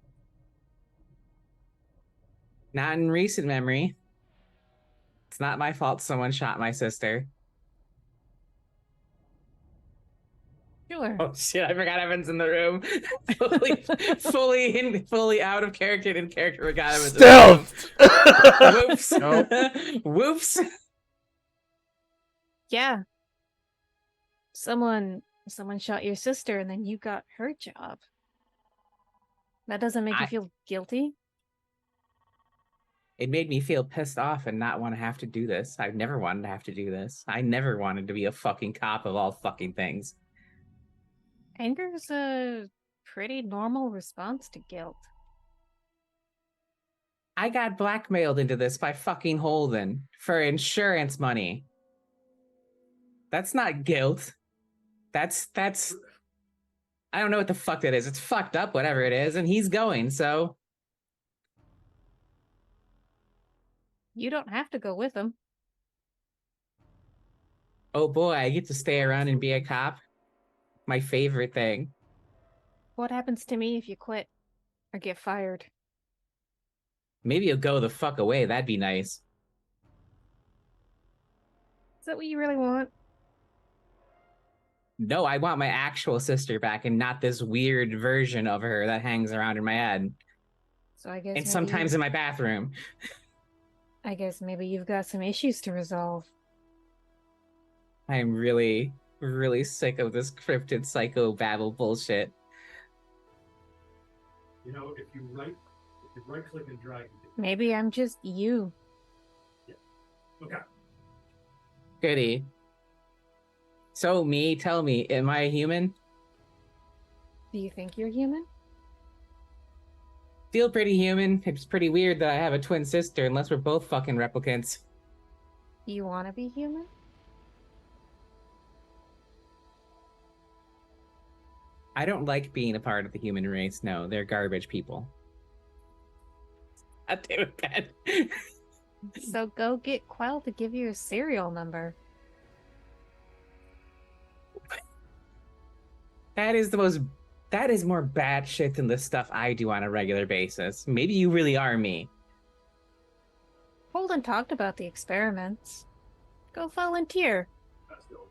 Speaker 2: Not in recent memory. It's not my fault someone shot my sister.
Speaker 1: Sure.
Speaker 2: Oh shit! I forgot Evan's in the room. fully out of character and in character. Forgot Evan's
Speaker 3: Stealth.
Speaker 2: Whoops.
Speaker 5: Nope.
Speaker 2: Whoops.
Speaker 1: Yeah. Someone shot your sister and then you got her job. That doesn't make you feel guilty?
Speaker 2: It made me feel pissed off and not want to have to do this. I've never wanted to have to do this. I never wanted to be a fucking cop of all fucking things.
Speaker 1: Anger is a pretty normal response to guilt.
Speaker 2: I got blackmailed into this by fucking Holden for insurance money. That's not guilt. That's I don't know what the fuck that is. It's fucked up, whatever it is, and he's going, so
Speaker 1: You don't have to go with him.
Speaker 2: oh boy, I get to stay around and be a cop. My favorite thing.
Speaker 1: What happens to me if you quit or get fired?
Speaker 2: Maybe you'll go the fuck away. That'd be nice.
Speaker 1: Is that what you really want?
Speaker 2: No, I want my actual sister back and not this weird version of her that hangs around in my head.
Speaker 1: So I guess
Speaker 2: And sometimes in my bathroom.
Speaker 1: I guess maybe you've got some issues to resolve.
Speaker 2: I am really, really sick of this cryptid psycho babble bullshit.
Speaker 6: You know, if you right click and drag.
Speaker 1: Maybe I'm just you.
Speaker 6: Okay.
Speaker 2: Goody. So tell me, am I a human?
Speaker 1: Do you think you're human?
Speaker 2: Feel pretty human. It's pretty weird that I have a twin sister unless we're both fucking replicants.
Speaker 1: You want to be human?
Speaker 2: I don't like being a part of the human race. No, they're garbage people. God damn it, Ben.
Speaker 1: So go get Quell to give you a serial number.
Speaker 2: That is the most. That is more bad shit than the stuff I do on a regular basis. Maybe you really are me.
Speaker 1: Holden talked about the experiments. Go volunteer.
Speaker 6: That's dope.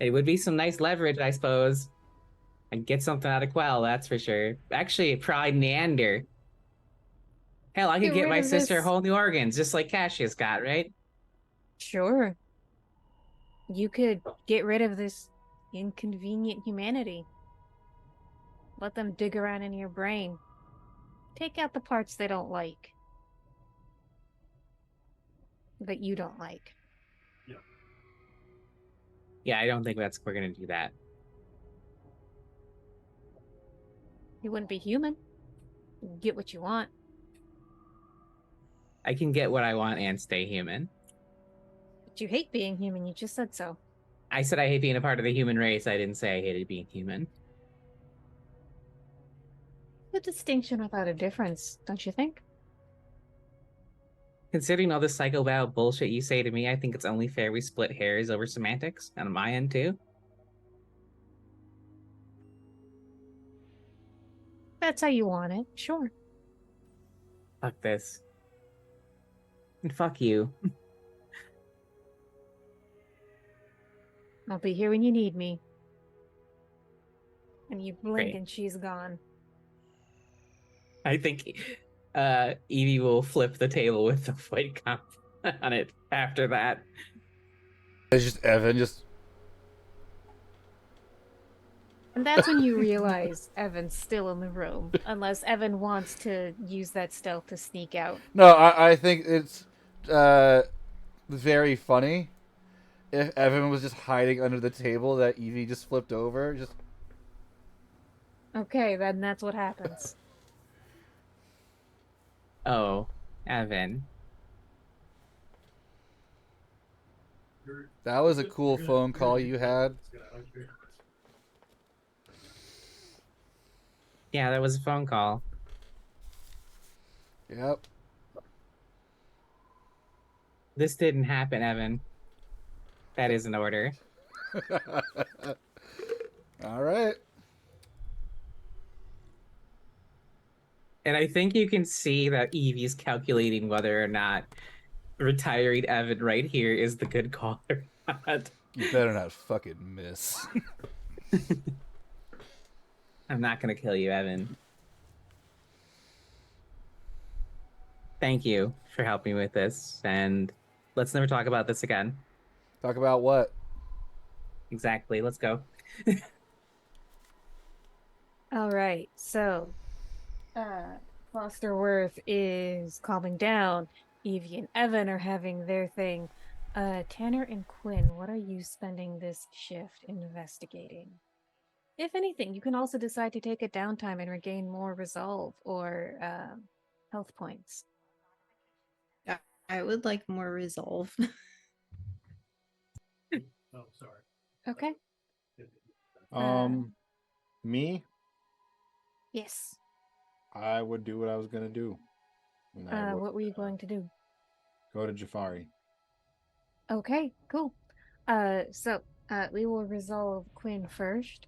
Speaker 2: It would be some nice leverage, I suppose. I'd get something out of Quell, that's for sure. Actually, probably Neander. Hell, I could
Speaker 1: Get
Speaker 2: get
Speaker 1: rid
Speaker 2: my
Speaker 1: of
Speaker 2: sister
Speaker 1: this-
Speaker 2: whole new organs, just like Cassius got, right?
Speaker 1: Sure. You could get rid of this inconvenient humanity. Let them dig around in your brain. Take out the parts they don't like. That you don't like.
Speaker 2: Yeah, I don't think we're gonna do that.
Speaker 1: You wouldn't be human. You get what you want.
Speaker 2: I can get what I want and stay human.
Speaker 1: But you hate being human, you just said so.
Speaker 2: I said I hate being a part of the human race. I didn't say I hated being human.
Speaker 1: A distinction without a difference, don't you think?
Speaker 2: Considering all the psychobow bullshit you say to me, I think it's only fair we split hairs over semantics on my end too.
Speaker 1: That's how you want it, sure.
Speaker 2: Fuck this. And fuck you.
Speaker 1: I'll be here when you need me. And you blink
Speaker 2: Great.
Speaker 1: and she's gone.
Speaker 2: I think Evie will flip the table with the fight comp on it after that.
Speaker 3: It's just Evan, just
Speaker 1: And that's when you realize Evan's still in the room. Unless Evan wants to use that stealth to sneak out.
Speaker 3: no. I think it's very funny if Evan was just hiding under the table that Evie just flipped over. Just
Speaker 1: Okay, then that's what happens.
Speaker 2: Oh, Evan.
Speaker 3: that was a cool phone call you had.
Speaker 2: Yeah, that was a phone call.
Speaker 3: Yep.
Speaker 2: This didn't happen, Evan. That is an order.
Speaker 3: All right.
Speaker 2: And I think you can see that Evie's calculating whether or not retiring Evan right here is the good call or not.
Speaker 3: You better not fucking miss.
Speaker 2: I'm not gonna kill you, Evan. Thank you for helping me with this, and let's never talk about this again.
Speaker 3: Talk about what?
Speaker 2: Exactly. Let's go.
Speaker 1: Alright, so Foster Worth is calming down. Evie and Evan are having their thing. Tanner and Quinn, what are you spending this shift investigating? If anything, you can also decide to take a downtime and regain more resolve or health points.
Speaker 7: I would like more resolve.
Speaker 6: Oh, sorry.
Speaker 1: Okay.
Speaker 5: Me,
Speaker 1: Yes.
Speaker 5: I would do what I was gonna do. And I would,
Speaker 1: What were you going to do?
Speaker 5: go to Jafari.
Speaker 1: Okay, cool. So we will resolve Quinn first.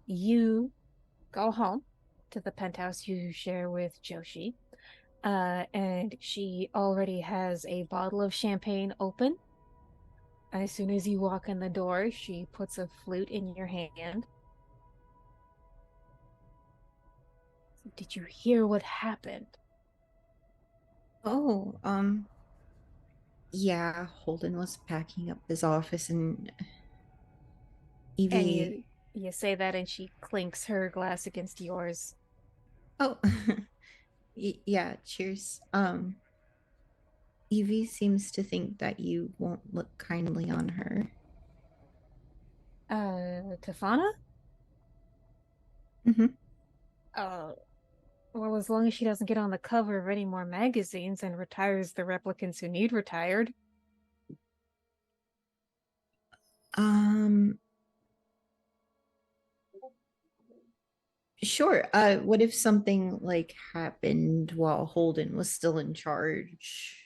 Speaker 1: You go home to the penthouse you share with Joshi. And she already has a bottle of champagne open. As soon as you walk in the door, she puts a flute in your hand. Did you hear what happened?
Speaker 7: Oh, yeah, Holden was packing up his office and Evie.
Speaker 1: And you say that, and she clinks her glass against yours.
Speaker 7: Oh, yeah, cheers. Evie seems to think that you won't look kindly on her.
Speaker 1: Tafana?
Speaker 7: Mm-hmm.
Speaker 1: Well, as long as she doesn't get on the cover of any more magazines and retires the replicants who need retired.
Speaker 7: Sure. What if something like happened while Holden was still in charge?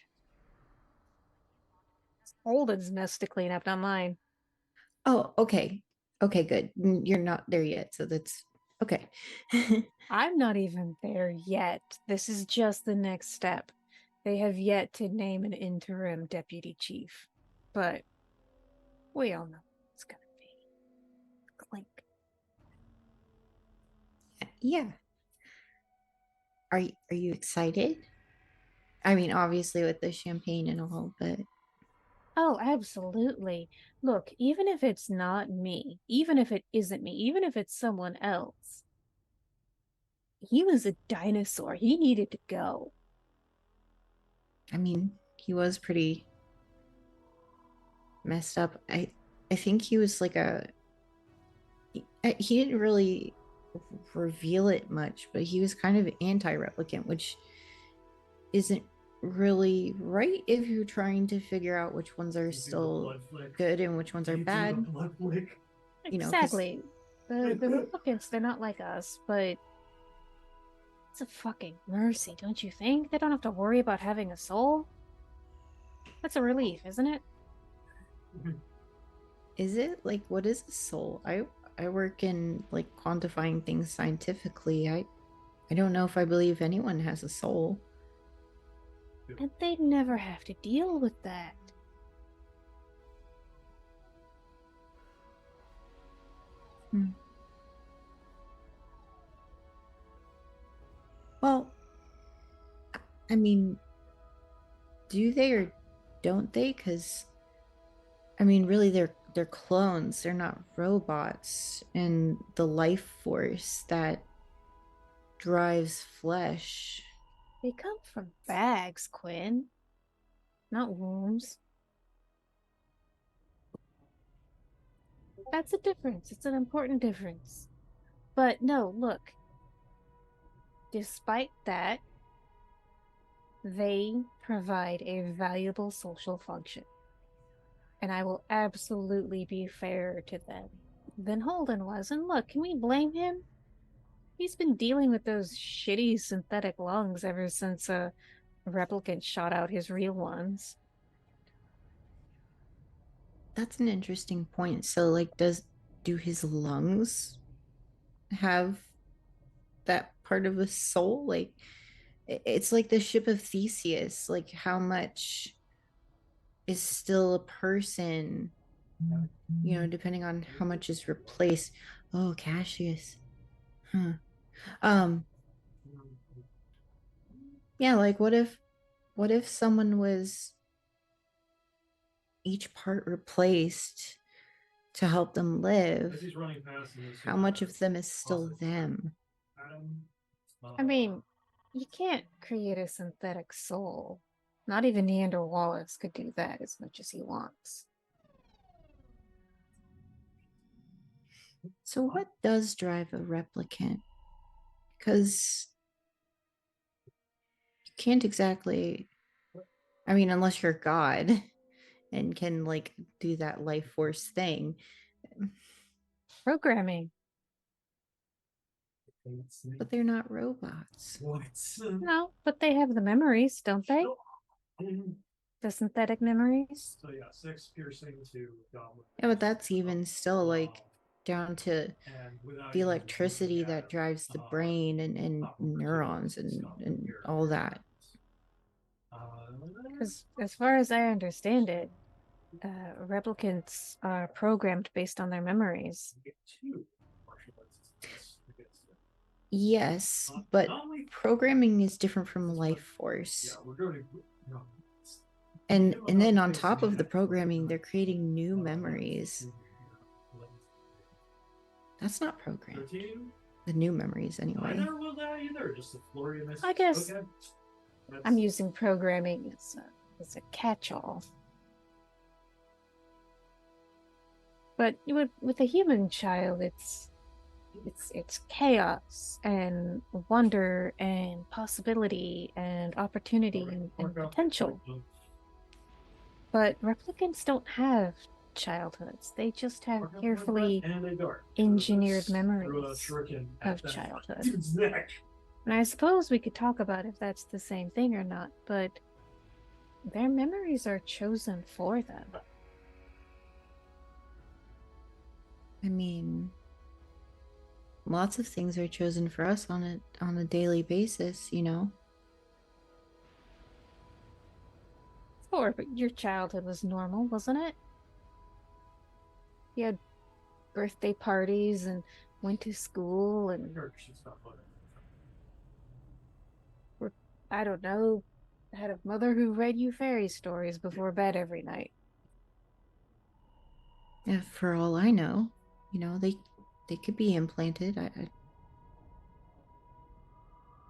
Speaker 1: Holden's mess to clean up, not mine.
Speaker 7: Oh, okay. Okay, good. You're not there yet, so that's okay.
Speaker 1: I'm not even there yet. This is just the next step. They have yet to name an interim deputy chief, but we all know it's gonna be Clink.
Speaker 7: Yeah. Are you excited? I mean, obviously with the champagne and all, but
Speaker 1: Oh, absolutely. Look, even if it's not me, even if it isn't me, even if it's someone else, he was a dinosaur. He needed to go.
Speaker 7: I mean, he was pretty messed up. I think he was like he didn't really reveal it much, but he was kind of anti-replicant, which isn't really right if you're trying to figure out which ones are still good and which ones are bad. You know, 'cause-
Speaker 1: Exactly. The replicants, they're not like us, but it's a fucking mercy, don't you think? They don't have to worry about having a soul. That's a relief, isn't it?
Speaker 7: Is it like what is a soul? I work in like quantifying things scientifically. I don't know if I believe anyone has a soul.
Speaker 1: And they'd never have to deal with that.
Speaker 7: Well, I mean, do they or don't they? Because I mean, really, they're clones. They're not robots, and the life force that drives flesh.
Speaker 1: They come from bags, Quinn, not wombs. That's a difference. It's an important difference. But no, look. Despite that, they provide a valuable social function. And I will absolutely be fairer to them than Holden was. And look, can we blame him? He's been dealing with those shitty synthetic lungs ever since a replicant shot out his real ones.
Speaker 7: That's an interesting point. So, like, do his lungs have that part of a soul? Like, it's like the ship of Theseus. Like, how much is still a person? You know, depending on how much is replaced. Oh, Cassius. Huh. Um. Yeah. Like, what if someone was each part replaced to help them live? How much of them is still them?
Speaker 1: I mean, you can't create a synthetic soul. Not even Neander Wallace could do that as much as he wants.
Speaker 7: So, what does drive a replicant? Because you can't exactly, I mean, unless you're God and can like do that life force thing.
Speaker 1: Programming.
Speaker 7: But they're not robots.
Speaker 1: No, but they have the memories, don't they? The synthetic memories.
Speaker 6: So yeah, 6 piercing to Goblin.
Speaker 7: Yeah, but that's even still like down to
Speaker 6: And without
Speaker 7: the
Speaker 6: even
Speaker 7: electricity
Speaker 6: looking
Speaker 7: that
Speaker 6: at
Speaker 7: drives the brain and neurons and all that.
Speaker 1: Because as far as I understand it, replicants are programmed based on their memories.
Speaker 7: Yes, but programming is different from life force. And then on top of the programming, they're creating new memories. That's not programmed. The new memories,
Speaker 6: I
Speaker 7: anyway.
Speaker 6: never will that either. Just the Florian.
Speaker 1: I guess
Speaker 6: Okay.
Speaker 1: I'm using programming as a catch-all. But with a human child, it's chaos and wonder and possibility and opportunity and potential. But replicants don't have childhoods. They just have
Speaker 6: Walk up to the
Speaker 1: carefully
Speaker 6: front and a door.
Speaker 1: engineered
Speaker 6: Threw a
Speaker 1: memories
Speaker 6: shuriken
Speaker 1: of
Speaker 6: at that
Speaker 1: childhood.
Speaker 6: dude's neck.
Speaker 1: And I suppose we could talk about if that's the same thing or not, but their memories are chosen for them.
Speaker 7: I mean, lots of things are chosen for us on a daily basis, you know.
Speaker 1: Sure, but your childhood was normal, wasn't it? You had birthday parties and went to school and,
Speaker 6: Her, she's not voting.
Speaker 1: I don't know, had a mother who read you fairy stories before bed every night.
Speaker 7: Yeah, for all I know, you know, they could be implanted. I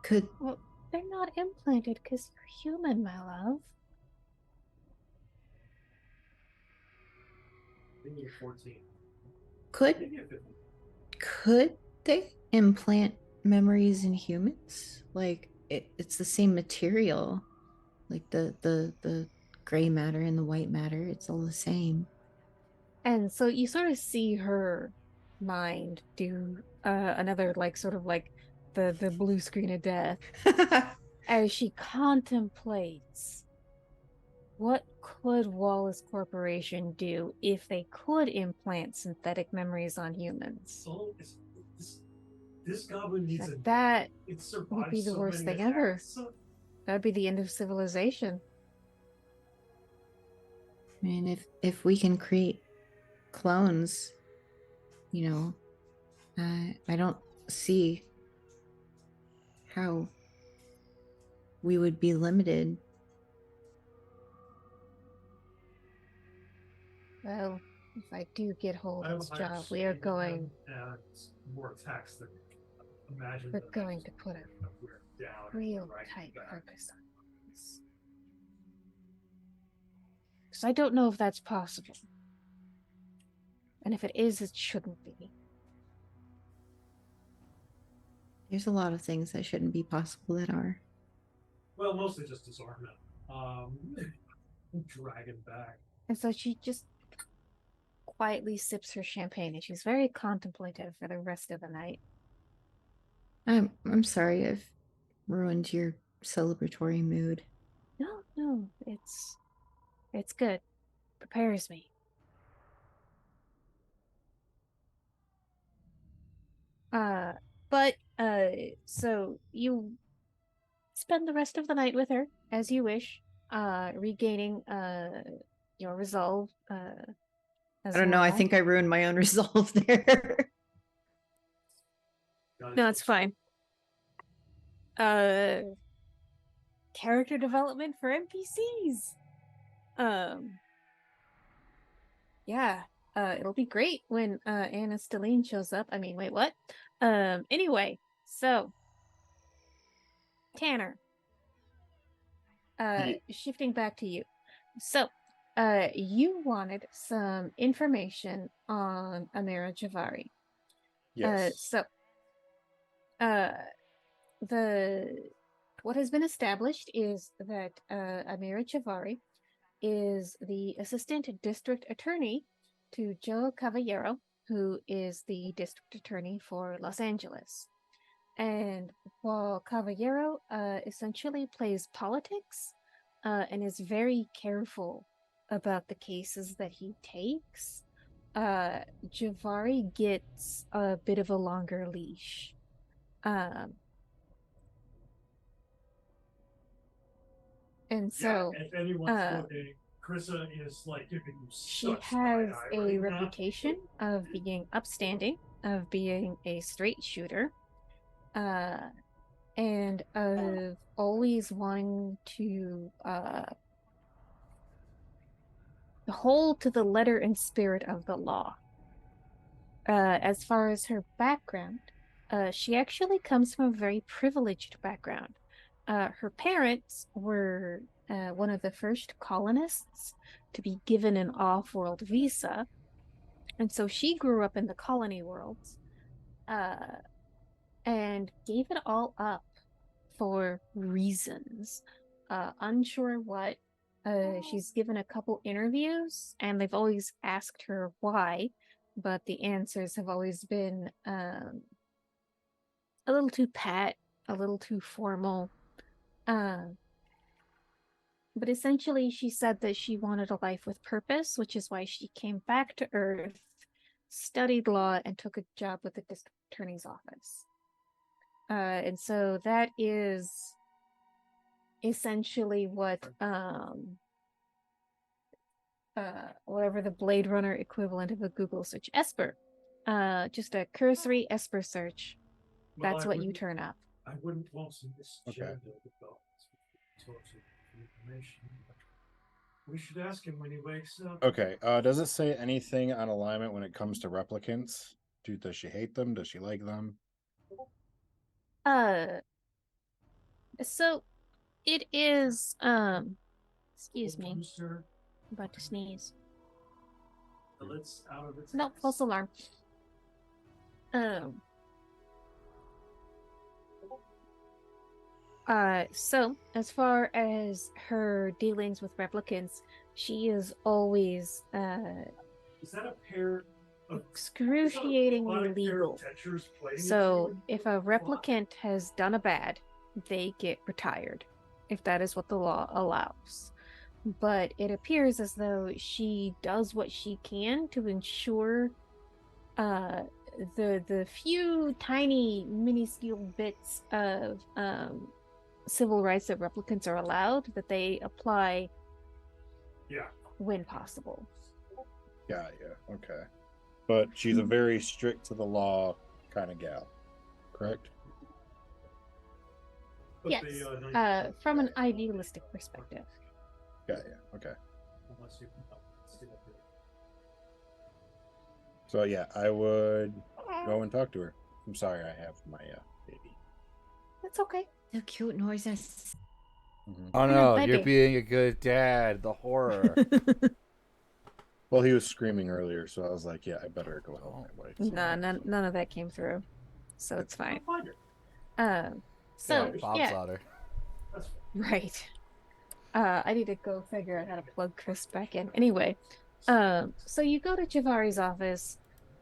Speaker 7: could.
Speaker 1: Well, they're not implanted because you're human, my love.
Speaker 6: Maybe you're 14.
Speaker 7: Could
Speaker 6: Maybe you're 15.
Speaker 7: could they implant memories in humans? Like it's the same material, like the gray matter and the white matter. It's all the same.
Speaker 1: And so you sort of see her mind do another like sort of like the blue screen of death as she contemplates what could Wallace Corporation do if they could implant synthetic memories on humans.
Speaker 6: So this goblin needs
Speaker 1: Like,
Speaker 6: a.
Speaker 1: that
Speaker 6: It
Speaker 1: would
Speaker 6: survived
Speaker 1: be the
Speaker 6: so
Speaker 1: worst
Speaker 6: many
Speaker 1: thing ever.
Speaker 6: attacks.
Speaker 1: That would be the end of civilization.
Speaker 7: I mean, if we can create clones, you know, I don't see how we would be limited.
Speaker 1: Well, if I do get hold
Speaker 6: I
Speaker 1: of
Speaker 6: have
Speaker 1: this
Speaker 6: a higher
Speaker 1: job, we are
Speaker 6: speed
Speaker 1: going
Speaker 6: and more attacks than imagine.
Speaker 1: we're
Speaker 6: that
Speaker 1: going
Speaker 6: just
Speaker 1: to put a
Speaker 6: we're down and
Speaker 1: real
Speaker 6: right
Speaker 1: tight
Speaker 6: back.
Speaker 1: focus on this. Because I don't know if that's possible. And if it is, it shouldn't be.
Speaker 7: There's a lot of things that shouldn't be possible that are.
Speaker 6: Well, mostly just disarmament. Dragon back.
Speaker 1: And so she just quietly sips her champagne and she's very contemplative for the rest of the night.
Speaker 7: I'm sorry I've ruined your celebratory mood.
Speaker 1: No, it's good. Prepares me. So you spend the rest of the night with her as you wish, regaining your resolve as
Speaker 7: I don't know. I
Speaker 1: normal.
Speaker 7: think I ruined my own resolve there.
Speaker 1: No, it's fine. Character development for NPCs. Yeah. It'll be great when Anna Stelline shows up. I mean, wait, what? Anyway, so Tanner. Shifting back to you. So, you wanted some information on Amira Javari.
Speaker 5: Yes.
Speaker 1: What has been established is that Amira Javari is the assistant district attorney to Joe Caballero, who is the district attorney for Los Angeles. And while Caballero essentially plays politics and is very careful about the cases that he takes, Javari gets a bit of a longer leash. And so
Speaker 6: if anyone's looking, Krissa is like giving you
Speaker 1: she
Speaker 6: such
Speaker 1: has
Speaker 6: side-eye
Speaker 1: a
Speaker 6: right now.
Speaker 1: reputation of being upstanding, of being a straight shooter, and of always wanting to hold to the letter and spirit of the law. As far as her background, she actually comes from a very privileged background. Her parents were one of the first colonists to be given an off-world visa, and so she grew up in the colony worlds and gave it all up for reasons. Unsure what, She's given a couple interviews, and they've always asked her why, but the answers have always been a little too pat, a little too formal. But essentially, she said that she wanted a life with purpose, which is why she came back to Earth, studied law, and took a job with the district attorney's office. And so that is essentially what whatever the Blade Runner equivalent of a Google search, Esper, just a cursory Esper search.
Speaker 6: Well,
Speaker 1: That's
Speaker 6: I
Speaker 1: what you
Speaker 6: wouldn't-
Speaker 1: turn up.
Speaker 6: I wouldn't want to misgender
Speaker 5: Okay.
Speaker 6: the gods with sorts of information. But we should ask him when he wakes up.
Speaker 5: Okay. Does it say anything on alignment when it comes to replicants? Does she hate them? Does she like them?
Speaker 1: So it is excuse me,
Speaker 6: Sir,
Speaker 1: I'm about to sneeze.
Speaker 6: the lid's out of its
Speaker 1: Nope,
Speaker 6: head.
Speaker 1: false alarm. So as far as her dealings with replicants, she is always
Speaker 6: Is that a pair of
Speaker 1: excruciatingly legal. So if a
Speaker 6: replicant
Speaker 1: replicant has done a bad, they get retired, if that is what the law allows. But it appears as though she does what she can to ensure the few tiny minuscule bits of civil rights that replicants are allowed, that they apply
Speaker 6: Yeah.
Speaker 1: when possible.
Speaker 5: Yeah. Okay. But she's a very strict to the law kind of gal, correct?
Speaker 6: But
Speaker 1: Yes,
Speaker 6: the,
Speaker 1: from an idealistic perspective.
Speaker 5: Yeah. Okay.
Speaker 6: unless you see that there.
Speaker 5: So yeah, I would go and talk to her. I'm sorry, I have my baby.
Speaker 1: That's okay.
Speaker 7: The cute noises.
Speaker 3: Oh
Speaker 1: Yeah,
Speaker 3: no,
Speaker 1: maybe.
Speaker 3: you're being a good dad. The horror.
Speaker 5: Well, he was screaming earlier, so I was like, yeah, I better go help my wife.
Speaker 1: No, none of that came through, so it's fine.
Speaker 6: I'll find her.
Speaker 1: So
Speaker 3: Bob's
Speaker 1: yeah,
Speaker 3: louder.
Speaker 6: That's fine.
Speaker 1: right. I need to go figure out how to plug Chris back in. Anyway, so you go to Javari's office,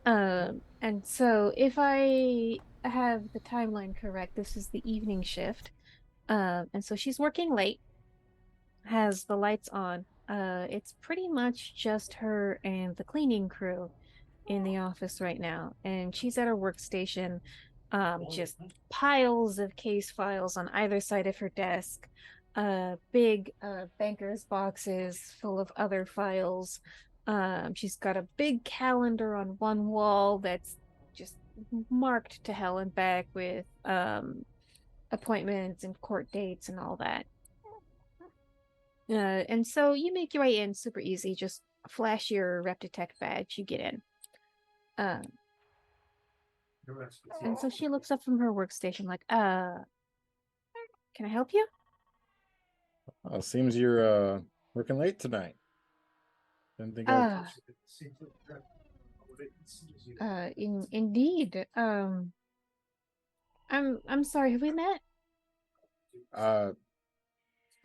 Speaker 1: and so if I have the timeline correct, this is the evening shift, and so she's working late, has the lights on. It's pretty much just her and the cleaning crew in the office right now, and she's at her workstation, just piles of case files on either side of her desk, big banker's boxes full of other files. She's got a big calendar on one wall that's just marked to hell and back with appointments and court dates and all that. And so you make your way in super easy. Just flash your Reptitech badge, you get in.
Speaker 6: Your expertise.
Speaker 1: And so she looks up from her workstation like, can I help you?
Speaker 5: Oh, seems you're working late tonight. Didn't think I.
Speaker 6: Seems like that. It seems you-
Speaker 1: Indeed. I'm sorry, have we met?
Speaker 5: I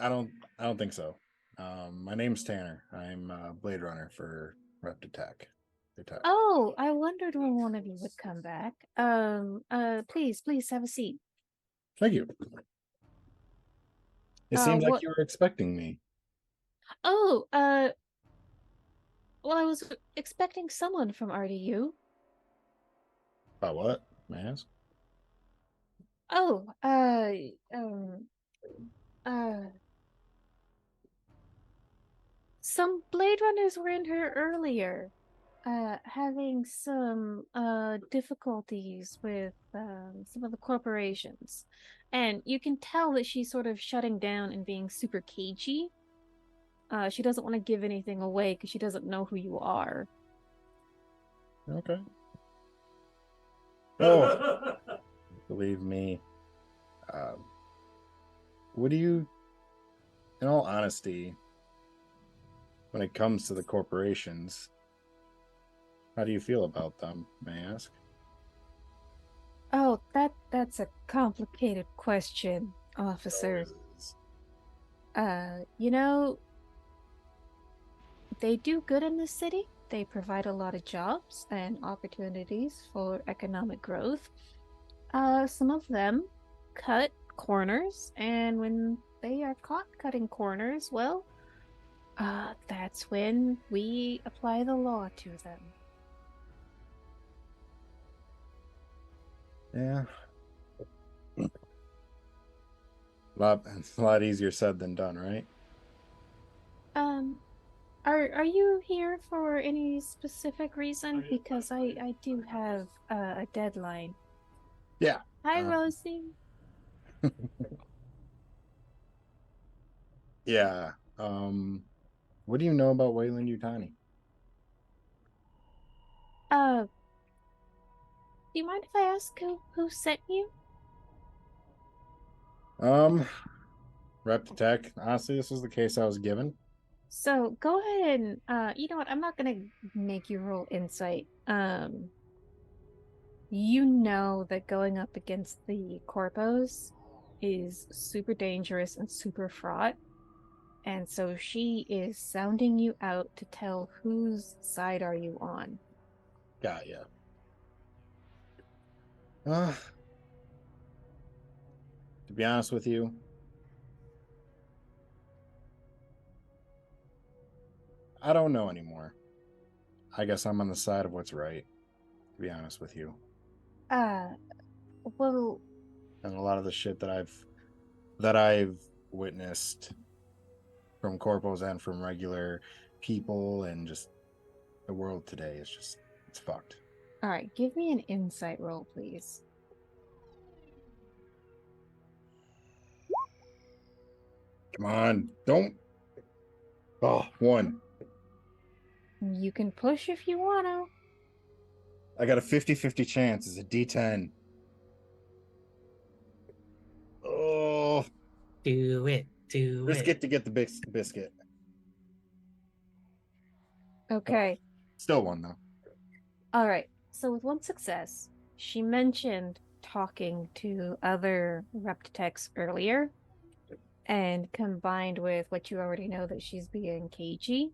Speaker 5: don't think so. My name's Tanner. I'm Blade Runner for Reptitech.
Speaker 1: Oh, I wondered when one of you would come back. Please have a seat.
Speaker 5: Thank you. It seems like
Speaker 1: what-
Speaker 5: you were expecting me.
Speaker 1: Oh, well, I was expecting someone from RDU.
Speaker 5: About what? May I ask?
Speaker 1: Oh, some Blade Runners were in here earlier, having some difficulties with some of the corporations, and you can tell that she's sort of shutting down and being super cagey. She doesn't want to give anything away because she doesn't know who you are.
Speaker 5: Okay. Oh, believe me. What do you, in all honesty, when it comes to the corporations, how do you feel about them, may I ask?
Speaker 1: Oh, that's a complicated question, officer.
Speaker 5: Always is.
Speaker 1: You know, they do good in the city. They provide a lot of jobs and opportunities for economic growth. Some of them cut corners, and when they are caught cutting corners, well, that's when we apply the law to them.
Speaker 5: Yeah. A lot easier said than done, right?
Speaker 1: Um, are you here for any specific reason? Because I do have a deadline.
Speaker 5: Yeah.
Speaker 1: Hi, Rosie.
Speaker 5: Yeah. What do you know about Wayland Yutani?
Speaker 1: Do you mind if I ask who sent you?
Speaker 5: Rep Tech. Honestly, this was the case I was given.
Speaker 1: So go ahead and you know what? I'm not gonna make you roll insight. You know that going up against the corpos is super dangerous and super fraught. And so she is sounding you out to tell whose side are you on.
Speaker 5: Got ya. To be honest with you, I don't know anymore. I guess I'm on the side of what's right, to be honest with you.
Speaker 1: Well,
Speaker 5: And a lot of the shit that I've witnessed from corpos and from regular people and just the world today is just, it's fucked.
Speaker 1: all right, give me an insight roll, please.
Speaker 5: Come on, don't. Oh, 1.
Speaker 1: You can push if you want to.
Speaker 5: I got a 50-50 chance. It's a D10. Oh,
Speaker 2: Do it. Do
Speaker 5: risk
Speaker 2: it.
Speaker 5: it to get the biscuit.
Speaker 1: Okay.
Speaker 5: Still 1 though.
Speaker 1: All right. So with one success, she mentioned talking to other Reptitechs earlier, and combined with what you already know that she's being cagey,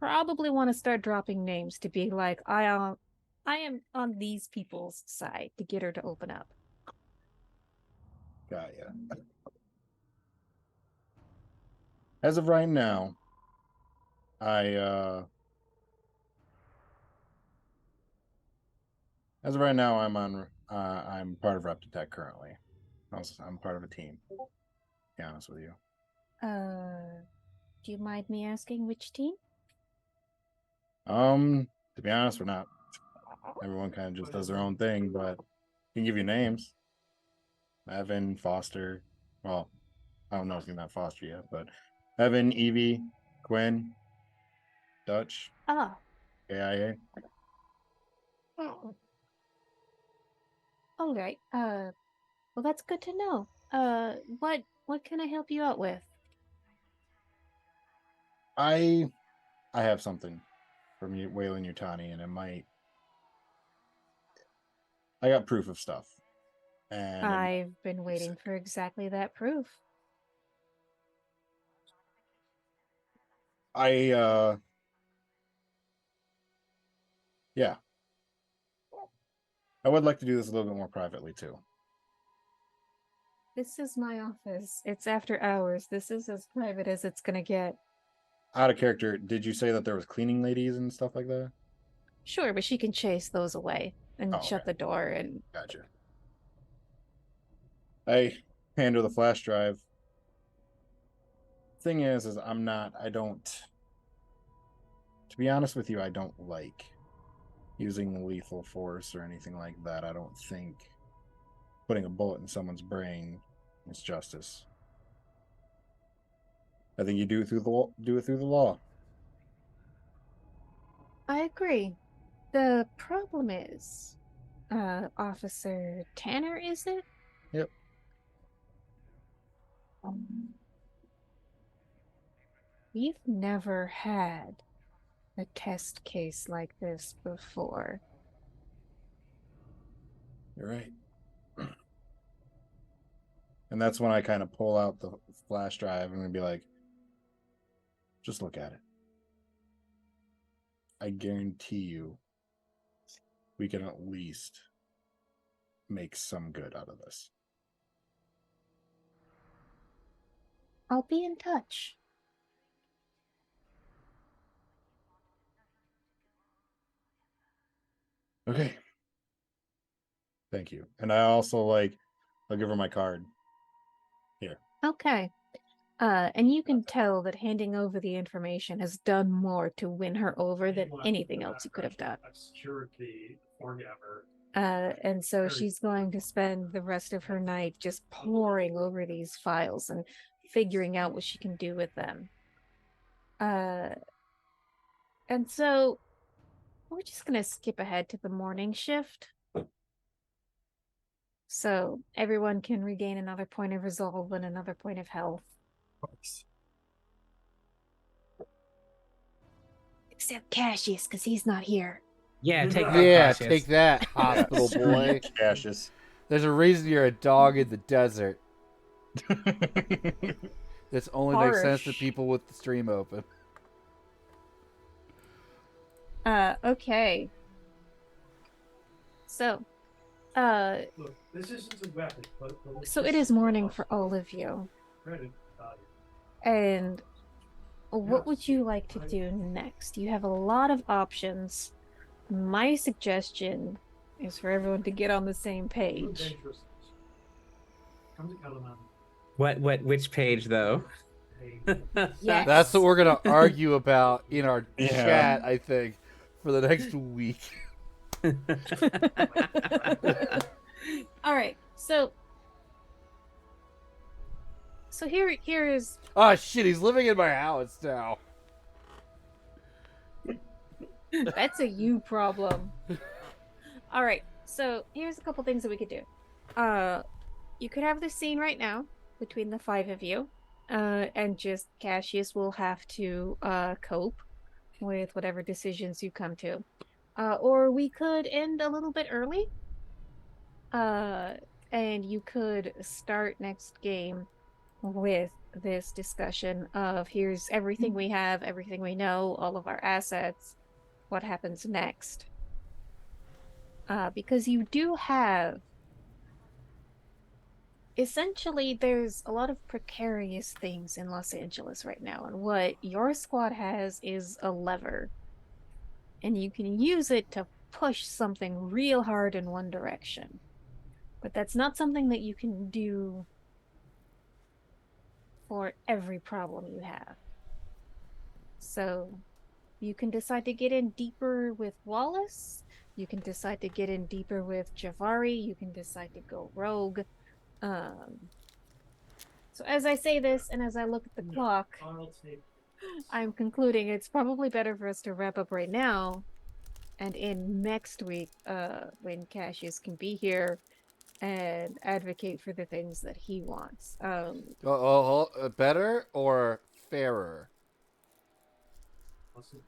Speaker 1: probably want to start dropping names to be like, I am on these people's side to get her to open up.
Speaker 5: Got ya. As of right now, I'm part of Reptitech currently. I'm part of a team. To be honest with you.
Speaker 1: Do you mind me asking which team?
Speaker 5: To be honest, we're not. Everyone kind of just does their own thing, but I can give you names. Evan, Foster. Well, I don't know if he's not Foster yet, but Evan, Evie, Quinn, Dutch,
Speaker 1: Ah.
Speaker 5: AIA.
Speaker 1: Oh. All right. Well, that's good to know. What can I help you out with?
Speaker 5: I have something from Wayland Yutani, and it might. I got proof of stuff, and
Speaker 1: I've been waiting for exactly that proof.
Speaker 5: Yeah, I would like to do this a little bit more privately too.
Speaker 1: This is my office. It's after hours. This is as private as it's gonna get.
Speaker 5: Out of character, did you say that there was cleaning ladies and stuff like that?
Speaker 1: Sure, but she can chase those away and shut the door and...
Speaker 5: Gotcha. I hand her the flash drive. Thing is I don't, to be honest with you, I don't like using lethal force or anything like that. I don't think putting a bullet in someone's brain is justice. I think you do it through the law.
Speaker 1: I agree. The problem is, Officer Tanner, is it?
Speaker 5: Yep.
Speaker 1: We've never had a test case like this before.
Speaker 5: You're right. And that's when I kind of pull out the flash drive and be like, just look at it. I guarantee you, we can at least make some good out of this.
Speaker 1: I'll be in touch.
Speaker 5: Okay. Thank you. And I also I'll give her my card. Here.
Speaker 1: Okay. And you can tell that handing over the information has done more to win her over than anything else you could have done.
Speaker 6: I've secured the foregammer.
Speaker 1: And so she's going to spend the rest of her night just poring over these files and figuring out what she can do with them. And so we're just going to skip ahead to the morning shift. So everyone can regain another point of resolve and another point of health. Except Cassius, because he's not here.
Speaker 2: Yeah, take that.
Speaker 3: Yeah,
Speaker 2: Cassius.
Speaker 3: take that, hospital boy.
Speaker 5: Cassius.
Speaker 3: There's a reason you're a dog in the desert. This only makes sense to
Speaker 1: Harsh.
Speaker 3: people with the stream open.
Speaker 1: Okay. So,
Speaker 6: Look, this isn't a weapon, but
Speaker 1: so it is morning for all of you.
Speaker 6: credit value.
Speaker 1: And what would you like to do next? You have a lot of options. My suggestion is for everyone to get on the same page.
Speaker 6: Come to Kalaman.
Speaker 2: Which page though?
Speaker 1: Yes.
Speaker 3: That's what we're gonna argue about in our
Speaker 5: Yeah.
Speaker 3: chat, I think, for the next week.
Speaker 1: All right. So here is
Speaker 3: Oh shit, he's living in my house now.
Speaker 1: that's a you problem. All right. So here's a couple things that we could do. You could have this scene right now between the five of you, and just Cassius will have to cope with whatever decisions you come to. Or we could end a little bit early. And you could start next game with this discussion of here's everything we have, everything we know, all of our assets, what happens next. Because you do have essentially there's a lot of precarious things in Los Angeles right now, and what your squad has is a lever. And you can use it to push something real hard in one direction. But that's not something that you can do for every problem you have. So you can decide to get in deeper with Wallace. You can decide to get in deeper with Javari. You can decide to go rogue. So as I say this, and as I look at the clock,
Speaker 6: I'll take
Speaker 1: I'm concluding it's probably better for us to wrap up right now. And in next week, when Cassius can be here and advocate for the things that he wants.
Speaker 3: Better or fairer?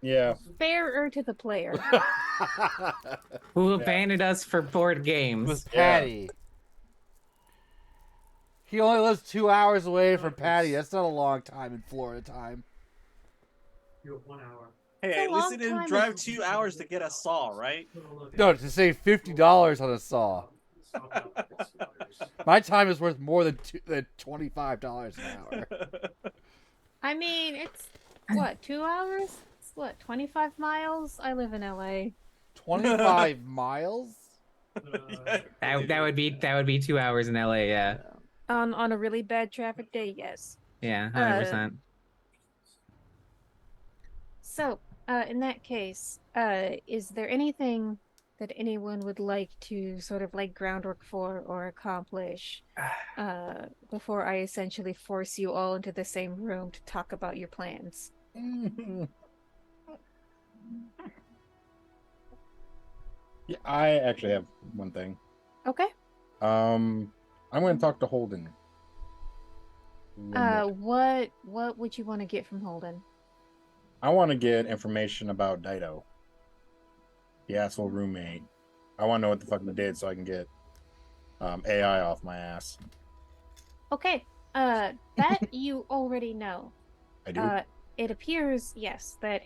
Speaker 5: Yeah.
Speaker 1: Fairer to the player.
Speaker 2: Who abandoned us for board games?
Speaker 3: With Patty. He only lives 2 hours away from Patty. That's not a long time in Florida time.
Speaker 6: you have 1 hour.
Speaker 4: Hey,
Speaker 1: It's a
Speaker 4: at least
Speaker 1: long
Speaker 4: he didn't
Speaker 1: time
Speaker 4: drive
Speaker 1: ago.
Speaker 4: 2 hours to get a saw, right?
Speaker 3: No, to save $50 on a saw. My time is worth more than $25 an hour.
Speaker 1: I mean, it's what, 2 hours? It's what, 25 miles? I live in LA.
Speaker 3: 25 miles?
Speaker 2: That would be 2 hours in LA. Yeah,
Speaker 1: On a really bad traffic day, yes.
Speaker 2: yeah, 100%.
Speaker 1: So, in that case, is there anything that anyone would like to sort of lay groundwork for or accomplish before I essentially force you all into the same room to talk about your plans?
Speaker 5: Yeah, I actually have one thing.
Speaker 1: Okay.
Speaker 5: I'm going to talk to Holden.
Speaker 1: What would you want to get from Holden?
Speaker 5: I want to get information about Dido, the asshole roommate. I want to know what the fuck they did so I can get AI off my ass.
Speaker 1: Okay. That you already know.
Speaker 5: I do.
Speaker 1: It appears, yes, that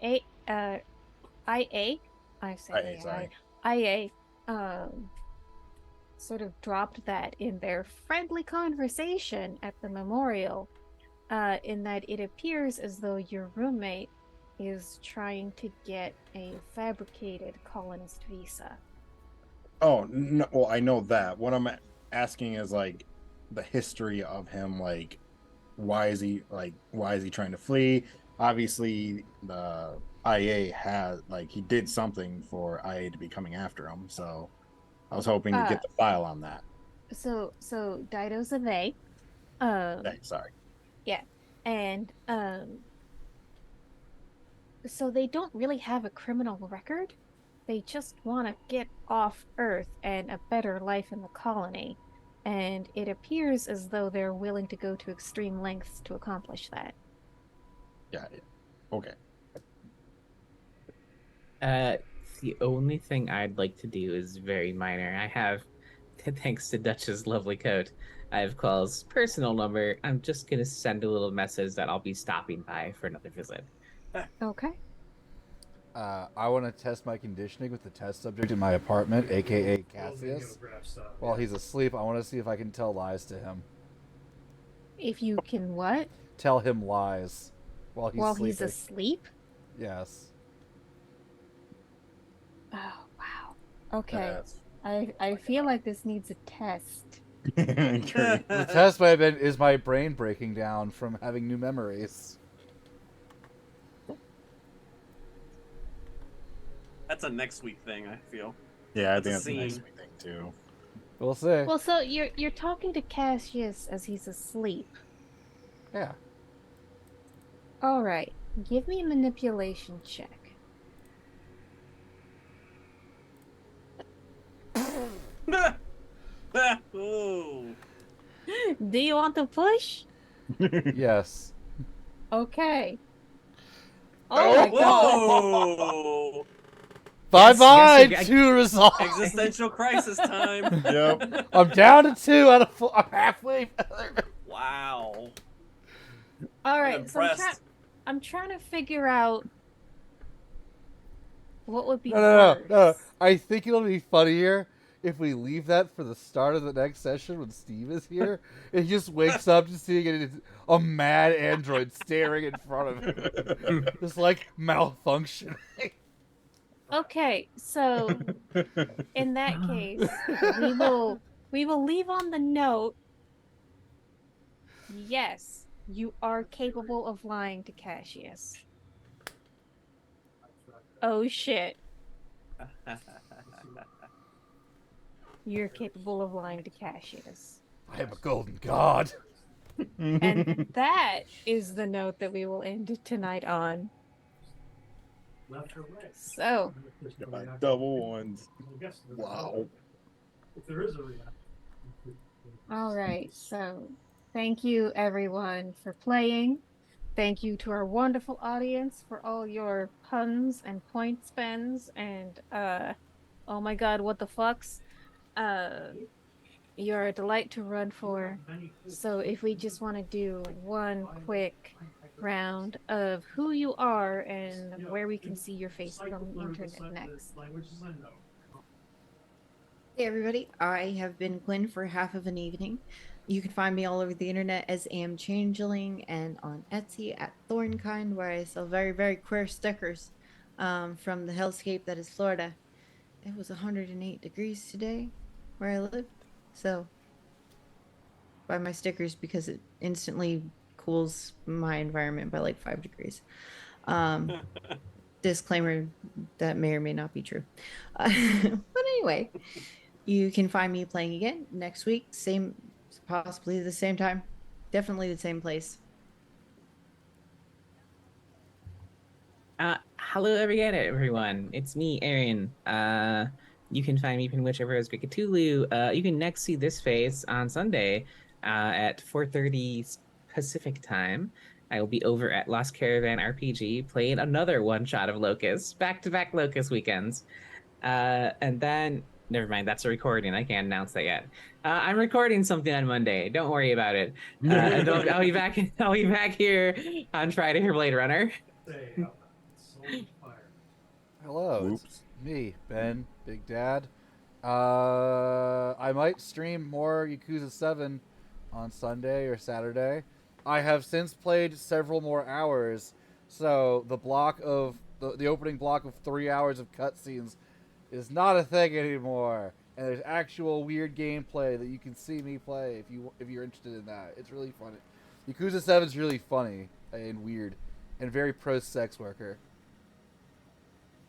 Speaker 1: IA, I say
Speaker 5: IA, sorry.
Speaker 1: IA, sort of dropped that in their friendly conversation at the memorial, in that it appears as though your roommate is trying to get a fabricated colonist visa.
Speaker 5: Oh no, well, I know that. What I'm asking is like the history of him. Like, why is he trying to flee? Obviously, the IA had he did something for IA to be coming after him. So I was hoping to get the file on that.
Speaker 1: So Dido's a they.
Speaker 5: Hey, sorry.
Speaker 1: Yeah. And so they don't really have a criminal record. They just want to get off Earth and a better life in the colony. And it appears as though they're willing to go to extreme lengths to accomplish that.
Speaker 5: Yeah. Okay.
Speaker 2: The only thing I'd like to do is very minor. I have, thanks to Dutch's lovely coat, I have Quell's personal number. I'm just gonna send a little message that I'll be stopping by for another visit.
Speaker 1: Okay.
Speaker 3: I want to test my conditioning with the test subject in my apartment, aka Cassius. While he's asleep, I want to see if I can tell lies to him.
Speaker 1: If you can what?
Speaker 3: Tell him lies while he's sleeping.
Speaker 1: He's asleep?
Speaker 3: Yes.
Speaker 1: Oh, wow. Okay. I feel like this needs a test.
Speaker 3: The test might have been, is my brain breaking down from having new memories?
Speaker 4: That's a next week thing, I feel.
Speaker 5: Yeah, I
Speaker 4: It's a
Speaker 5: think that's the next
Speaker 4: scene.
Speaker 5: week thing too.
Speaker 3: We'll see.
Speaker 1: Well, so you're talking to Cassius as he's asleep.
Speaker 3: Yeah.
Speaker 1: All right. Give me a manipulation check.
Speaker 4: Ooh.
Speaker 1: Do you want to push?
Speaker 3: Yes.
Speaker 1: Okay. Oh my god.
Speaker 4: Whoa!
Speaker 3: Bye-bye,
Speaker 2: yes,
Speaker 3: 2 resolve.
Speaker 4: Existential crisis time.
Speaker 5: Yep.
Speaker 3: I'm down to 2 out of 4. I'm halfway.
Speaker 4: Wow.
Speaker 1: All
Speaker 4: I'm
Speaker 1: right. So
Speaker 4: impressed.
Speaker 1: I'm trying to figure out what would be
Speaker 3: No.
Speaker 1: worse.
Speaker 3: I think it'll be funnier if we leave that for the start of the next session when Steve is here. And he just wakes up to seeing a mad android staring in front of him. Just malfunctioning.
Speaker 1: Okay, so in that case, we will leave on the note. Yes, you are capable of lying to Cassius. Oh shit. You're capable of lying to Cassius.
Speaker 3: I am a golden god.
Speaker 1: And that is the note that we will end tonight on.
Speaker 6: Left or right?
Speaker 1: So,
Speaker 5: Double ones. Wow.
Speaker 6: If there is a reaction.
Speaker 1: all right. So, thank you everyone for playing. Thank you to our wonderful audience for all your puns and point spends and oh my god, what the fucks. You're a delight to run for. So if we just want to do one quick round of who you are and where we can see your face on the internet next.
Speaker 7: Hey everybody, I have been Quinn for half of an evening. You can find me all over the internet as Am Changeling and on Etsy at Thornkind, where I sell very, very queer stickers from the hellscape that is Florida. It was 108 degrees today where I live, so buy my stickers because it instantly cools my environment by like 5 degrees. Disclaimer, that may or may not be true. But anyway, you can find me playing again next week, possibly the same time, definitely the same place.
Speaker 2: Hello again, everyone. It's me, Aaron. You can find me in whichever is Cthulhu. You can next see this face on Sunday at 4:30 Pacific time. I will be over at Lost Caravan RPG playing another one-shot of Locust, back-to-back Locust weekends. And then, never mind, that's a recording. I can't announce that yet. I'm recording something on Monday. Don't worry about it. I'll be back. I'll be back here on Friday for Blade Runner.
Speaker 3: Hello,
Speaker 5: Whoops.
Speaker 3: it's me, Ben, Big Dad. I might stream more Yakuza 7 on Sunday or Saturday. I have since played several more hours, so the opening block of 3 hours of cutscenes is not a thing anymore. And there's actual weird gameplay that you can see me play if you're interested in that. It's really funny. Yakuza 7 is really funny and weird, and very pro sex worker.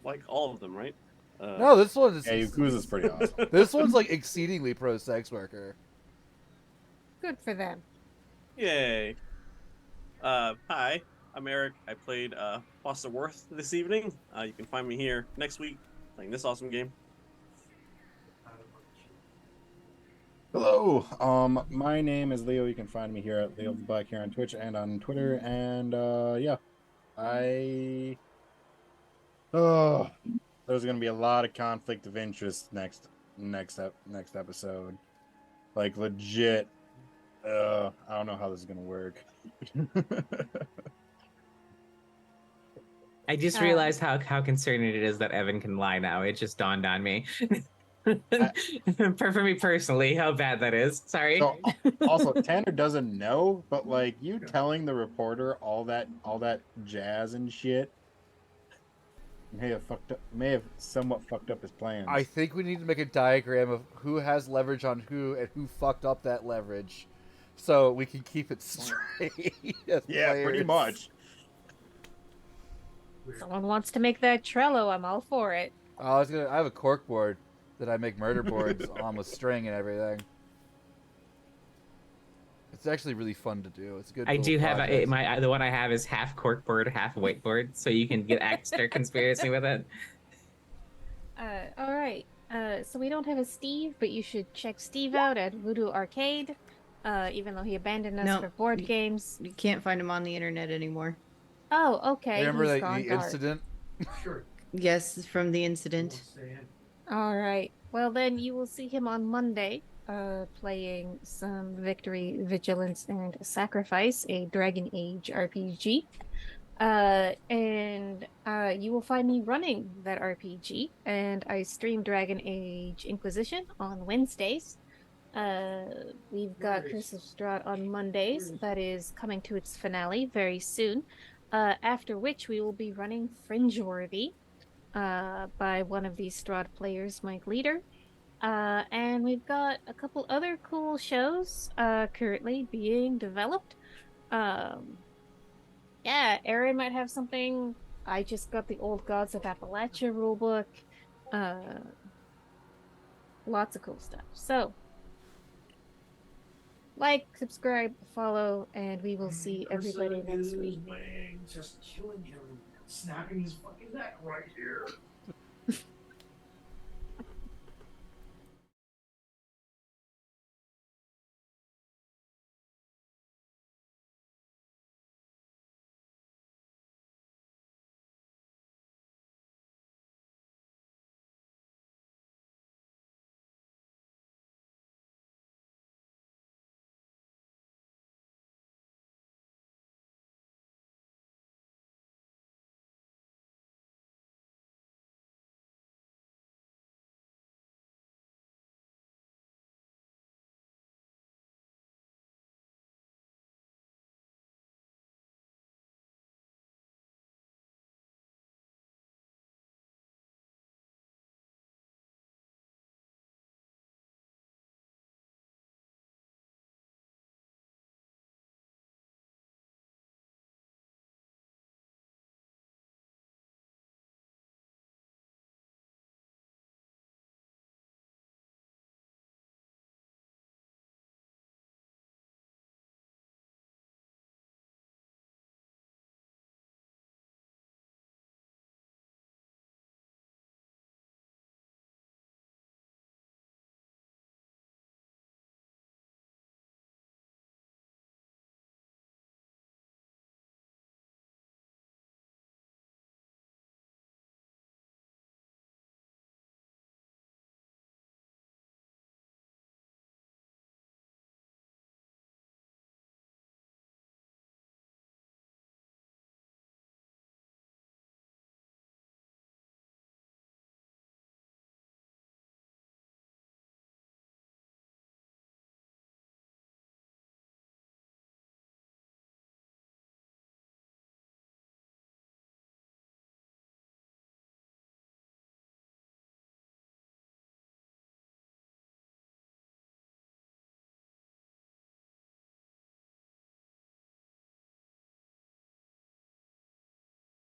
Speaker 4: Like all of them, right?
Speaker 3: No, this one is
Speaker 5: Yeah, Yakuza's pretty awesome.
Speaker 3: this one's like exceedingly pro sex worker.
Speaker 1: Good for them.
Speaker 4: Yay. Hi, I'm Eric. I played Foster Worth this evening. You can find me here next week playing this awesome game.
Speaker 5: Hello. My name is Leo. You can find me here at Leo the Black here on Twitch and on Twitter. And yeah, there's gonna be a lot of conflict of interest next episode. Like legit. I don't know how this is gonna work.
Speaker 2: I just realized how concerning it is that Evan can lie now. It just dawned on me. For me personally, how bad that is. Sorry.
Speaker 5: So, also, Tanner doesn't know, but like you telling the reporter all that jazz and shit may have somewhat fucked up his plans.
Speaker 3: I think we need to make a diagram of who has leverage on who and who fucked up that leverage, so we can keep it straight. As
Speaker 5: yeah, pretty
Speaker 3: players.
Speaker 5: much.
Speaker 1: Someone wants to make that Trello, I'm all for it.
Speaker 3: I have a cork board that I make murder boards on with string and everything. It's actually really fun to do. It's a good.
Speaker 2: I
Speaker 3: little
Speaker 2: do have
Speaker 3: project.
Speaker 2: the one I have is half corkboard, half whiteboard, so you can get extra conspiracy with it.
Speaker 1: All right. So we don't have a Steve, but you should check Steve out at Voodoo Arcade. Even though he abandoned us
Speaker 7: No.
Speaker 1: for board games.
Speaker 7: You can't find him on the internet anymore.
Speaker 1: Oh, okay.
Speaker 3: Remember
Speaker 1: he's
Speaker 3: the
Speaker 1: gone dark.
Speaker 3: incident?
Speaker 6: Sure.
Speaker 7: Yes, from the incident.
Speaker 6: Stay in.
Speaker 1: All right. Well, then you will see him on Monday, playing some Victory, Vigilance, and Sacrifice, a Dragon Age RPG. And you will find me running that RPG, and I stream Dragon Age Inquisition on Wednesdays. We've got Curse of Strahd on Mondays. That is coming to its finale very soon. After which we will be running Fringeworthy by one of these Strahd players, Mike Leader. And we've got a couple other cool shows currently being developed. Yeah, Aaron might have something. I just got the Old Gods of Appalachia rulebook. Lots of cool stuff. So, like, subscribe, follow, and we will see everybody next week.
Speaker 6: Just killing him, snapping his fucking neck right here.